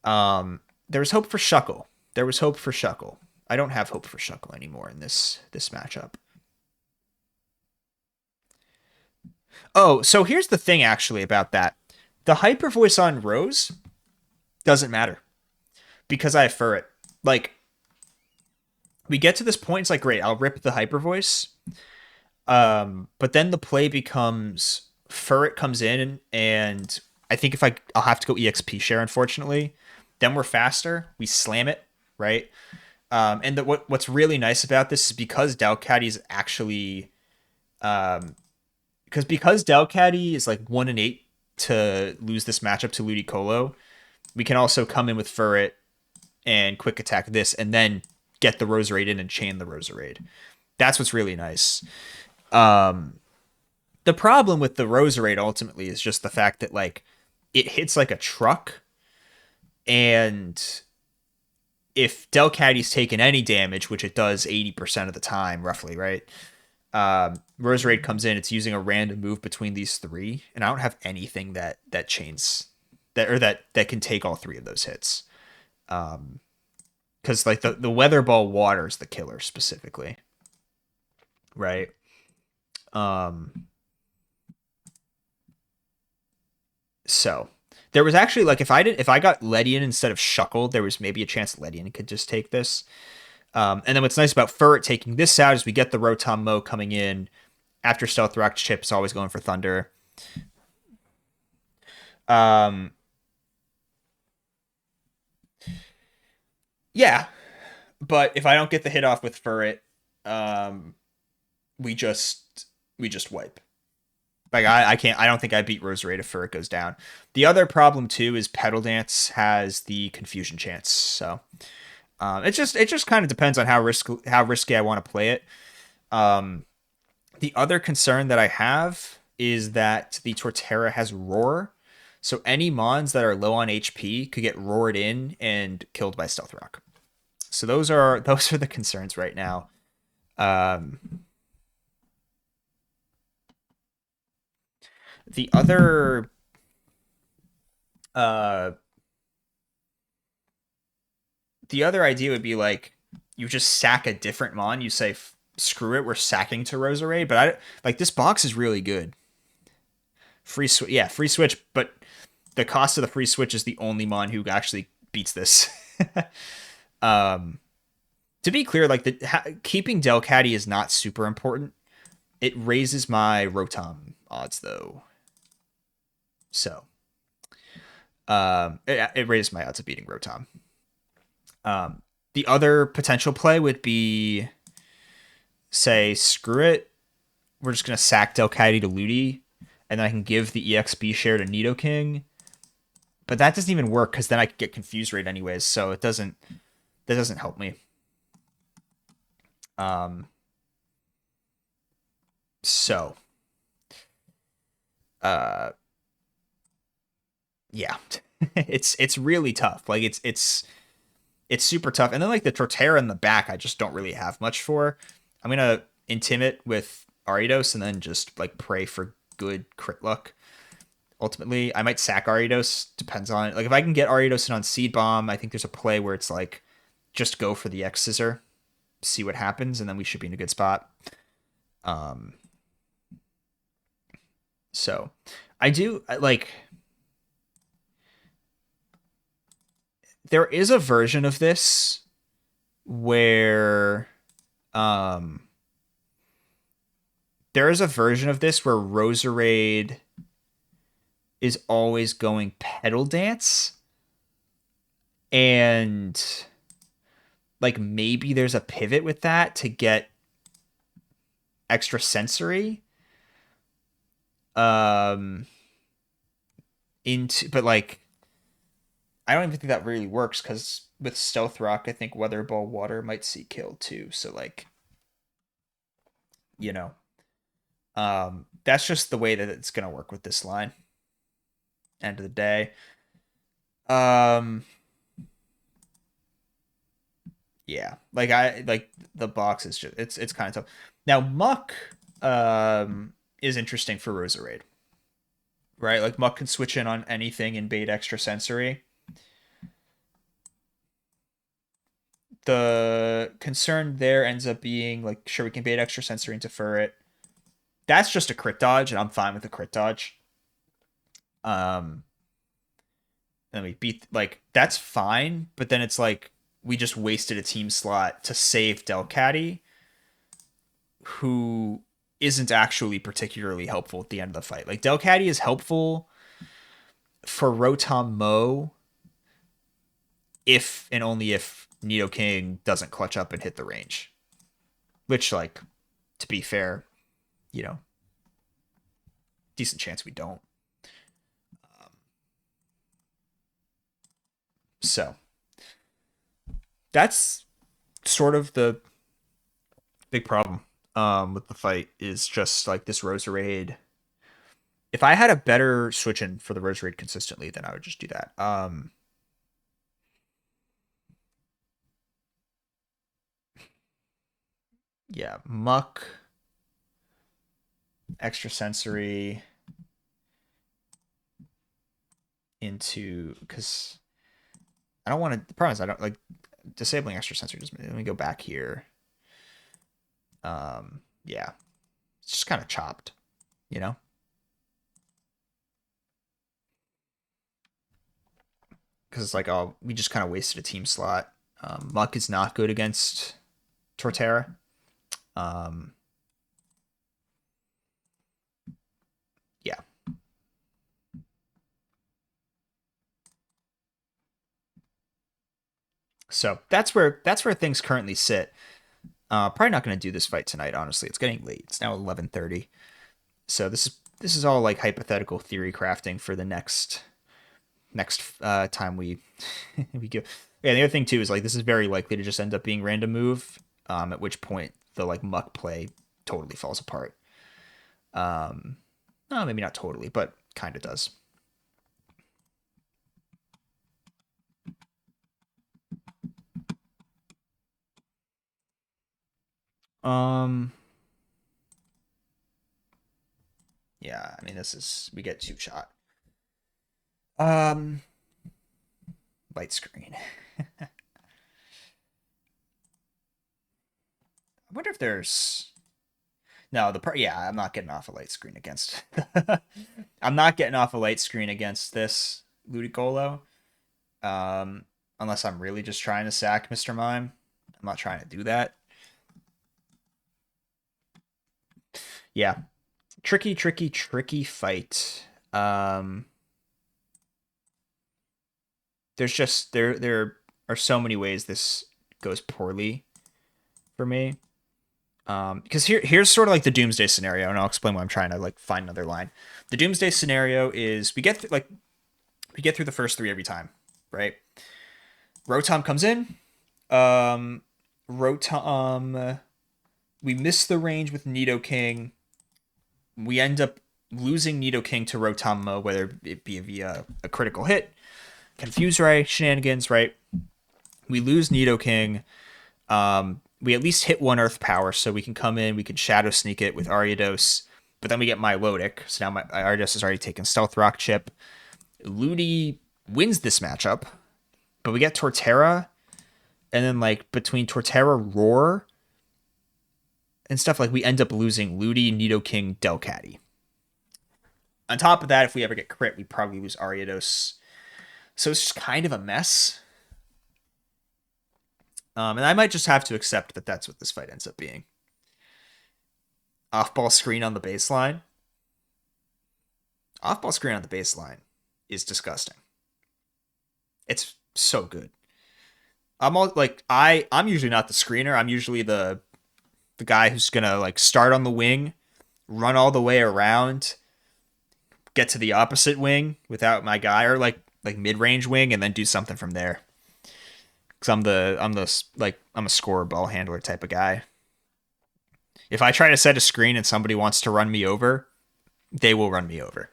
There was hope for Shuckle. I don't have hope for Shuckle anymore in this matchup. Oh, so here's the thing actually about that. The Hyper Voice on Rose doesn't matter because I have Furret. Like, we get to this point, it's like, great, I'll rip the Hyper Voice. But then the play becomes Furret comes in, and I think I'll have to go EXP share, unfortunately. Then we're faster. We slam it, right? And what's really nice about this is because Delcatty's actually, because Delcatty is like 1-8 to lose this matchup to Ludicolo, we can also come in with Furret and quick attack this, and then get the Roserade in and chain the Roserade. That's what's really nice. The problem with the Roserade ultimately is just the fact that like it hits like a truck, and if Delcatty's taken any damage, which it does 80% of the time, roughly, right? Roserade comes in, it's using a random move between these three, and I don't have anything that chains that can take all three of those hits. Because like the Weather Ball Water is the killer specifically, right? Um, so there was actually like if I got Ledian instead of Shuckle, there was maybe a chance Ledian could just take this. And then what's nice about Furret taking this out is we get the Rotom Mow coming in after Stealth Rock. Chip is always going for Thunder. Um, yeah, but if I don't get the hit off with Furret, um, we just wipe. Like I can't. I don't think I beat Roserade if Furret goes down. The other problem too is Petal Dance has the confusion chance. So it just kind of depends on how risky I want to play it. Um, the other concern that I have is that the Torterra has Roar, so any mons that are low on HP could get roared in and killed by Stealth Rock. So those are the concerns right now. Um, the other uh, the other idea would be like you just sack a different mon. You say screw it, we're sacking to Roserade. But I like this box is really good. Free switch, yeah, free switch. But the cost of the free switch is the only mon who actually beats this. um, to be clear, like keeping Delcatty is not super important. It raises my Rotom odds though. So it raises my odds of beating Rotom. The other potential play would be say, screw it. We're just going to sack Delcatty to Ludi, and then I can give the EXP share to Nidoking. But that doesn't even work because then I could get confused rate anyways, so that doesn't help me. So yeah. it's really tough. Like it's super tough. And then like the Torterra in the back, I just don't really have much for. I'm gonna Intimate with Aridos and then just like pray for good crit luck. Ultimately, I might sack Aridos. Depends on like if I can get Aridos in on Seed Bomb. I think there's a play where it's like just go for the X Scissor, see what happens, and then we should be in a good spot. So I do like. There is a version of this where there is a version of this where Roserade is always going Petal Dance, and like maybe there's a pivot with that to get extra sensory into, but like I don't even think that really works because with Stealth Rock I think Weather Ball Water might see kill too, so like you know that's just the way that it's gonna work with this line. End of the day. Um yeah, like I like the box is just it's kind of tough. Now Muck is interesting for Roserade, right? Like Muck can switch in on anything and bait extra sensory. The concern there ends up being like, sure, we can bait extra sensory into Furret. That's just a crit dodge, and I'm fine with the crit dodge. Then we beat like that's fine, but then it's like we just wasted a team slot to save Delcatty, who isn't actually particularly helpful at the end of the fight. Like Delcatty is helpful for Rotom Mow if and only if Nidoking doesn't clutch up and hit the range. Which, like, to be fair, you know, decent chance we don't. So that's sort of the big problem with the fight is just like this Roserade. If I had a better switch in for the Roserade consistently, then I would just do that. Yeah, muck, extrasensory into, because I don't want to. The problem is I don't like disabling extrasensory. Just let me go back here. Yeah, it's just kind of chopped, you know. Because it's like, oh, we just kind of wasted a team slot. Muck is not good against Torterra. Um, yeah. So that's where things currently sit. Probably not going to do this fight tonight. Honestly, it's getting late. It's now 11:30. So this is all like hypothetical theory crafting for the next time we we go. Yeah, the other thing too is like this is very likely to just end up being random move. At which point the like muck play totally falls apart. No, maybe not totally, but kind of does. Um, yeah, I mean this is we get two shot. Um, light screen. I wonder if there's no the yeah. I'm not getting off a light screen against. I'm not getting off a light screen against this Ludicolo. Um, unless I'm really just trying to sack Mr. Mime. I'm not trying to do that. Yeah, tricky, tricky, tricky fight. Um, there's just there are so many ways this goes poorly for me. Because here's sort of like the doomsday scenario, and I'll explain why I'm trying to like find another line. The doomsday scenario is we get through the first three every time, right? Rotom comes in. Um, Rotom, we miss the range with Nidoking. We end up losing Nidoking to Rotom, whether it be via a critical hit, confuse right shenanigans, right? We lose Nidoking. We at least hit one Earth Power, so we can come in. We can Shadow Sneak it with Ariados, but then we get Milotic. So now my Ariados has already taken Stealth Rock Chip. Ludi wins this matchup, but we get Torterra, and then like between Torterra, Roar, and stuff like we end up losing Ludi, Nidoking, Delcatty. On top of that, if we ever get crit, we probably lose Ariados. So it's just kind of a mess. And I might just have to accept that that's what this fight ends up being. Off ball screen on the baseline. Off ball screen on the baseline is disgusting. It's so good. I'm all like I'm usually not the screener. I'm usually the guy who's gonna like start on the wing, run all the way around, get to the opposite wing without my guy, or like mid range wing, and then do something from there. Because I'm the like I'm a scorer ball handler type of guy. If I try to set a screen and somebody wants to run me over, they will run me over.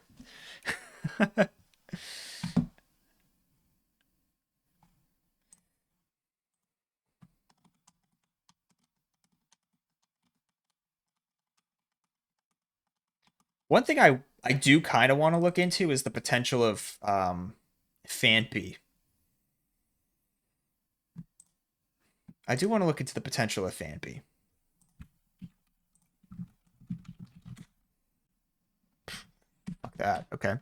One thing I do kind of want to look into is the potential of Fanpy. I do want to look into the potential of Fanpy. Fuck that. Okay.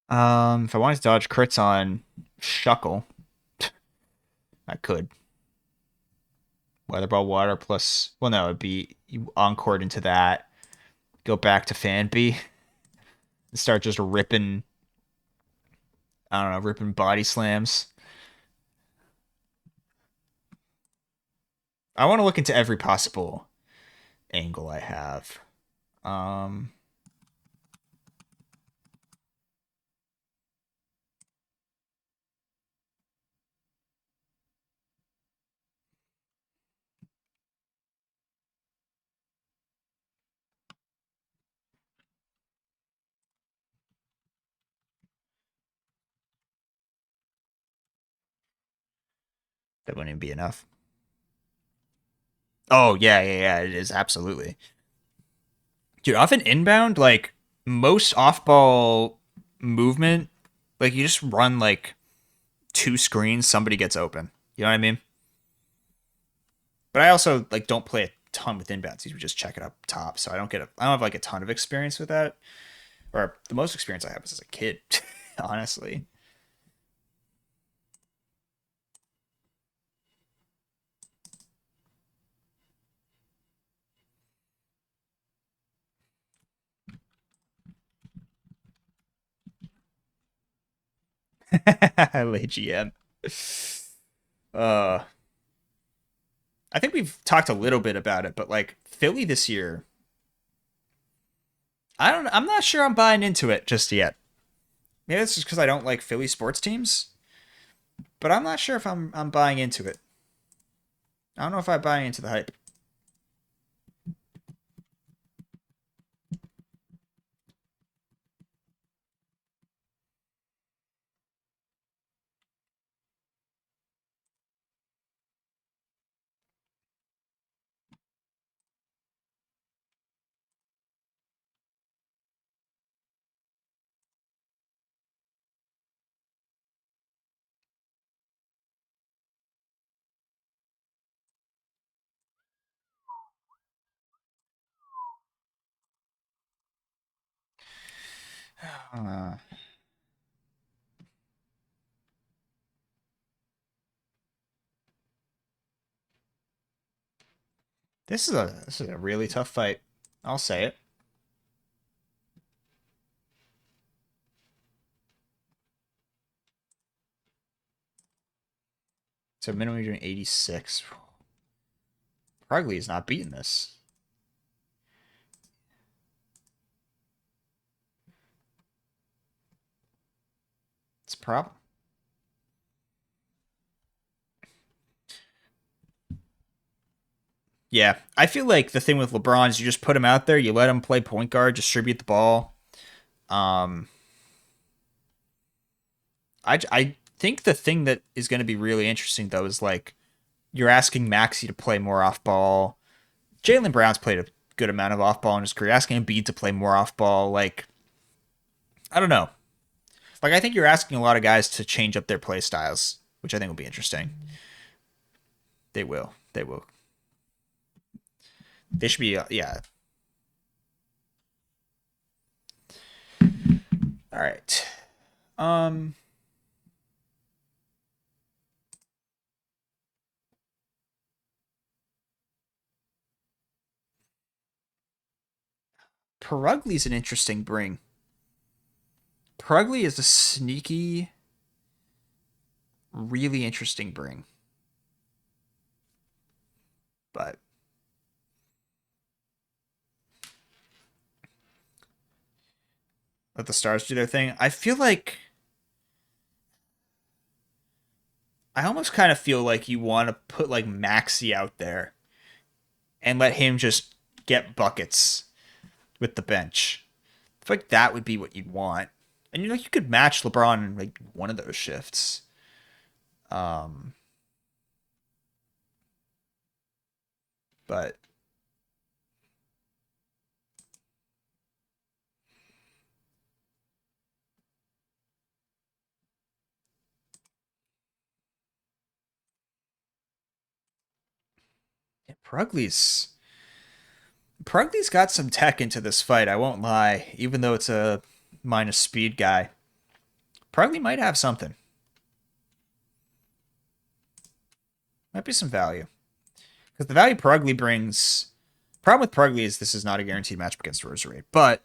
If I wanted to dodge crits on Shuckle, I could. Weather Ball Water plus, well, no, it'd be you encore into that. Go back to Fanpy and start just ripping, I don't know, ripping body slams. I want to look into every possible angle I have. Um, That wouldn't even be enough. Oh yeah, yeah, yeah. It is absolutely, dude. Often inbound, like most off-ball movement, like you just run like two screens, somebody gets open. You know what I mean? But I also like don't play a ton with inbounds. We just check it up top, so I don't have like a ton of experience with that. Or the most experience I have was as a kid, honestly. Late GM. Uh, I think we've talked a little bit about it, but like Philly this year, I'm not sure I'm buying into it just yet. Maybe it's just because I don't like Philly sports teams, but I'm not sure if I'm buying into it. I don't know if I buy into the hype. Uh, this is a really tough fight. I'll say it. So minimum you're doing 86. Pregly is not beating this. It's a problem. Yeah, I feel like the thing with LeBron is you just put him out there, you let him play point guard, distribute the ball. Um, I think the thing that is going to be really interesting though is like you're asking Maxi to play more off ball. Jaylen Brown's played a good amount of off ball in his career. Asking Embiid to play more off ball, like I don't know. Like I think you're asking a lot of guys to change up their play styles, which I think will be interesting. They will. They will. They should be. Yeah. All right. Um. Perugly's an interesting bring. Perugly is a sneaky, really interesting bring. But let the stars do their thing. I feel like I almost kind of feel like you want to put like Maxi out there and let him just get buckets with the bench. I feel like that would be what you'd want. And you know you could match LeBron in like one of those shifts. Um but yeah, Prugly's got some tech into this fight, I won't lie, even though it's a minus speed guy. Prugly might have something. Might be some value. Because the value Prugly brings. Problem with Prugly is this is not a guaranteed matchup against Rosary, but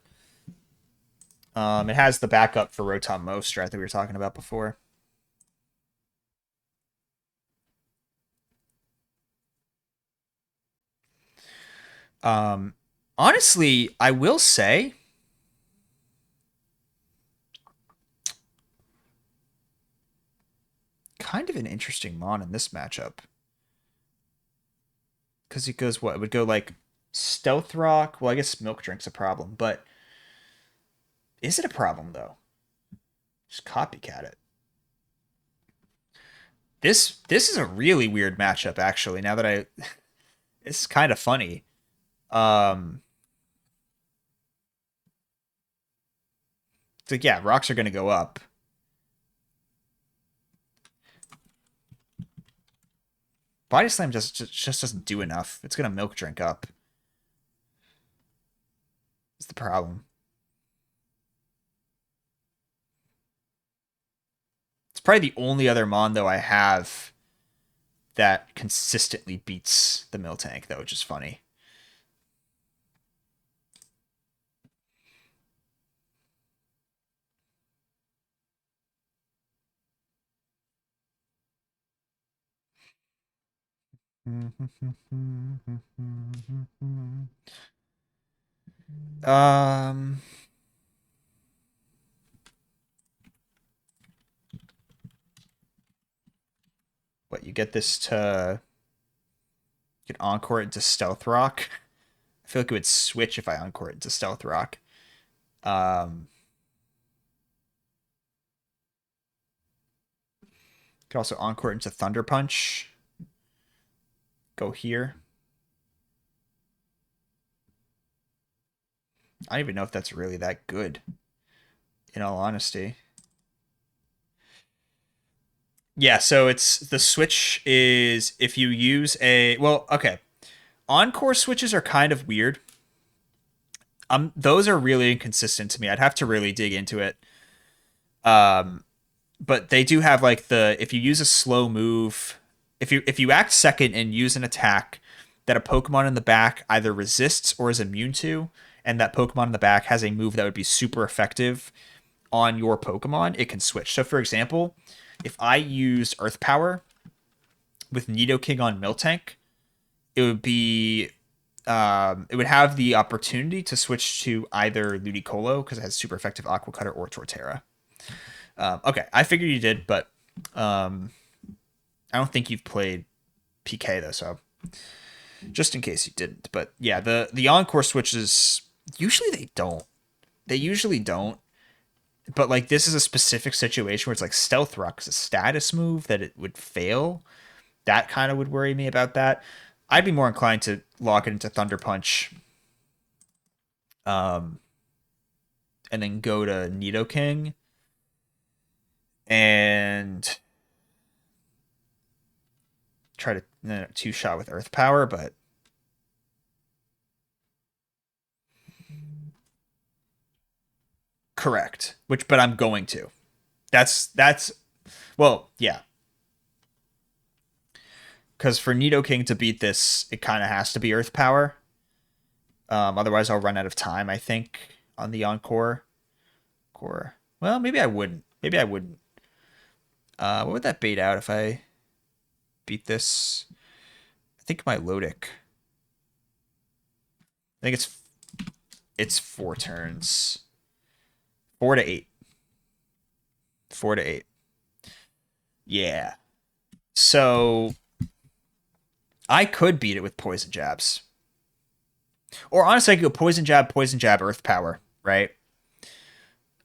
it has the backup for Rotom Moster, I think we were talking about before. Um, honestly, I will say kind of an interesting Mon in this matchup. Because it goes what? It would go like Stealth Rock. Well, I guess Milk Drink's a problem, but is it a problem though? Just copycat it. This is a really weird matchup, actually. Now that I, it's kind of funny. Um, it's like yeah, rocks are gonna go up. Body slam just doesn't do enough. It's gonna milk drink up. It's the problem. It's probably the only other Mondo I have that consistently beats the mill tank, though, which is funny. Um, what you get this to you can encore it into stealth rock. I feel like it would switch if I encore it into stealth rock. Um, could also encore it into thunder punch. Go here. I don't even know if that's really that good, in all honesty. Yeah, so it's the switch is if you use a well, okay. Encore switches are kind of weird. Those are really inconsistent to me. I'd have to really dig into it. Um, but they do have like the if you use a slow move, if you act second and use an attack that a Pokemon in the back either resists or is immune to, and that Pokemon in the back has a move that would be super effective on your Pokemon, it can switch. So for example, if I used Earth Power with Nidoking on Miltank, it would be it would have the opportunity to switch to either Ludicolo because it has super effective Aqua Cutter or Torterra. Okay, I figured you did, but um, I don't think you've played PK though, so just in case you didn't. But yeah, the encore switches usually they don't. They usually don't. But like this is a specific situation where it's like Stealth Rock is a status move that it would fail. That kind of would worry me about that. I'd be more inclined to lock it into Thunder Punch, um, and then go to Nidoking and try to two shot with Earth Power, but correct. Which, but I'm going to. That's well, yeah. Because for Nidoking to beat this, it kind of has to be Earth Power. Otherwise, I'll run out of time. I think on the Encore. Core. Well, maybe I wouldn't. Maybe I wouldn't. What would that bait out if I beat this? I think my Lodic. I think it's 4 turns. 4 to 8. 4 to 8. Yeah. So I could beat it with poison jabs. Or honestly, I could go poison jab, earth power, right?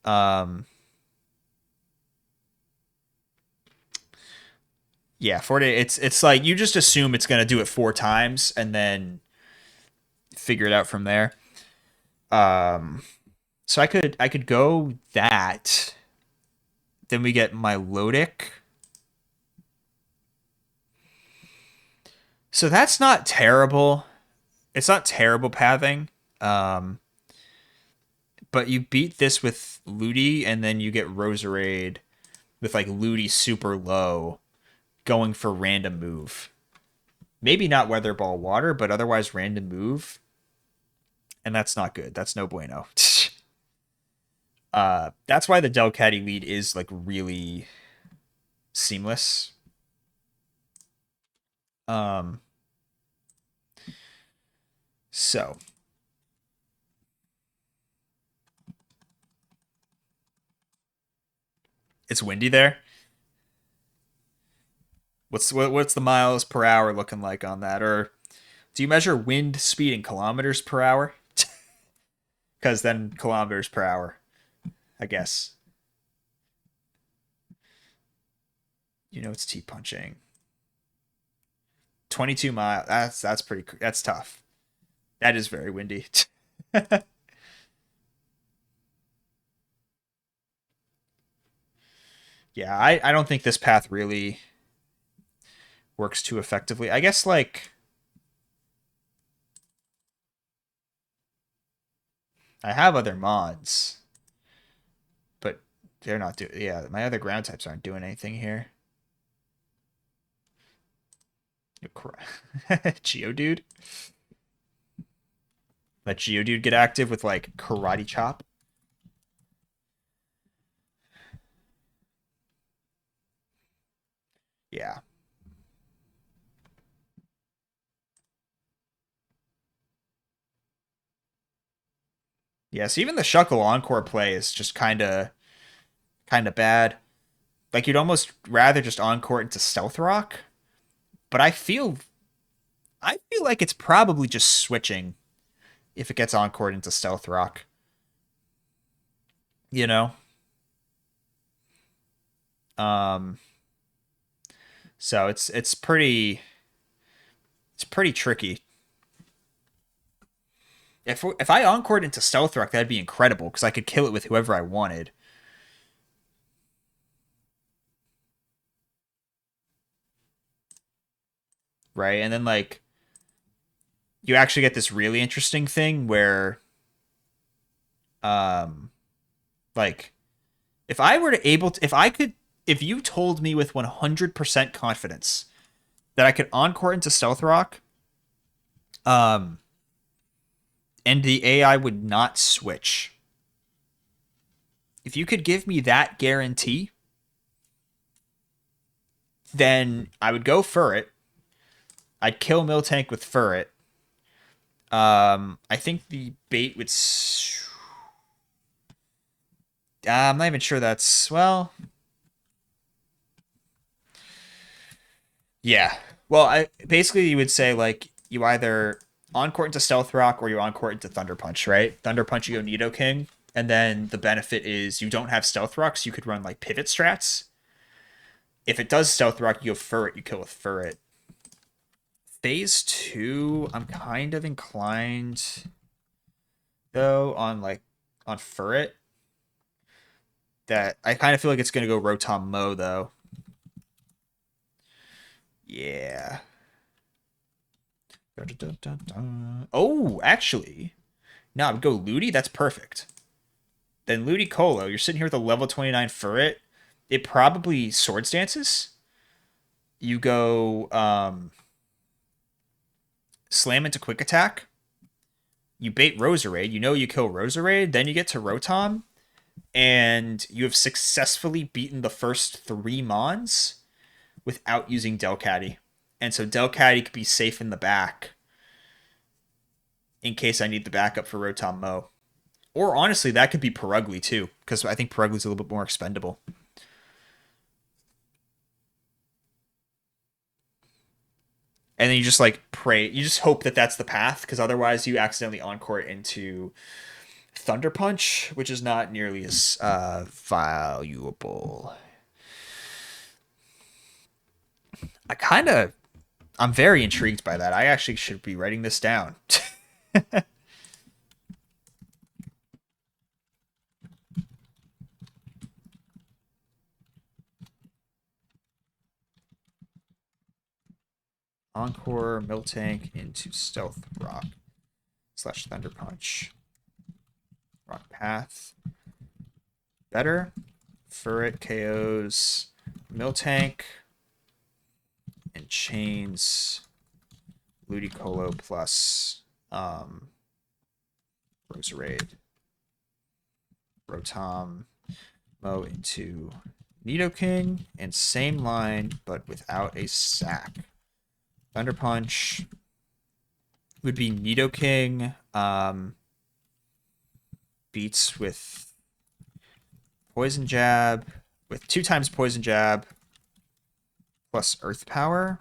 Um yeah, 4 to 8. It's like you just assume it's gonna do it 4 times and then figure it out from there. Um so I could go that. Then we get my Lodic. So that's not terrible. It's not terrible pathing. Um, but you beat this with Ludi, and then you get Roserade with like Ludi super low, going for random move. Maybe not Weather Ball Water, but otherwise random move. And that's not good. That's no bueno. That's why the Delcatty lead is like really seamless. Um, so it's windy there. What's the miles per hour looking like on that? Or do you measure wind speed in kilometers per hour? Because then kilometers per hour, I guess. You know it's T-punching. 22 mile. That's pretty. That's tough. That is very windy. Yeah, I don't think this path really works too effectively. I guess like I have other mods, but they're not doing. Yeah, my other ground types aren't doing anything here. Geodude. Let Geodude get active with like Karate Chop. Yeah. Yes, even the Shuckle Encore play is just kind of bad. Like you'd almost rather just Encore into Stealth Rock, but I feel like it's probably just switching if it gets Encored into Stealth Rock. You know? Um so it's pretty tricky. If I Encored into Stealth Rock, that'd be incredible because I could kill it with whoever I wanted. Right? And then like you actually get this really interesting thing where um like if I were to able to if I could if you told me with 100% confidence that I could Encore into Stealth Rock, um and the AI would not switch. If you could give me that guarantee, then I would go Furret. I'd kill Miltank with Furret. I think the bait would. I'm not even sure that's well. Yeah. Well, I basically you would say like you either Encore into Stealth Rock or you Encore into Thunder Punch, right? Thunder Punch you go Nido King, and then the benefit is you don't have Stealth Rock, so you could run like pivot strats. If it does Stealth Rock, you go Furret, you kill with Furret. Phase two, I'm kind of inclined though on Furret. That I kind of feel like it's gonna go Rotom Mo though. Yeah. Dun, dun, dun, dun. Oh, actually, no, I would go Ludi. That's perfect. Then Ludicolo, you're sitting here with a level 29 Furret. It probably Swords Dances. You go Slam into Quick Attack. You bait Roserade. You know you kill Roserade. Then you get to Rotom. And you have successfully beaten the first 3 Mons without using Delcatty. And so Delcatty could be safe in the back in case I need the backup for Rotom Mo. Or honestly, that could be Perugly too, because I think Perugly's a little bit more expendable. And then you just like pray, you just hope that that's the path, because otherwise you accidentally Encore into Thunder Punch, which is not nearly as valuable. I'm very intrigued by that. I actually should be writing this down. Encore Miltank into Stealth Rock / Thunder Punch. Rock Path. Better. Furret KOs Miltank and chains Ludicolo plus Roserade. Rotom Mo into Nidoking and same line but without a sack. Thunder Punch would be Nidoking beats with Poison Jab with 2 times Poison Jab plus Earth Power.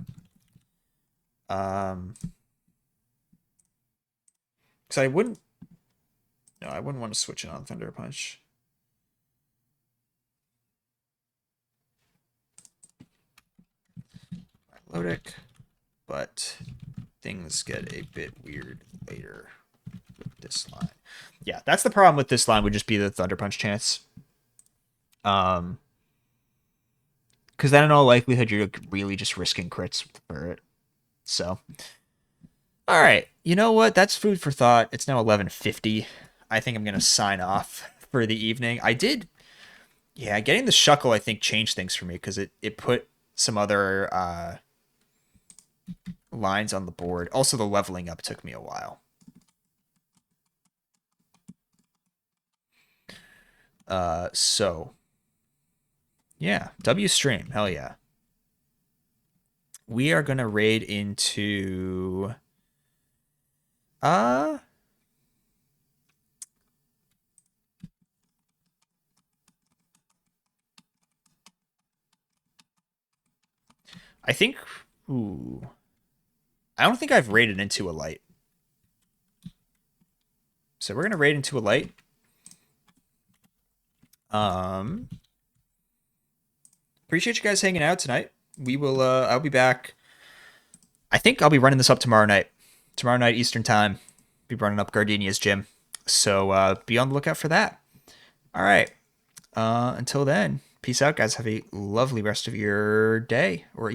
Because I wouldn't. No, I wouldn't want to switch it on Thunder Punch. melodic, but things get a bit weird later with this line. Yeah, that's the problem with this line, would just be the Thunder Punch chance. Because then in all likelihood, you're really just risking crits for it. So, all right. You know what? That's food for thought. It's now 11:50. I think I'm going to sign off for the evening. Yeah, getting the Shuckle, I think, changed things for me because it put some other lines on the board. Also, the leveling up took me a while. So, yeah, W stream. Hell yeah. We are going to raid into... I think... Ooh. I don't think I've raided into a light. So we're going to raid into a light. Appreciate you guys hanging out tonight. We will, I'll be back. I think I'll be running this up tomorrow night. Tomorrow night, Eastern time. Be running up Gardenia's gym. So be on the lookout for that. All right. Until then, peace out, guys. Have a lovely rest of your day or evening.